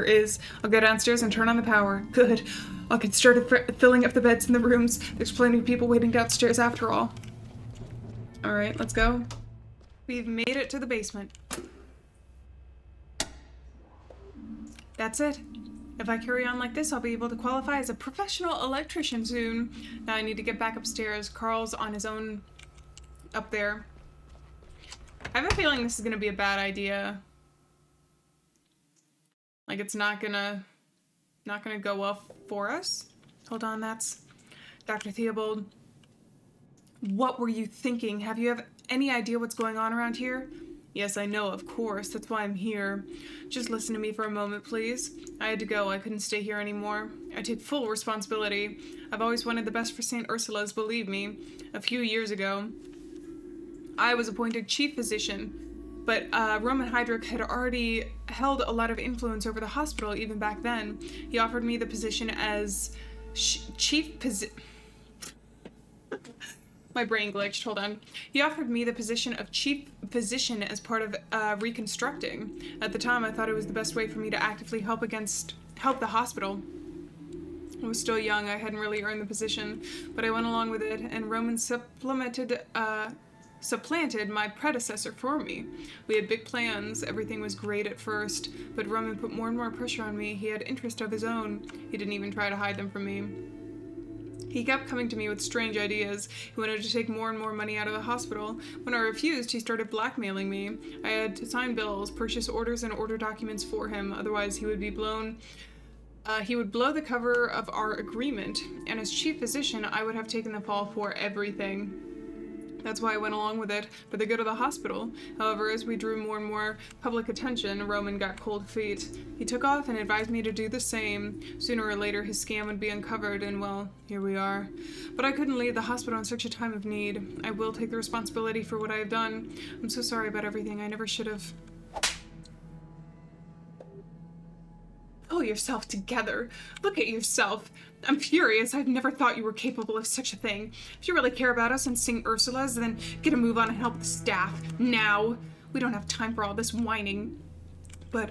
is. I'll go downstairs and turn on the power. Good. I'll get started filling up the beds in the rooms. There's plenty of people waiting downstairs after all. Alright, let's go. We've made it to the basement. That's it. If I carry on like this, I'll be able to qualify as a professional electrician soon. Now I need to get back upstairs. Carl's on his own up there. I have a feeling this is gonna be a bad idea. Like it's not gonna go well for us. Hold on, that's Dr. Theobald. What were you thinking? Have you any idea what's going on around here? Yes, I know, of course. That's why I'm here. Just listen to me for a moment, please. I had to go. I couldn't stay here anymore. I take full responsibility. I've always wanted the best for St. Ursula's, believe me. A few years ago, I was appointed chief physician, but Roman Heydrich had already held a lot of influence over the hospital even back then. He offered me the position as My brain glitched, hold on. He offered me the position of chief physician as part of reconstructing. At the time, I thought it was the best way for me to actively help the hospital. I was still young, I hadn't really earned the position, but I went along with it, and Roman supplanted my predecessor for me. We had big plans, everything was great at first, but Roman put more and more pressure on me. He had interests of his own. He didn't even try to hide them from me. He kept coming to me with strange ideas. He wanted to take more and more money out of the hospital. When I refused, he started blackmailing me. I had to sign bills, purchase orders, and order documents for him. Otherwise, he would blow the cover of our agreement, and as chief physician, I would have taken the fall for everything. That's why I went along with it, for the good of the hospital. However, as we drew more and more public attention, Roman got cold feet. He took off and advised me to do the same. Sooner or later, his scam would be uncovered, and well, here we are. But I couldn't leave the hospital in such a time of need. I will take the responsibility for what I have done. I'm so sorry about everything. I never should have. Pull yourself together. Look at yourself. I'm furious. I've never thought you were capable of such a thing. If you really care about us and sing Ursula's, then get a move on and help the staff. Now. We don't have time for all this whining. But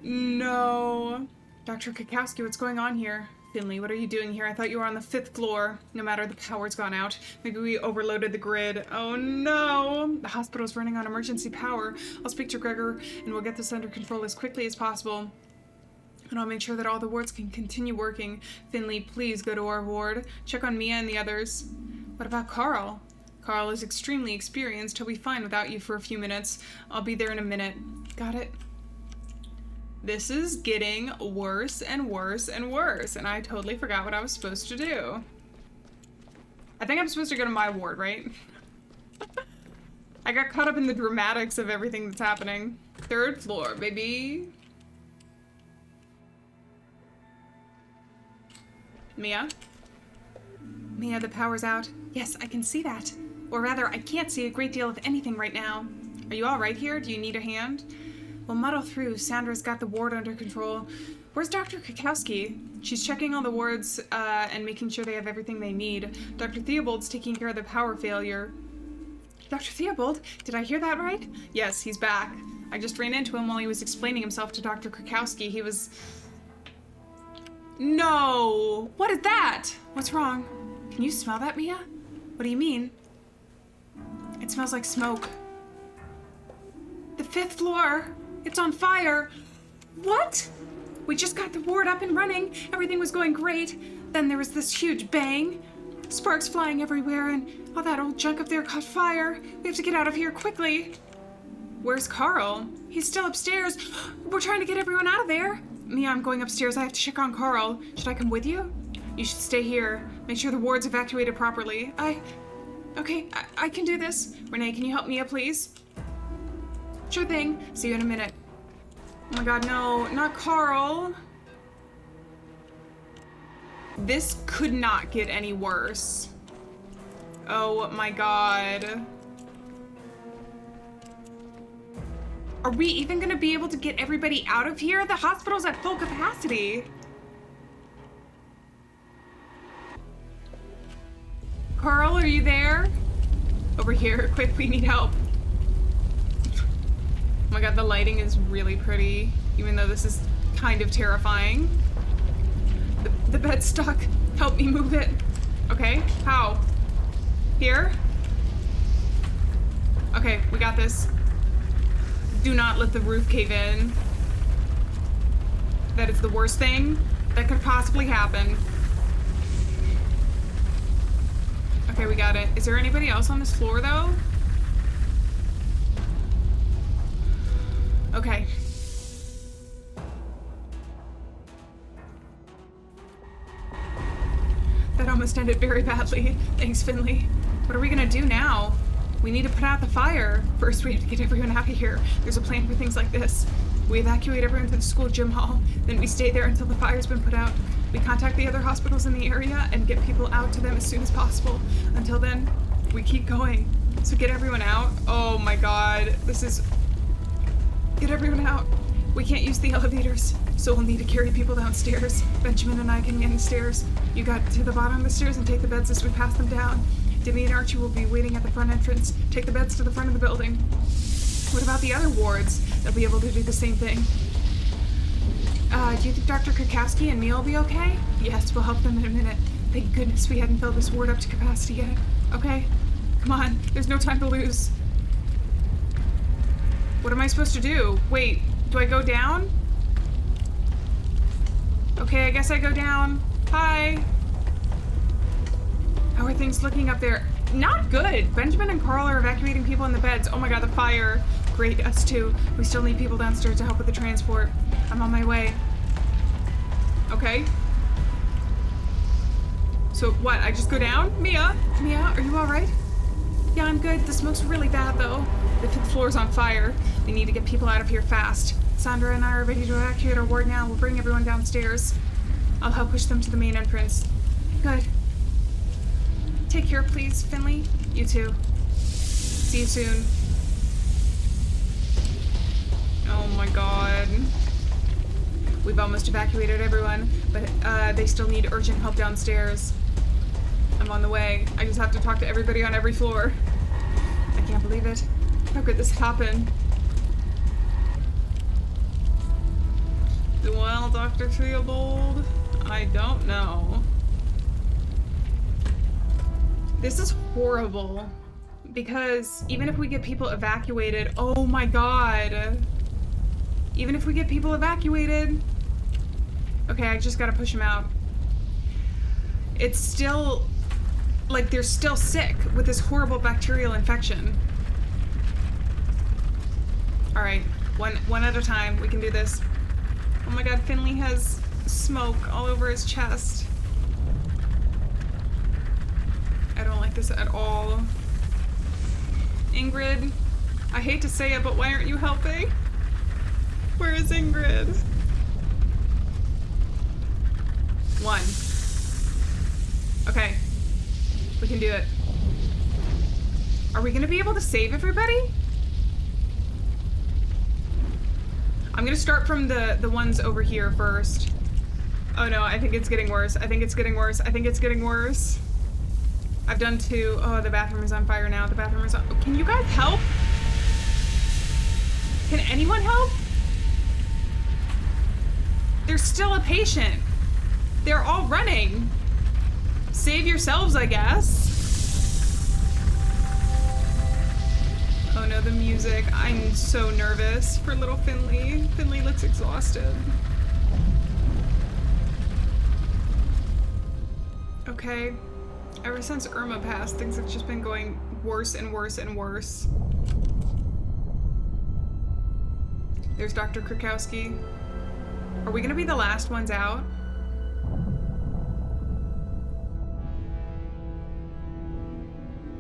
No. Dr. Kakowski, what's going on here? Finley, what are you doing here? I thought you were on the 5th floor. No matter, the power's gone out. Maybe we overloaded the grid. Oh no! The hospital's running on emergency power. I'll speak to Gregor and we'll get this under control as quickly as possible. And I'll make sure that all the wards can continue working. Finley, please go to our ward. Check on Mia and the others. What about Carl? Carl is extremely experienced. He'll be fine without you for a few minutes. I'll be there in a minute. Got it? This is getting worse and worse and worse, and I totally forgot what I was supposed to do. I think I'm supposed to go to my ward, right? I got caught up in the dramatics of everything that's happening. 3rd floor, baby. Mia? Mia, the power's out. Yes, I can see that. Or rather, I can't see a great deal of anything right now. Are you all right here? Do you need a hand? We'll muddle through. Sandra's got the ward under control. Where's Dr. Kakowski? She's checking all the wards and making sure they have everything they need. Dr. Theobald's taking care of the power failure. Dr. Theobald? Did I hear that right? Yes, he's back. I just ran into him while he was explaining himself to Dr. Kakowski. He was... No! What is that? What's wrong? Can you smell that, Mia? What do you mean? It smells like smoke. The 5th floor! It's on fire! What? We just got the ward up and running. Everything was going great. Then there was this huge bang. Sparks flying everywhere and all that old junk up there caught fire. We have to get out of here quickly. Where's Carl? He's still upstairs. We're trying to get everyone out of there. Mia, I'm going upstairs. I have to check on Carl. Should I come with you? You should stay here. Make sure the ward's evacuated properly. Okay, I can do this. Renee, can you help Mia, please? Sure thing. See you in a minute. Oh my god, no. Not Carl. This could not get any worse. Oh my god. Are we even gonna be able to get everybody out of here? The hospital's at full capacity. Carl, are you there? Over here, quick, we need help. Oh my god, the lighting is really pretty, even though this is kind of terrifying. The bed's stuck. Help me move it. Okay, how? Here? Okay, we got this. Do not let the roof cave in. That is the worst thing that could possibly happen. Okay, we got it. Is there anybody else on this floor, though? Okay. That almost ended very badly. Thanks, Finley. What are we gonna do now? We need to put out the fire. First, we have to get everyone out of here. There's a plan for things like this. We evacuate everyone to the school gym hall. Then we stay there until the fire's been put out. We contact the other hospitals in the area and get people out to them as soon as possible. Until then, we keep going. So get everyone out. Oh my god. This is... Get everyone out. We can't use the elevators, so we'll need to carry people downstairs. Benjamin and I can man the stairs. You got to the bottom of the stairs and take the beds as we pass them down. Demi and Archie will be waiting at the front entrance. Take the beds to the front of the building. What about the other wards? They'll be able to do the same thing. Do you think Dr. Kakowski and Mia will be okay? Yes, we'll help them in a minute. Thank goodness we hadn't filled this ward up to capacity yet. Okay? Come on, there's no time to lose. What am I supposed to do? Wait, do I go down? Okay, I guess I go down. Hi. How are things looking up there? Not good. Benjamin and Carl are evacuating people in the beds. Oh my god, the fire. Great, us too. We still need people downstairs to help with the transport. I'm on my way. Okay. So what, I just go down? Mia, are you alright? Yeah, I'm good. The smoke's really bad though. The 5th floor's on fire. We need to get people out of here fast. Sandra and I are ready to evacuate our ward now. We'll bring everyone downstairs. I'll help push them to the main entrance. Good. Take care, please, Finley. You too. See you soon. Oh my god. We've almost evacuated everyone, but they still need urgent help downstairs. I'm on the way. I just have to talk to everybody on every floor. I can't believe it. How could this happen? Well, Dr. Theobald, I don't know. This is horrible. Because even if we get people evacuated, oh my god. Even if we get people evacuated. Okay, I just gotta push them out. It's still, like, they're still sick with this horrible bacterial infection. Alright, one at a time. We can do this. Oh my god, Finley has smoke all over his chest. I don't like this at all. Ingrid, I hate to say it, but why aren't you helping? Where is Ingrid? 1. Okay. We can do it. Are we gonna be able to save everybody? I'm gonna start from the ones over here first. Oh no, I think it's getting worse. I think it's getting worse. I think it's getting worse. I've done 2. Oh, the bathroom is on fire now. The bathroom is on. Can you guys help? Can anyone help? There's still a patient. They're all running. Save yourselves, I guess. Oh no, the music. I'm so nervous for little Finley. Finley looks exhausted. Okay. Ever since Irma passed, things have just been going worse and worse and worse. There's Dr. Krakowski. Are we gonna be the last ones out?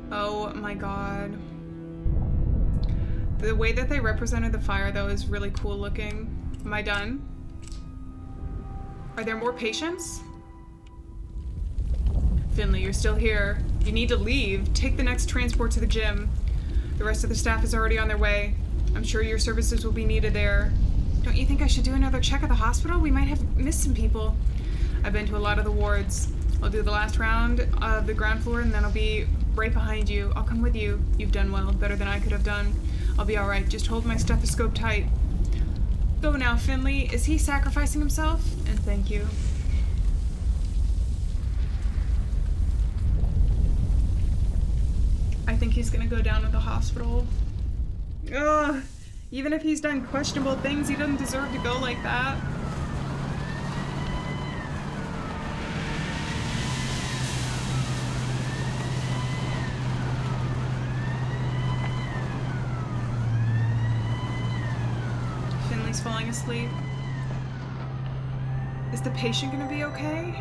Oh my god. The way that they represented the fire, though, is really cool looking. Am I done? Are there more patients? Finley, you're still here. You need to leave. Take the next transport to the gym. The rest of the staff is already on their way. I'm sure your services will be needed there. Don't you think I should do another check at the hospital? We might have missed some people. I've been to a lot of the wards. I'll do the last round of the ground floor and then I'll be right behind you. I'll come with you. You've done well, better than I could have done. I'll be alright. Just hold my stethoscope tight. Go now, Finley. Is he sacrificing himself? And thank you. I think he's gonna go down to the hospital. Ugh. Even if he's done questionable things, he doesn't deserve to go like that. Finley's falling asleep. Is the patient gonna be okay?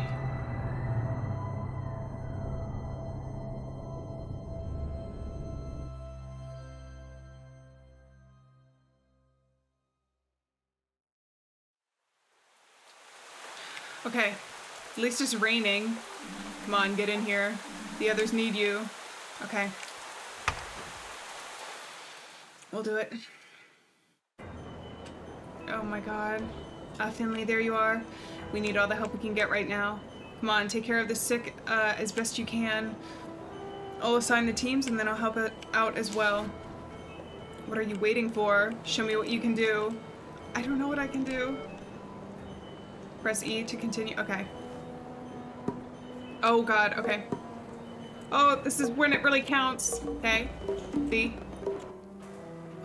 Okay, at least it's raining. Come on, get in here. The others need you. Okay. We'll do it. Oh my god. Finley, there you are. We need all the help we can get right now. Come on, take care of the sick as best you can. I'll assign the teams and then I'll help it out as well. What are you waiting for? Show me what you can do. I don't know what I can do. Press E to continue. Okay. Oh god, okay. Oh, this is when it really counts. Okay. B.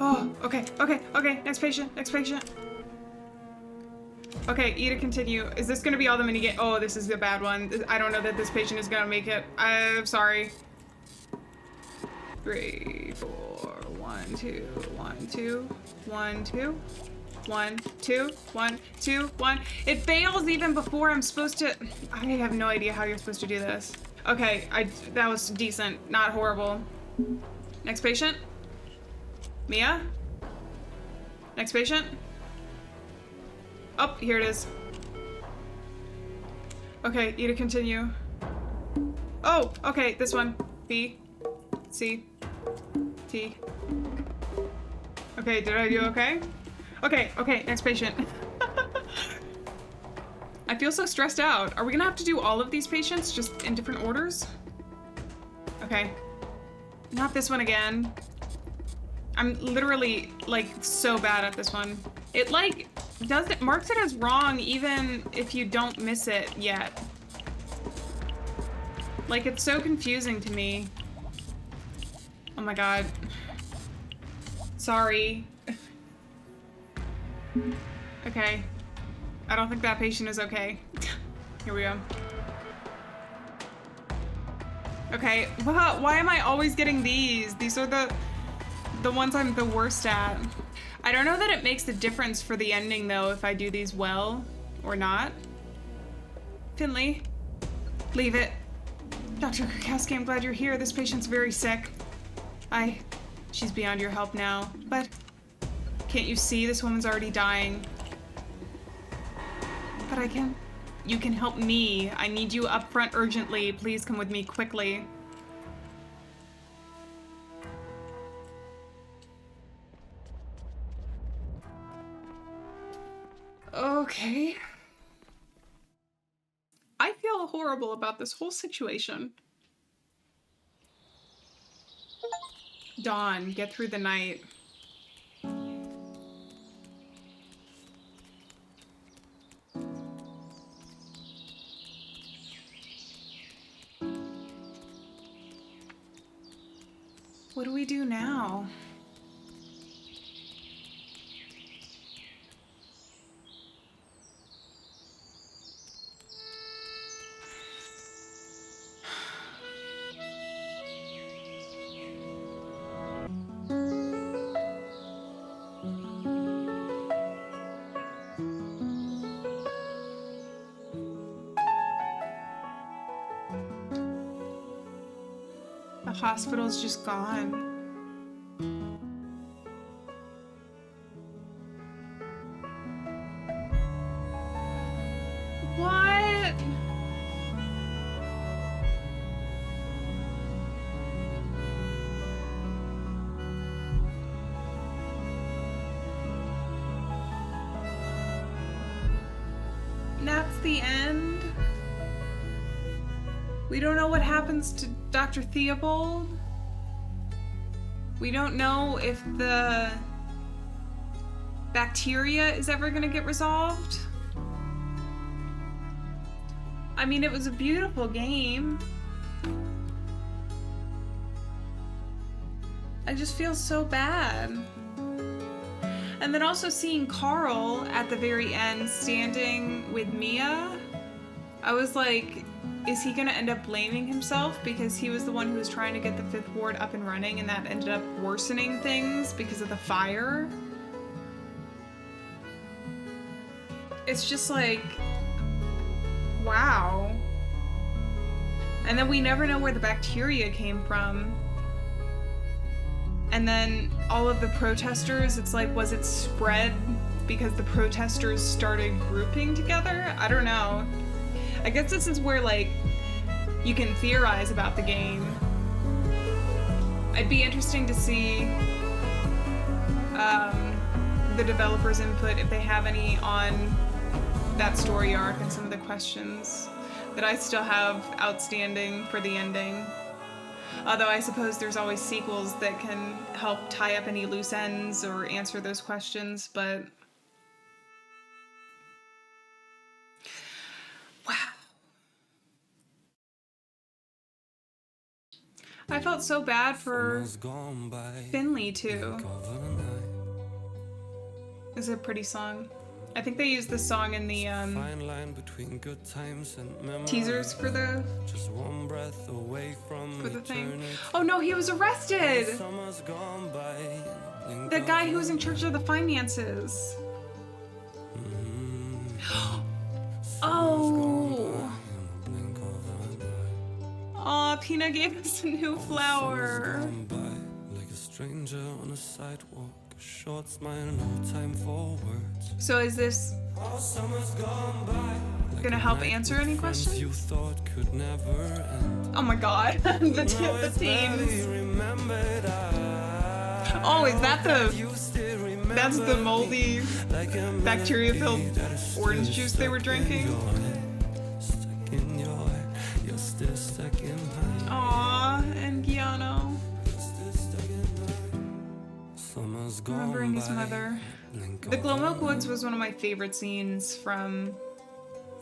Oh, okay, okay, okay. Next patient, next patient. Okay, E to continue. Is this gonna be all the minigame? Oh, this is a bad one. I don't know that this patient is gonna make it. I'm sorry. 3, 4, 1, 2, 1, 2, 1, 2. 1, 2, 1, 2, 1. It fails even before I'm supposed to. I have no idea how you're supposed to do this. Okay, that was decent, not horrible. Next patient. Mia? Next patient. Oh, here it is. Okay, you to continue. Oh, okay, this one. B, C, T. Okay, did I do okay? Okay, next patient. I feel so stressed out. Are we gonna have to do all of these patients just in different orders? Okay. Not this one again. I'm literally, like, so bad at this one. It, like, marks it as wrong even if you don't miss it yet. Like, it's so confusing to me. Oh my god. Sorry. Okay. I don't think that patient is okay. Here we go. Okay, why am I always getting these? These are the ones I'm the worst at. I don't know that it makes a difference for the ending though if I do these well or not. Finley, leave it. Dr. Krakowski, I'm glad you're here. This patient's very sick. She's beyond your help now, but can't you see this woman's already dying? But you can help me. I need you up front urgently. Please come with me quickly. Okay. I feel horrible about this whole situation. Dawn, get through the night. What do we do now? The hospital's just gone. What? That's the end? We don't know what happens to Dr. Theobald. We don't know if the bacteria is ever gonna get resolved. I mean, it was a beautiful game. I just feel so bad. And then also seeing Carl at the very end standing with Mia, I was like, is he gonna end up blaming himself because he was the one who was trying to get the Fifth Ward up and running and that ended up worsening things because of the fire? It's just like, wow. And then we never know where the bacteria came from. And then all of the protesters, it's like, was it spread because the protesters started grouping together? I don't know. I guess this is where, like, you can theorize about the game. It'd be interesting to see the developers' input, if they have any, on that story arc and some of the questions that I still have outstanding for the ending. Although I suppose there's always sequels that can help tie up any loose ends or answer those questions, but... wow. I felt so bad for Finley, too. It's a pretty song. I think they used this song in the teasers for the thing. Oh no, he was arrested! The guy who was in charge of the finances. Oh! Aw, Pina gave us a new flower. Like a stranger on a sidewalk, a short smile, no time for words. So is this gonna help answer any questions? You thought could never end. Oh my god, the teens. Oh, is that that's the moldy bacteria-filled orange juice they were drinking? Aww, and Giano. Remembering his mother. The Glowmilk Woods was one of my favorite scenes from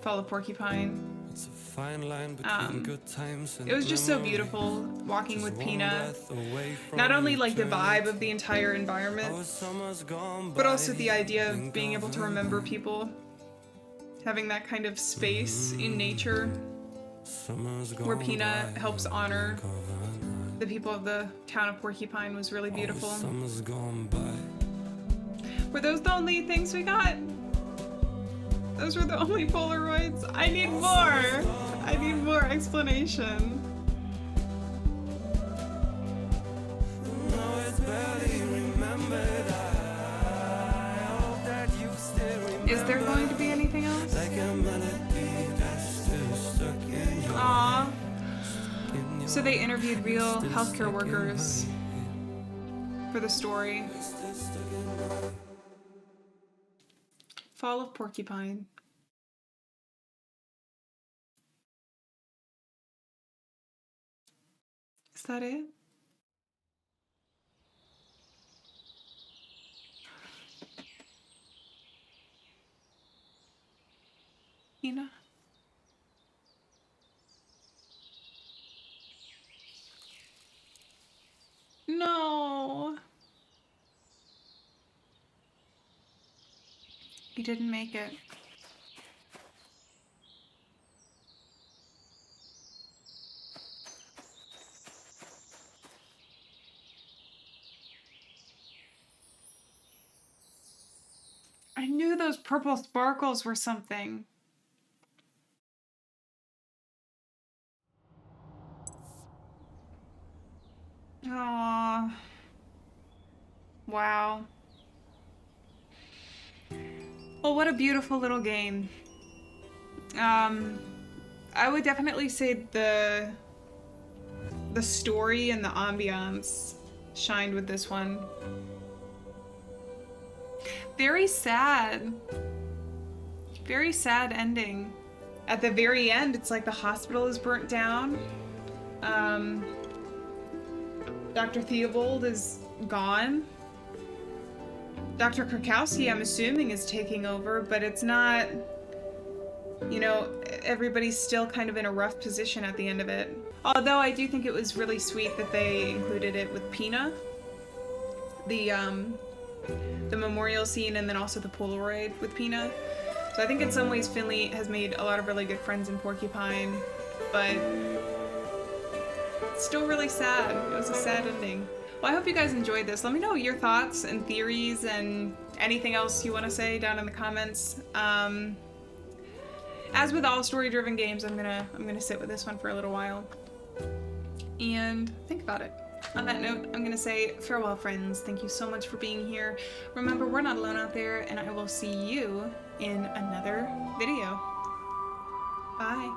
Fall of Porcupine. It's a fine line between good times and It was just so beautiful walking with Pina. Not only like the vibe of the entire environment, but also the idea of being able to remember people. Having that kind of space in nature where Pina helps honor the people of the town of Porcupine was really beautiful. Were those the only things we got? Those were the only Polaroids? I need more! I need more explanation. Is there going to be anything else? Aww. So they interviewed real healthcare workers for the story. Fall of Porcupine. Is that it? Ina? No! He didn't make it. I knew those purple sparkles were something. Aww. Wow. Well, what a beautiful little game. I would definitely say the story and the ambiance shined with this one. Very sad. Very sad ending. At the very end, it's like the hospital is burnt down. Dr. Theobald is gone. Dr. Krakowski, I'm assuming, is taking over, but it's not, you know, everybody's still kind of in a rough position at the end of it. Although I do think it was really sweet that they included it with Pina. The memorial scene and then also the Polaroid with Pina. So I think in some ways Finley has made a lot of really good friends in Porcupine, but it's still really sad. It was a sad ending. Well, I hope you guys enjoyed this. Let me know your thoughts and theories and anything else you want to say down in the comments. As with all story-driven games, I'm gonna sit with this one for a little while and think about it. On that note, I'm gonna say farewell, friends. Thank you so much for being here. Remember, we're not alone out there, and I will see you in another video. Bye.